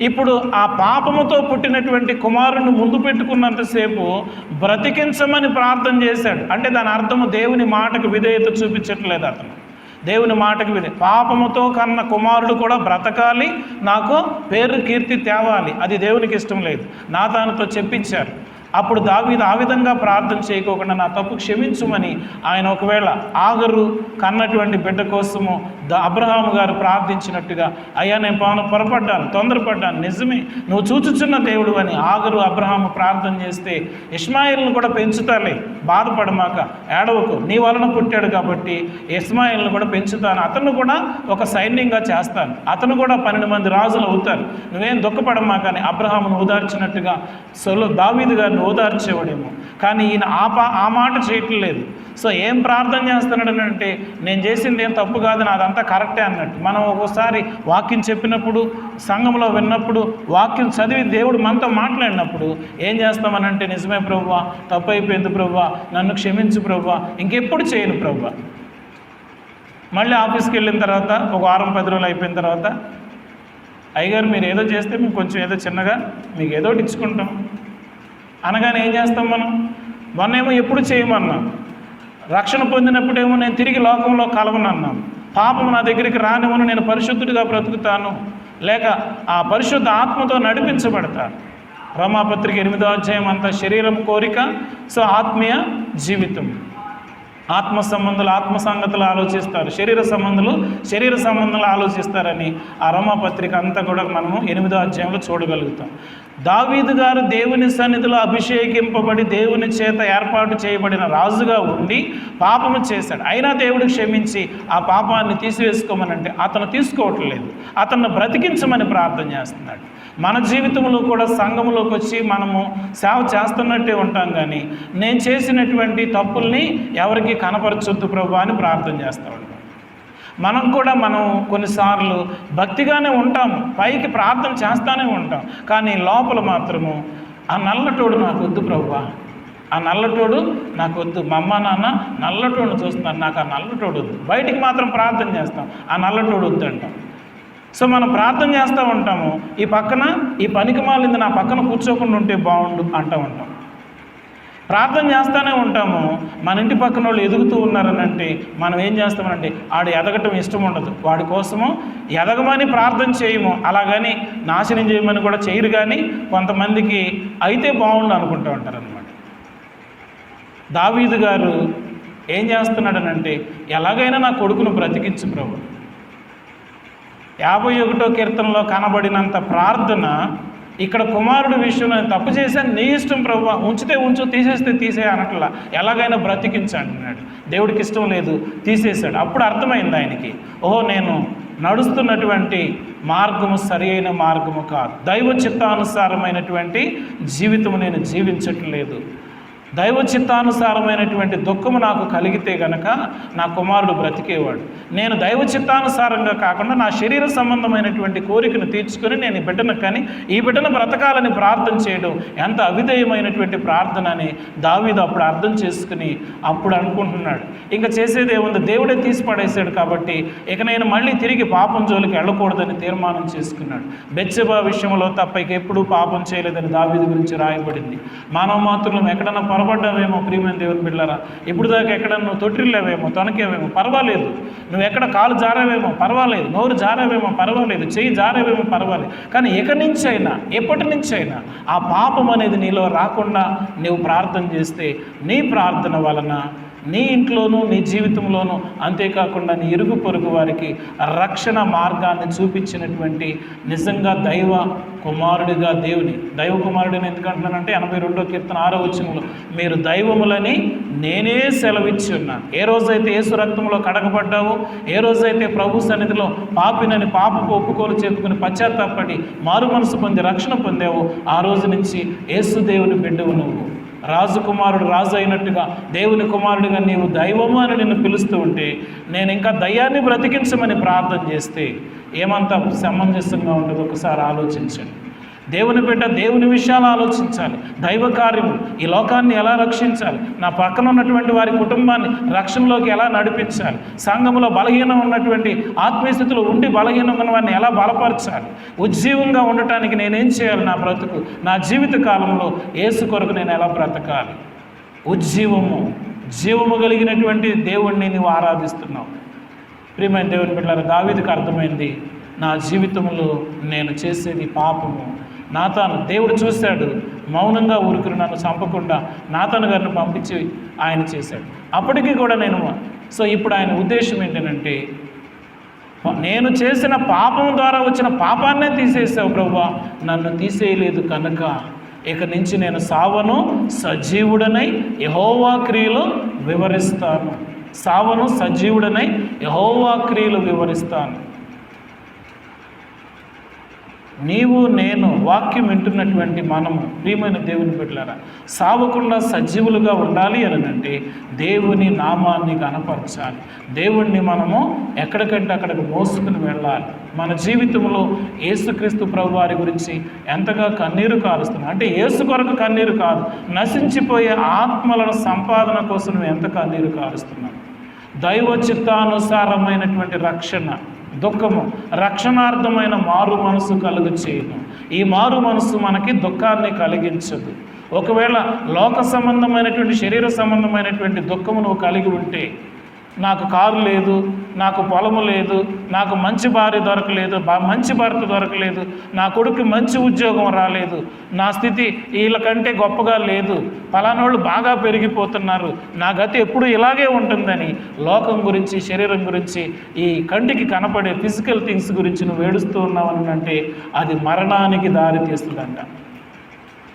ఇప్పుడు ఆ పాపముతో పుట్టినటువంటి కుమారుని ముందు పెట్టుకున్నంతసేపు బ్రతికించమని ప్రార్థన చేశాడు. అంటే దాని అర్థము దేవుని మాటకు విధేయత చూపించట్లేదు అతను. దేవుని మాటకు పాపముతో కన్న కుమారుడు కూడా బ్రతకాలి, నాకు పేరు కీర్తి తేవాలి, అది దేవునికి ఇష్టం లేదు. నాతానుతో చెప్పించారు. అప్పుడు దావీదు ఆ విధంగా ప్రార్థన చేయకోకుండా నా తప్పు క్షమించుమని ఆయన ఒకవేళ ఆగరు కన్నటువంటి బిడ్డ కోసము అబ్రహాము గారు ప్రార్థించినట్టుగా, అయ్యా నేను పొరపడ్డాను, తొందరపడ్డాను, నిజమే నువ్వు చూచుచున్న దేవుడు అని ఆగరు అబ్రహాము ప్రార్థన చేస్తే, ఇష్మాయిల్ను కూడా పెంచుతాలే, బాధపడమాక, ఏడవకు, నీ వలన పుట్టాడు కాబట్టి ఇష్మాయిల్ను కూడా పెంచుతాను, అతను కూడా ఒక సైన్యంగా చేస్తాను, అతను కూడా 12 మంది రాజులు అవుతారు, నువ్వేం దుఃఖపడమాక అని అబ్రహామును ఓదార్చినట్టుగా దావీదు గారిని ఓదార్చేవాడేమో. కానీ ఈయన ఆ మాట చేయట్లేదు. సో ఏం ప్రార్థన చేస్తున్నాడు అంటే, నేను చేసింది ఏం తప్పు కాదు, నాదంతా కరెక్టే అన్నట్టు. మనం ఒక్కోసారి వాక్యం చెప్పినప్పుడు, సంఘంలో విన్నప్పుడు, వాక్యం చదివి దేవుడు మనతో మాట్లాడినప్పుడు ఏం చేస్తామనంటే, నిజమే ప్రభువా, తప్పు అయిపోయింది ప్రభువా, నన్ను క్షమించు ప్రభువా, ఇంకెప్పుడు చేయను ప్రభువా. మళ్ళీ ఆఫీస్కి వెళ్ళిన తర్వాత ఒక వారం 10 రోజులు అయిపోయిన తర్వాత, అయ్యగారు మీరు ఏదో చేస్తే మేము కొంచెం ఏదో చిన్నగా మీకు ఏదో ఇచ్చుకుంటాం అనగానే ఏం చేస్తాం మనం? మొన్నేమో ఎప్పుడు చేయమన్నాం, రక్షణ పొందినప్పుడేమో నేను తిరిగి లోకంలో కలవనన్నాం, పాపం నా దగ్గరికి రానివ్వను, నేను పరిశుద్ధుడిగా బ్రతుకుతాను, లేక ఆ పరిశుద్ధ ఆత్మతో నడిపించబడతాను. రోమాపత్రిక 8వ అధ్యాయం అంతా శరీరం కోరిక, సో ఆత్మీయ జీవితం. ఆత్మ సంబంధులు ఆత్మ సంగతులు ఆలోచిస్తారు, శరీర సంబంధాలు ఆలోచిస్తారని ఆ రోమాపత్రిక అంతా కూడా మనము 8వ అధ్యాయంలో చూడగలుగుతాం. దావీదు గారు దేవుని సన్నిధిలో అభిషేకింపబడి దేవుని చేత ఏర్పాటు చేయబడిన రాజుగా ఉండి పాపము చేశాడు. అయినా దేవుడు క్షమించి ఆ పాపాన్ని తీసివేసుకోమనంటే అతను తీసుకోవట్లేదు, అతన్ని బ్రతికించమని ప్రార్థన చేస్తున్నాడు. మన జీవితంలో కూడా సంఘంలోకి వచ్చి మనము సేవ చేస్తున్నట్టే ఉంటాం, కానీ నేను చేసినటువంటి తప్పుల్ని ఎవరికి కనపరచొద్దు ప్రభు అని ప్రార్థన చేస్తూ ఉంటాం. మనం కొన్నిసార్లు భక్తిగానే ఉంటాము, పైకి ప్రార్థన చేస్తూనే ఉంటాం, కానీ లోపల మాత్రము ఆ నల్లటోడు నాకు వద్దు ప్రభువా, ఆ నల్లటోడు నాకు వద్దు, మా అమ్మ నాన్న నల్లటోడు చూస్తున్నారు, నాకు ఆ నల్లటోడు వద్దు. బయటికి మాత్రం ప్రార్థన చేస్తాం, ఆ నల్లటోడు వద్దు అంటాం. సో మనం ప్రార్థన చేస్తూ ఉంటాము, ఈ పక్కన ఈ పనికి మాలింది నా పక్కన కూర్చోకుండా ఉంటే బాగుండు అంటూ ఉంటాం. ప్రార్థన చేస్తూనే ఉంటాము. మన ఇంటి పక్కన వాళ్ళు ఎదుగుతూ ఉన్నారని అంటే మనం ఏం చేస్తామనంటే ఆడు ఎదగటం ఇష్టం ఉండదు, వాడి కోసము ఎదగమని ప్రార్థన చేయము, అలాగని నాశనం చేయమని కూడా చేయరు. కానీ కొంతమందికి అయితే బాగుండు అనుకుంటూ ఉంటారు అనమాట. దావీదు గారు ఏం చేస్తున్నాడనంటే ఎలాగైనా నా కొడుకును బ్రతికించు ప్రభు. 51వ కీర్తనలో కనబడినంత ప్రార్థన ఇక్కడ కుమారుడు విషయంలో తప్పు చేశాను, నీ ఇష్టం ప్రభు, ఉంచితే ఉంచు, తీసేస్తే తీసే అనట్లా, ఎలాగైనా బ్రతికించాడు అన్నాడు. దేవుడికి ఇష్టం లేదు, తీసేశాడు. అప్పుడు అర్థమైంది ఆయనకి, ఓహో నేను నడుస్తున్నటువంటి మార్గము సరి అయిన మార్గము కాదు, దైవ చిత్తానుసారమైనటువంటి జీవితము నేను జీవించట్లేదు, దైవ చిత్తానుసారమైనటువంటి దుఃఖము నాకు కలిగితే గనక నా కుమారుడు బ్రతికేవాడు. నేను దైవ చిత్తానుసారంగా కాకుండా నా శరీర సంబంధమైనటువంటి కోరికను తీర్చుకొని నేను ఈ బిడ్డను కానీ ఈ బిడ్డను బ్రతకాలని ప్రార్థన చేయడం ఎంత అవిధేయమైనటువంటి ప్రార్థన అని దావీదు అప్పుడు అర్థం చేసుకుని అప్పుడు అనుకుంటున్నాడు, ఇంకా చేసేది ఏముంది, దేవుడే తీసి పడేశాడు కాబట్టి ఇక నేను మళ్ళీ తిరిగి పాపం జోలికి వెళ్ళకూడదని తీర్మానం చేసుకున్నాడు. బెత్షెబా విషయంలో తప్ప ఇక ఎప్పుడూ పాపం చేయలేదని దావీదు గురించి రాయబడింది. మానవ మాతృలను ఎక్కడన్నా పొరపడ్డావేమో ప్రియమైన దేవుని బిడ్డలారా, ఇప్పుడు దాకా ఎక్కడ నువ్వు తొట్టిల్లావేమో, తొనకేవేమో పర్వాలేదు, నువ్వు ఎక్కడ కాలు జారావేమో పర్వాలేదు, నోరు జారావేమో పర్వాలేదు, చెయ్యి జారావేమో పర్వాలేదు, కానీ ఇక నుంచి అయినా ఎప్పటి నుంచి అయినా ఆ పాపం అనేది నీలో రాకుండా నువ్వు ప్రార్థన చేస్తే నీ ప్రార్థన వలన నీ ఇంట్లోనూ నీ జీవితంలోనూ అంతేకాకుండా నీ ఇరుగు పొరుగు వారికి రక్షణ మార్గాన్ని చూపించినటువంటి నిజంగా దైవ కుమారుడిగా దైవ కుమారుడిని ఎందుకంటున్నానంటే 82వ కీర్తన 6వ వచనంలో మీరు దైవములని నేనే సెలవిచ్చి ఉన్నాను. ఏ రోజైతే యేసు రక్తంలో కడగబడ్డావో, ఏ రోజైతే ప్రభు సన్నిధిలో పాపినని పాపపు ఒప్పుకోలు చెప్పుకుని పశ్చాత్తాపడి మారు మనసు పొంది రక్షణ పొందావో ఆ రోజు నుంచి యేసు దేవుని బిడ్డవు, నువ్వు రాజకుమారుడు రాజు అయినట్టుగా దేవుని కుమారుడిగా నీవు దైవము అని నిన్ను పిలుస్తూ ఉంటే నేను ఇంకా దయ్యాన్ని బ్రతికించమని ప్రార్థన చేస్తే ఏమంత సమంజసంగా ఉంటుందో ఒకసారి ఆలోచించండి. దేవుని బిడ్డ దేవుని విషయాలు ఆలోచించాలి, దైవ కార్యము, ఈ లోకాన్ని ఎలా రక్షించాలి, నా పక్కన ఉన్నటువంటి వారి కుటుంబాన్ని రక్షణలోకి ఎలా నడిపించాలి, సంఘంలో బలహీనం ఉన్నటువంటి ఆత్మీయ స్థితిలో ఉండి బలహీనం ఉన్న వారిని ఎలా బలపరచాలి, ఉజ్జీవంగా ఉండటానికి నేనేం చేయాలి, నా బ్రతుకు నా జీవిత కాలంలో యేసు కొరకు నేను ఎలా బ్రతకాలి, జీవము కలిగినటువంటి దేవుణ్ణి నువ్వు ఆరాధిస్తున్నావు. ప్రియమైన దేవుని బిడ్డలారా, దావీదుకు అర్థమైంది, నా జీవితంలో నేను చేసేది పాపము. నాతాను దేవుడు చూశాడు, మౌనంగా ఊరుకుని నన్ను చంపకుండా నాతాను గారిని పంపించి ఆయన చేశాడు. అప్పటికీ కూడా ఇప్పుడు ఆయన ఉద్దేశం ఏంటంటే, నేను చేసిన పాపం ద్వారా వచ్చిన పాపాన్నే తీసేసావు ప్రభువా, నన్ను తీసేయలేదు కనుక ఇక నుంచి నేను సావను సజీవుడనై యెహోవా క్రియలు వివరిస్తాను. సావను సజీవుడనై యెహోవా క్రియలు వివరిస్తాను. నీవు నేను వాక్యం వింటున్నటువంటి మనము ప్రియమైన దేవుని బిడ్డలారా, సావకుండా సజీవులుగా ఉండాలి అని అంటే దేవుని నామాన్ని కనపరచాలి, దేవుణ్ణి మనము ఎక్కడికంటే అక్కడికి మోసుకుని వెళ్ళాలి. మన జీవితంలో యేసుక్రీస్తు ప్రభు వారి గురించి ఎంతగా కన్నీరు కారుస్తున్నాం అంటే యేసు కొరకు కన్నీరు కాదు, నశించిపోయే ఆత్మలను సంపాదన కోసం ఎంత కన్నీరు కారుస్తున్నాం. దైవ చిత్తానుసారమైనటువంటి రక్షణ దుఃఖము, రక్షణార్థమైన మారు మనసు కలుగు చేయను. ఈ మారు మనసు మనకి దుఃఖాన్ని కలిగించదు. ఒకవేళ లోక సంబంధమైనటువంటి శరీర సంబంధమైనటువంటి దుఃఖము నువ్వు కలిగి ఉంటే, నాకు కారు లేదు, నాకు పొలము లేదు, నాకు మంచి భార్య దొరకలేదు, మంచి భర్త దొరకలేదు, నా కొడుకు మంచి ఉద్యోగం రాలేదు, నా స్థితి వీళ్ళకంటే గొప్పగా లేదు, ఫలానోళ్ళు బాగా పెరిగిపోతున్నారు, నా గతి ఎప్పుడు ఇలాగే ఉంటుందని లోకం గురించి శరీరం గురించి ఈ కంటికి కనపడే ఫిజికల్ థింగ్స్ గురించి నువ్వు ఏడుస్తూ ఉన్నావని అంటే అది మరణానికి దారి తీస్తుందంట,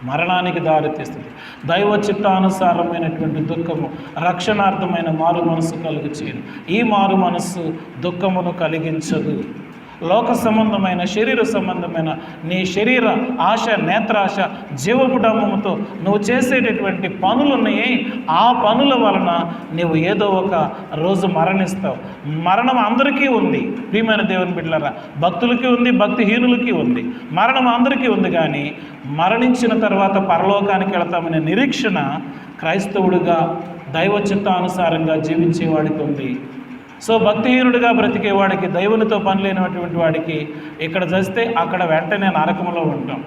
మరణానికి దారితీస్తుంది. దైవ చిత్తానుసారమైనటువంటి దుఃఖము రక్షణార్థమైన మారు మనసు కలుగు చేయను. ఈ మారు మనస్సు దుఃఖమును కలిగించదు. లోక సంబంధమైన శరీర సంబంధమైన నీ శరీర ఆశ, నేత్రాశ, జీవపు డమ్మముతో నువ్వు చేసేటటువంటి పనులున్నాయి, ఆ పనుల వలన నువ్వు ఏదో ఒక రోజు మరణిస్తావు. మరణం అందరికీ ఉంది ప్రియమైన దేవుని బిడ్డలారా, భక్తులకి ఉంది, భక్తిహీనులకి ఉంది, మరణం అందరికీ ఉంది. కానీ మరణించిన తర్వాత పరలోకానికి వెళతామనే నిరీక్షణ క్రైస్తవుడిగా దైవ చిత్తానుసారంగా జీవించేవాడికి ఉంది. సో భక్తిహీనుడిగా బ్రతికేవాడికి, దైవునితో పని లేనటువంటి వాడికి ఇక్కడ చస్తే అక్కడ వెంటనే నరకంలో ఉంటాం.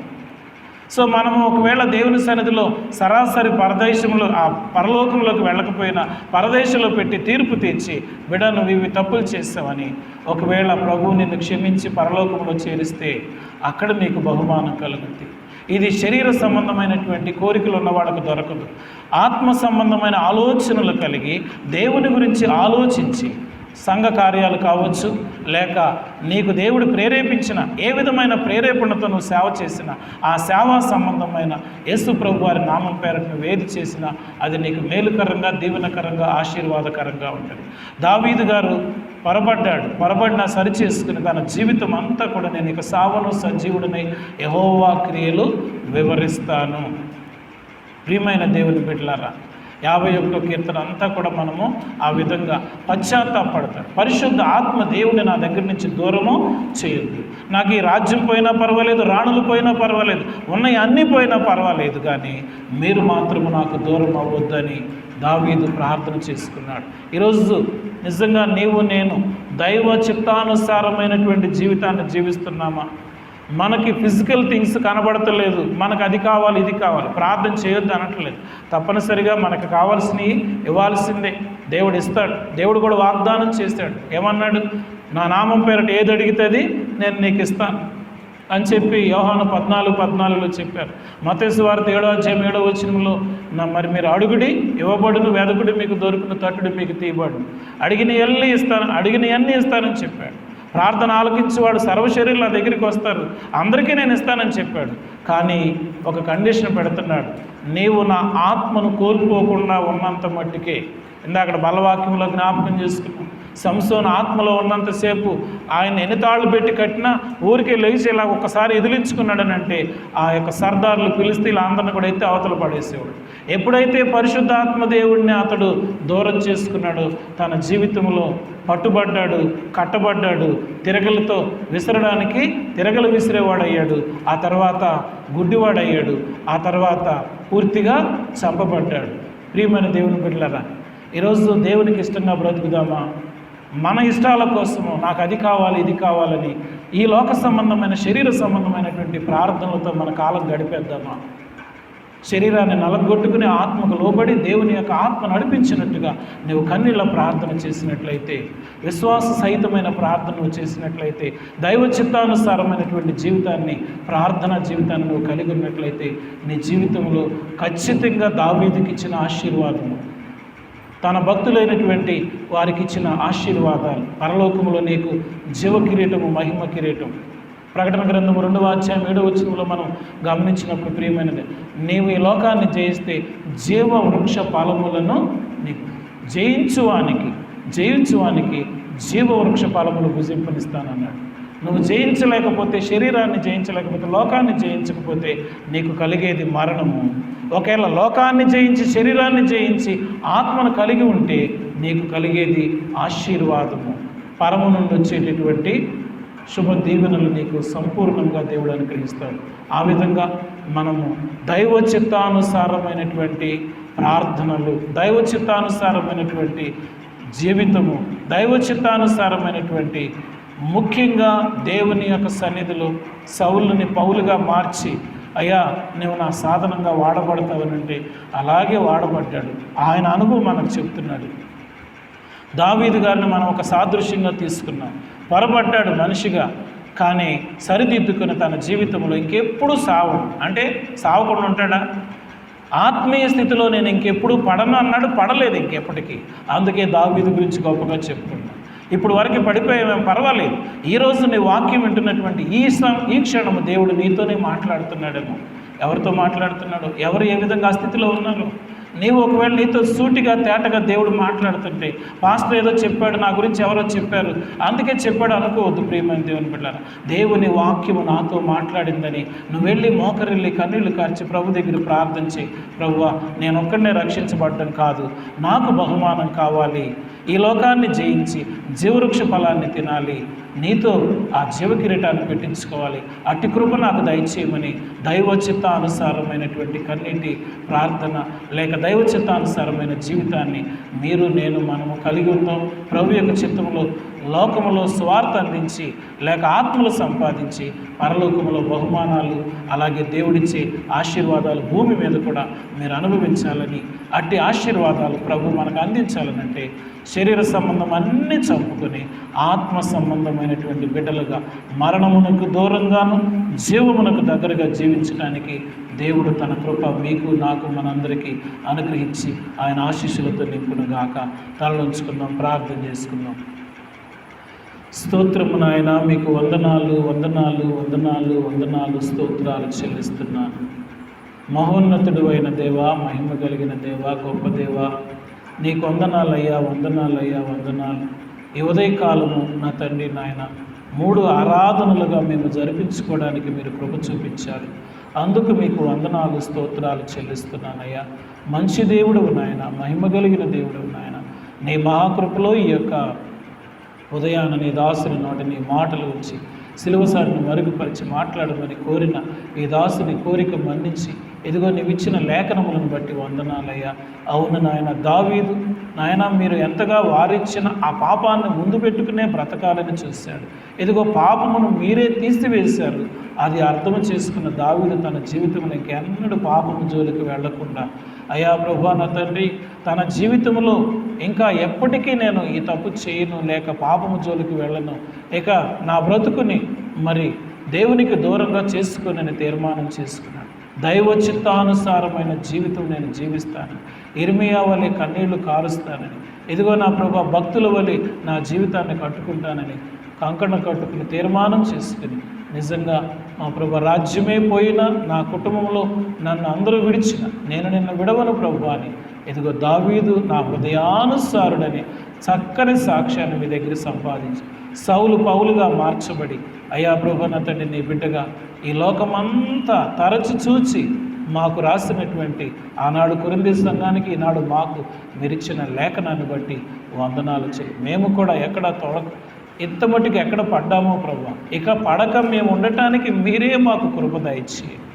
సో మనము ఒకవేళ దేవుని సన్నిధిలో సరాసరి పరదేశంలో ఆ పరలోకంలోకి వెళ్ళకపోయినా పరదేశంలో పెట్టి తీర్పు తీర్చి బిడ్డ నువ్వు ఇవి తప్పులు చేస్తావని ఒకవేళ ప్రభువు నిన్ను క్షమించి పరలోకంలో చేరిస్తే అక్కడ నీకు బహుమానం కలుగుతుంది. ఇది శరీర సంబంధమైనటువంటి కోరికలు ఉన్న వాళ్ళకు దొరకదు. ఆత్మ సంబంధమైన ఆలోచనలు కలిగి దేవుని గురించి ఆలోచించి సంఘ కార్యాలు కావచ్చు, లేక నీకు దేవుడు ప్రేరేపించిన ఏ విధమైన ప్రేరేపణతో నువ్వు సేవ చేసినా ఆ సేవా సంబంధమైన యేసు ప్రభు వారి నామం పేరట నువ్వు ఏది చేసినా అది నీకు మేలుకరంగా, దీవెనకరంగా, ఆశీర్వాదకరంగా ఉంటుంది. దావీదు గారు పొరబడిన సరిచేసుకుని తన జీవితం అంతా కూడా నేను ఇక సావను సజీవుడినై యెహోవా క్రియలు వివరిస్తాను. ప్రియమైన దేవుని బిడ్డలారా, 51వ కీర్తన అంతా కూడా మనము ఆ విధంగా పశ్చాత్తాపడతాడు. పరిశుద్ధ ఆత్మ దేవుని నా దగ్గర నుంచి దూరము చేయొద్దు. నాకు ఈ రాజ్యం పోయినా పర్వాలేదు, రాణులు పోయినా పర్వాలేదు, ఉన్నాయి అన్నీ పోయినా పర్వాలేదు, కానీ మీరు మాత్రము నాకు దూరం అవ్వద్దని దావీదు ప్రార్థన చేసుకున్నాడు. ఈరోజు నిజంగా నీవు నేను దైవ చిత్తానుసారమైనటువంటి జీవితాన్ని జీవిస్తున్నామా? మనకి ఫిజికల్ థింగ్స్ కనబడతలేదు, మనకు అది కావాలి ఇది కావాలి, ప్రార్థన చేయొద్దు అనట్లేదు. తప్పనిసరిగా మనకు కావాల్సినవి ఇవ్వాల్సిందే, దేవుడు ఇస్తాడు. దేవుడు కూడా వాగ్దానం చేశాడు. ఏమన్నాడు? నా నామం పేరట ఏది అడిగితే నేను నీకు ఇస్తాను అని చెప్పి యోహాను 14:14లో చెప్పారు. మత్తయి సువార్త 7:7 మరి మీరు అడుగుడి ఇవ్వబడును, వెదకుడి మీకు దొరుకును, తట్టుడి మీకు తీయబడును, అడిగినవన్నీ ఇస్తానని చెప్పాడు. ప్రార్థన ఆలకించేవాడు సర్వశరీరులు నా దగ్గరికి వస్తారు, అందరికీ నేను ఇస్తానని చెప్పాడు. కానీ ఒక కండిషన్ పెడుతున్నాడు, నీవు నా ఆత్మను కోల్పోకుండా ఉన్నంత మట్టుకే. ఇందాక బలవాక్యంలో జ్ఞాపకం చేసుకున్నాం. సంసోను ఆత్మలో ఉన్నంతసేపు ఆయన ఎన్ని తాళ్ళు పెట్టి కట్టినా ఊరికే లేచి ఇలా ఒక్కసారి ఎదిలించుకున్నాడని అంటే ఆ యొక్క సర్దార్లు పిలిస్తే ఇలా అందరిని కూడా ఎత్తి అవతల పడేసేవాడు. ఎప్పుడైతే పరిశుద్ధాత్మ దేవుడిని అతడు దూరం చేసుకున్నాడో తన జీవితంలో పట్టుబడ్డాడు, కట్టబడ్డాడు, తిరగలతో విసరడానికి తిరగలు విసిరేవాడయ్యాడు. ఆ తర్వాత గుడ్డివాడయ్యాడు. ఆ తర్వాత పూర్తిగా చంపబడ్డాడు. ప్రియమైన దేవుని బిడ్డలారా, ఈరోజు దేవునికి ఇష్టంగా బ్రతుకుదామా? మన ఇష్టాల కోసము నాకు అది కావాలి ఇది కావాలని ఈ లోక సంబంధమైన శరీర సంబంధమైనటువంటి ప్రార్థనలతో మన కాలం గడిపేద్దామా? శరీరాన్ని నలగొట్టుకుని ఆత్మకు లోబడి దేవుని యొక్క ఆత్మ నడిపించినట్టుగా నువ్వు కన్నీళ్ళ ప్రార్థన చేసినట్లయితే, విశ్వాస సహితమైన ప్రార్థన చేసినట్లయితే, దైవ చిత్తానుసారమైనటువంటి జీవితాన్ని, ప్రార్థనా జీవితాన్ని నువ్వు కలిగి ఉన్నట్లయితే నీ జీవితంలో ఖచ్చితంగా దావీదుకి ఇచ్చిన ఆశీర్వాదము, తన భక్తులైనటువంటి వారికి ఇచ్చిన ఆశీర్వాదాలు, పరలోకంలో నీకు జీవ కిరీటము, మహిమ కిరీటం. ప్రకటన గ్రంథము 2:7 మనం గమనించినప్పుడు ప్రియమైనది, నీవు ఈ లోకాన్ని జయిస్తే జీవ వృక్ష ఫలములను నీకు జయించువానికి జీవ వృక్ష ఫలములు భుజింపనిస్తానన్నాడు. నువ్వు జయించలేకపోతే, శరీరాన్ని జయించలేకపోతే, లోకాన్ని జయించకపోతే నీకు కలిగేది మరణము. ఒకవేళ లోకాన్ని జయించి, శరీరాన్ని జయించి, ఆత్మను కలిగి ఉంటే నీకు కలిగేది ఆశీర్వాదము, పరము నుండి వచ్చేటటువంటి శుభ దీవెనలు నీకు సంపూర్ణంగా దేవుడు అనుగ్రహిస్తాడు. ఆ విధంగా మనము దైవ చిత్తానుసారమైనటువంటి ప్రార్థనలు, దైవ చిత్తానుసారమైనటువంటి జీవితము, దైవ చిత్తానుసారమైనటువంటి ముఖ్యంగా దేవుని యొక్క సన్నిధిలో సౌలుని పౌలుగా మార్చి, అయ్యా నువ్వు నా సాధనంగా వాడబడతావనంటే అలాగే వాడబడ్డాడు. ఆయన అనుభవం మనకు చెప్తున్నాడు. దావీదు గారిని మనం ఒక సాదృశ్యంగా తీసుకున్నాం. పొరబడ్డాడు మనిషిగా, కానీ సరిదిద్దుకుని తన జీవితంలో ఇంకెప్పుడు సావకుండా ఉంటాడా? ఆత్మీయ స్థితిలో నేను ఇంకెప్పుడు పడను అన్నాడు, పడలేదు ఇంకెప్పటికీ. అందుకే దావీదు గురించి గొప్పగా చెప్పుకున్నాను. ఇప్పుడు వరకు పడిపోయామేం పర్వాలేదు, ఈరోజు నీ వాక్యం వింటున్నటువంటి ఈ క్షణము దేవుడు నీతోనే మాట్లాడుతున్నాడేమో. ఎవరితో మాట్లాడుతున్నాడు? ఎవరు ఏ విధంగా ఆ స్థితిలో ఉన్నారు? నీవు ఒకవేళ నీతో సూటిగా తేటగా దేవుడు మాట్లాడుతుంటే, పాస్టర్ ఏదో చెప్పాడు, నా గురించి ఎవరో చెప్పారు అందుకే చెప్పాడు అనుకోవద్దు. ప్రియమైన దేవుని బిడ్డలారా, దేవుని వాక్యము నాతో మాట్లాడిందని నువ్వు వెళ్ళి మోకరిల్లి కన్నీళ్లు కార్చి ప్రభు దగ్గర ప్రార్థన చేయి. ప్రభువా, నేను ఒక్కడనే రక్షించబడ్డం కాదు, నాకు బహుమానం కావాలి, ఈ లోకాన్ని జయించి జీవవృక్ష ఫలాన్ని తినాలి, నీతో ఆ జీవ కిరీటాన్ని పెట్టించుకోవాలి, అట్టి కృప నాకు దయచేయమని దైవ చిత్తానుసారమైనటువంటి కన్నీటి ప్రార్థన లేక దైవ చిత్తానుసారమైన జీవితాన్ని మనము కలిగి ఉన్నాం. ప్రభు యొక్క చిత్తంలో లోకములో స్వార్థ అందించి లేక ఆత్మలు సంపాదించి పరలోకములో బహుమానాలు అలాగే దేవుడిచ్చే ఆశీర్వాదాలు భూమి మీద కూడా మీరు అనుభవించాలని, అట్టి ఆశీర్వాదాలు ప్రభు మనకు అందించాలనంటే శరీర సంబంధం అన్నీ చంపుకొని ఆత్మ సంబంధమైనటువంటి బిడ్డలుగా మరణమునకు దూరంగాను జీవమునకు దగ్గరగా జీవించడానికి దేవుడు తన కృప మీకు నాకు మనందరికీ అనుగ్రహించి ఆయన ఆశీస్సులతో నింపునుగాక. తలలోంచుకుందాం, ప్రార్థన చేసుకుందాం. స్తోత్రము నాయన, మీకు వందనాలు వందనాలు వందనాలు వందనాలు స్తోత్రాలు చెల్లిస్తున్నాను. మహోన్నతుడు అయిన దేవా, మహిమ కలిగిన దేవా, గొప్ప దేవా, నీకు వందనాలయ్యా వందనాలయ్యా వందనాలు. ఈ ఉదయకాలము నా తండ్రి నాయన 3 ఆరాధనలుగా మేము జరిపించుకోవడానికి మీరు కృప చూపించారు. అందుకు మీకు వందనాలు స్తోత్రాలు చెల్లిస్తున్నానయ్యా. మంచి దేవుడు నాయన, మహిమ కలిగిన దేవుడు నాయన, నీ మహాకృపలో ఈ యొక్క ఉదయాన నీ దాసుని నోటి నీ మాటలు ఉంచి సిలువసారిని మరుగుపరిచి మాట్లాడమని కోరిన ఈ దాసుని కోరిక మన్నించి ఇదిగో నీవిచ్చిన లేఖనములను బట్టి వందనాలయ్యా. అవును నాయన, దావీదు నాయన మీరు ఎంతగా వారిచ్చిన ఆ పాపాన్ని ముందు పెట్టుకునే బ్రతకాలని చూశాడు. ఇదిగో పాపమును మీరే తీసివేశారు. అది అర్థం చేసుకున్న దావీదు తన జీవితంలో ఇంకెన్నడూ పాపము జోలికి వెళ్లకుండా, అయ్యా ప్రభువా నా తండ్రి, తన జీవితంలో ఇంకా ఎప్పటికీ నేను ఈ తప్పు చేయను, లేక పాపము జోలికి వెళ్ళను, ఇక నా బ్రతుకుని మరి దేవునికి దూరంగా చేసుకుని తీర్మానం చేసుకున్నాను. దైవ చిత్తానుసారమైన జీవితం నేను జీవిస్తాను, ఇర్మియా వలె కన్నీళ్లు కారుస్తానని, ఇదిగో నా ప్రభు భక్తుల వలె నా జీవితాన్ని కట్టుకుంటానని కంకణ కట్టుకుని తీర్మానం చేసుకుని, నిజంగా మా ప్రభు రాజ్యమే పోయినా నా కుటుంబంలో నన్ను అందరూ విడిచిన నేను నిన్ను విడవను ప్రభు అని ఇదిగో దావీదు నా హృదయానుసారుడని చక్కని సాక్ష్యాన్ని మీ దగ్గర సంపాదించి సౌలు పౌలుగా మార్చబడి, అయ్యా ప్రభు నా తండ్రి నీ బిడ్డగా ఈ లోకమంతా తరచి చూచి మాకు రాసినటువంటి ఆనాడు కొరింథీ సంఘానికి ఈనాడు మాకు మీరిచ్చిన లేఖనాన్ని బట్టి వందనాలు చేయి. మేము కూడా ఎక్కడ ఇంత మటుకు ఎక్కడ పడ్డామో ప్రభు, ఇక పడక మేము ఉండటానికి మీరే మాకు కృప దయచేయండి.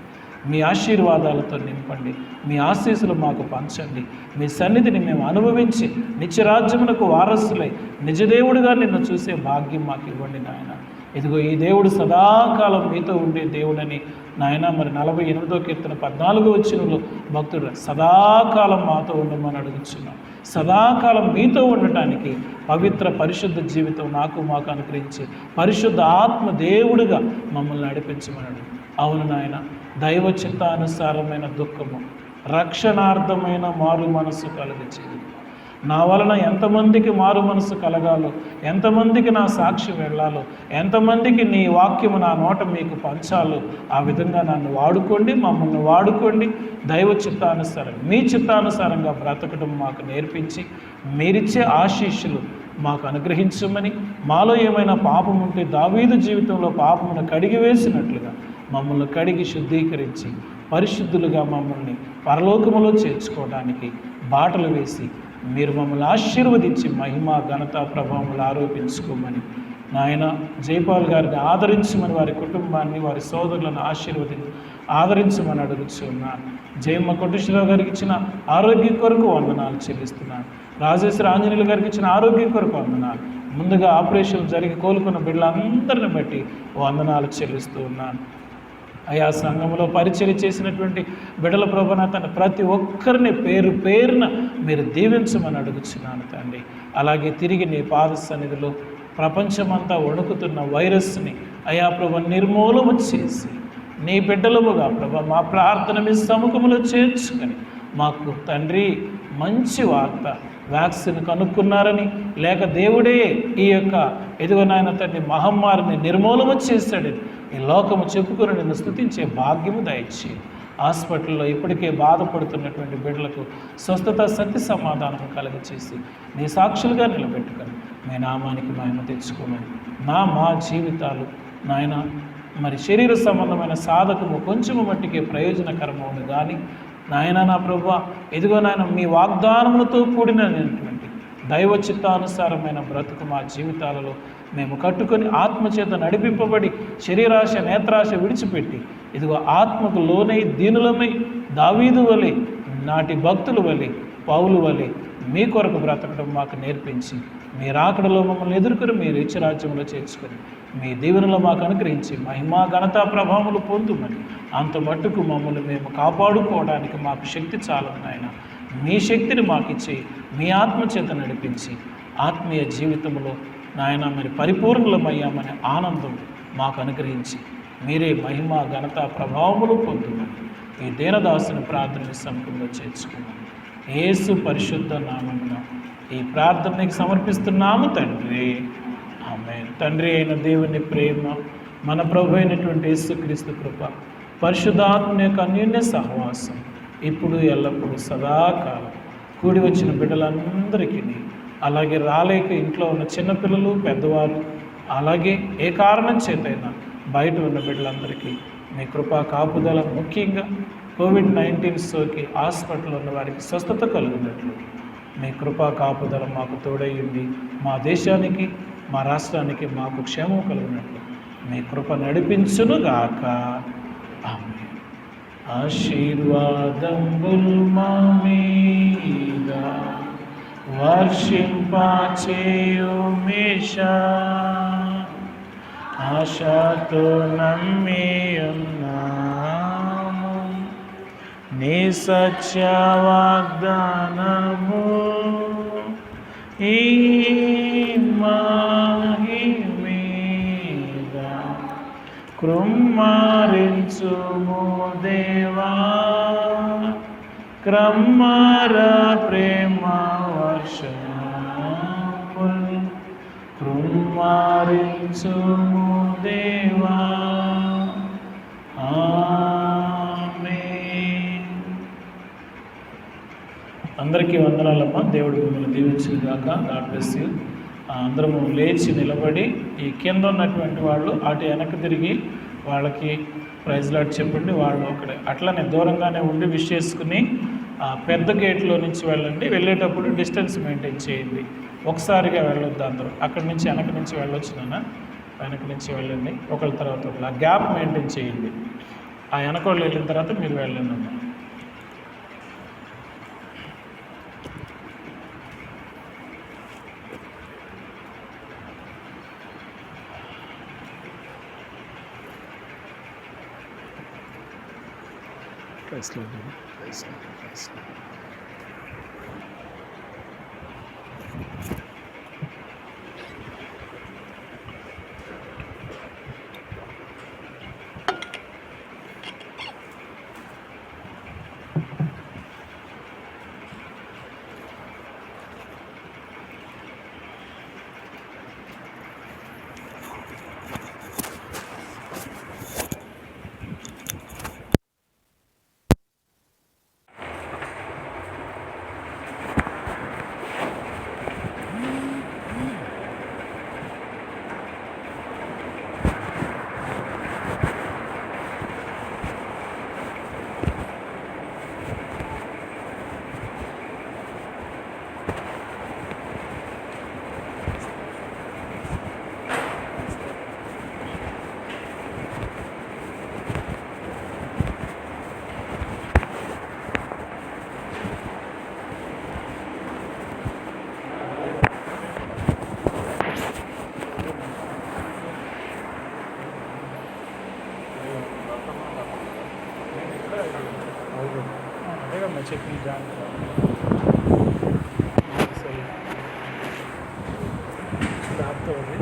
మీ ఆశీర్వాదాలతో నింపండి, మీ ఆశీస్సులు మాకు పంచండి. మీ సన్నిధిని మేము అనుభవించి నిత్యరాజ్యమునకు వారసులై నిజదేవుడిగా నిన్ను చూసే భాగ్యం మాకు ఇవ్వండి నాయన. ఇదిగో ఈ దేవుడు సదాకాలం మీతో ఉండే దేవుడని నాయన మరి 48వ కీర్తన 14వ వచనంలో భక్తుడు సదాకాలం మాతో ఉండమని అడుగుతున్నాం. సదాకాలం మీతో ఉండటానికి పవిత్ర పరిశుద్ధ జీవితం నాకు మాకు అనుగ్రహించి పరిశుద్ధ ఆత్మ దేవుడిగా మమ్మల్ని నడిపించమన్నాడు. అవును నాయన, దైవ చిత్తానుసారమైన దుఃఖము, రక్షణార్థమైన మారు మనసు కలిగించేది. నా వలన ఎంతమందికి మారు మనసు కలగాలో, ఎంతమందికి నా సాక్ష్యం వెళ్ళాలో, ఎంతమందికి నీ వాక్యము నా నోట మీకు పంచాలో ఆ విధంగా నన్ను వాడుకోండి, మమ్మల్ని వాడుకోండి. దైవ చిత్తానుసారం మీ చిత్తానుసారంగా బ్రతకడం మాకు నేర్పించి మీరిచ్చే ఆశీస్సులు మాకు అనుగ్రహించమని, మాలో ఏమైనా పాపం ఉంటే దావీదు జీవితంలో పాపమును కడిగి వేసినట్లుగా మమ్మల్ని కడిగి శుద్ధీకరించి పరిశుద్ధులుగా మమ్మల్ని పరలోకములో చేర్చుకోవడానికి బాటలు వేసి మీరు మమ్మల్ని ఆశీర్వదించి మహిమ ఘనత ప్రభావములు ఆరోపించుకోమని నాయన జైపాల్ గారిని ఆదరించమని, వారి కుటుంబాన్ని వారి సోదరులను ఆదరించమని అడుగుతున్నాను. జయమ్మ కోటేశ్వరరావు గారికి ఇచ్చిన ఆరోగ్యం కొరకు వందనాలు చెల్లిస్తున్నాను. రాజేశ్వర ఆంజనేయులు గారికి ఇచ్చిన ఆరోగ్యం కొరకు వందనాలు. ముందుగా ఆపరేషన్ జరిగి కోలుకున్న బిడ్డలందరిని బట్టి వందనాలు చెల్లిస్తూ ఉన్నాను. అయా సంఘంలో పరిచయం చేసినటువంటి బిడ్డల ప్రభున తన ప్రతి ఒక్కరిని పేరు పేరున మీరు దీవించమని అడుగుతున్నాను తండ్రి. అలాగే తిరిగి నీ పాద సన్నిధిలో ప్రపంచమంతా వణుకుతున్న వైరస్ని అయా ప్రభు నిర్మూలన చేసి నీ బిడ్డలముగా ప్రభు మా ప్రార్థన మీ సముఖంలో చేర్చుకొని మాకు తండ్రి మంచి వార్త, వ్యాక్సిన్ కనుక్కున్నారని లేక దేవుడే ఈ యొక్క ఎదుగు నాయన తండ్రి మహమ్మారిని నిర్మూలన చేశాడని ఈ లోకము చెప్పుకుని నిన్ను స్తుతించే భాగ్యము దయచేయి. హాస్పిటల్లో ఇప్పటికే బాధపడుతున్నటువంటి బిడ్డలకు స్వస్థత, సత్య సమాధానం కలుగచేసి నీ సాక్షులుగా నిలబెట్టుకొని మీ నామానికి మహిమ తెచ్చుకోమని మా జీవితాలు నాయన మరి శరీర సంబంధమైన సాధకము కొంచెము మట్టికే ప్రయోజనకరమవును కానీ నాయన నా ప్రభువా ఇదిగో నాయన మీ వాగ్దానములతో కూడినటువంటి దైవ చిత్తానుసారమైన బ్రతుకు మా జీవితాలలో మేము కట్టుకొని ఆత్మచేత నడిపింపబడి శరీరాశ నేత్రాశ విడిచిపెట్టి ఇదిగో ఆత్మకు లోనై దీనులమై దావీదు వలె నాటి భక్తుల వలె పౌలు వలె మీ కొరకు బ్రతకడం మాకు నేర్పించి మీ రాకడలో మమ్మల్ని ఎదుర్కొని మీరు ఇచ్చే రాజ్యంలో చేర్చుకొని మీ దీవెనలో మాకు అనుగ్రహించి మహిమా ఘనతా ప్రభావములు పొందుమని అంత మట్టుకు మమ్మల్ని మేము కాపాడుకోవడానికి మాకు శక్తి చాలదు నాయన. మీ శక్తిని మాకు ఇచ్చి మీ ఆత్మచేత నడిపించి ఆత్మీయ జీవితంలో నాయన మరి పరిపూర్ణమయ్యామనే ఆనందం మాకు అనుగ్రహించి మీరే మహిమ ఘనత ప్రభావములు పొందుమని ఈ దీనదాసుని ప్రార్థన సంఘంలో చేర్చుకున్నాము. యేసు పరిశుద్ధ నామమున ఈ ప్రార్థనకి సమర్పిస్తున్నాము తండ్రి. ఆమేన్. తండ్రి అయిన దేవుని ప్రేమ, మన ప్రభు అయినటువంటి యేసుక్రీస్తు కృప, పరిశుద్ధాత్మ యొక్క అన్యోన్య సహవాసం ఇప్పుడు ఎల్లప్పుడూ సదాకాలం కూడి వచ్చిన బిడ్డలందరికీ, అలాగే రాలేక ఇంట్లో ఉన్న చిన్నపిల్లలు పెద్దవారు, అలాగే ఏ కారణం చేతైనా బయట ఉన్న బిడ్డలందరికీ మీ కృపా కాపుదల, ముఖ్యంగా కోవిడ్-19 సోకి హాస్పిటల్లో ఉన్న వారికి స్వస్థత కలుగునట్లు మీ కృపా కాపుదల మాకు తోడయ్యింది. మా దేశానికి, మా రాష్ట్రానికి మాకు క్షేమం కలుగునట్లు మీ కృప నడిపించునుగాక. ఆమేన్. ఆశీర్వాదంబుల్ మా మీద వర్షింపచేయుమేషా, ఆశతో నమ్మి ఉన్నాము నీ సత్య వాగ్దానము. ఈ మీద కృమ్మారించుము దేవా, క్రమ్మర ప్రేమ వర్షముల్ కృమ్మారించుము దేవా. ఆమేన్. అందరికీ వందనాలమ్మా. దేవుడు మిమ్మల్ని దీవించుగాక. God bless you. అందరము లేచి నిలబడి ఈ కింద ఉన్నటువంటి వాళ్ళు అటు వెనక్కి తిరిగి వాళ్ళకి ప్రైజ్ లాట్ చెప్పండి. వాళ్ళు అక్కడ అట్లనే దూరంగానే ఉండి విష్ చేసుకుని పెద్ద గేట్లో నుంచి వెళ్ళండి. వెళ్ళేటప్పుడు డిస్టెన్స్ మెయింటైన్ చేయండి. ఒకసారిగా వెళ్ళొద్దు. అందరూ అక్కడి నుంచి వెనక నుంచి వెళ్ళొచ్చు నాన్న, వెనక నుంచి వెళ్ళండి. ఒకళ్ళ తర్వాత ఒకళ్ళు ఆ గ్యాప్ మెయింటైన్ చేయండి. ఆ వెనక వాళ్ళు వెళ్ళిన తర్వాత మీరు వెళ్ళండి అమ్మా. అదేగమ్మా చెప్పింది జాన్ సరే దాంతో అది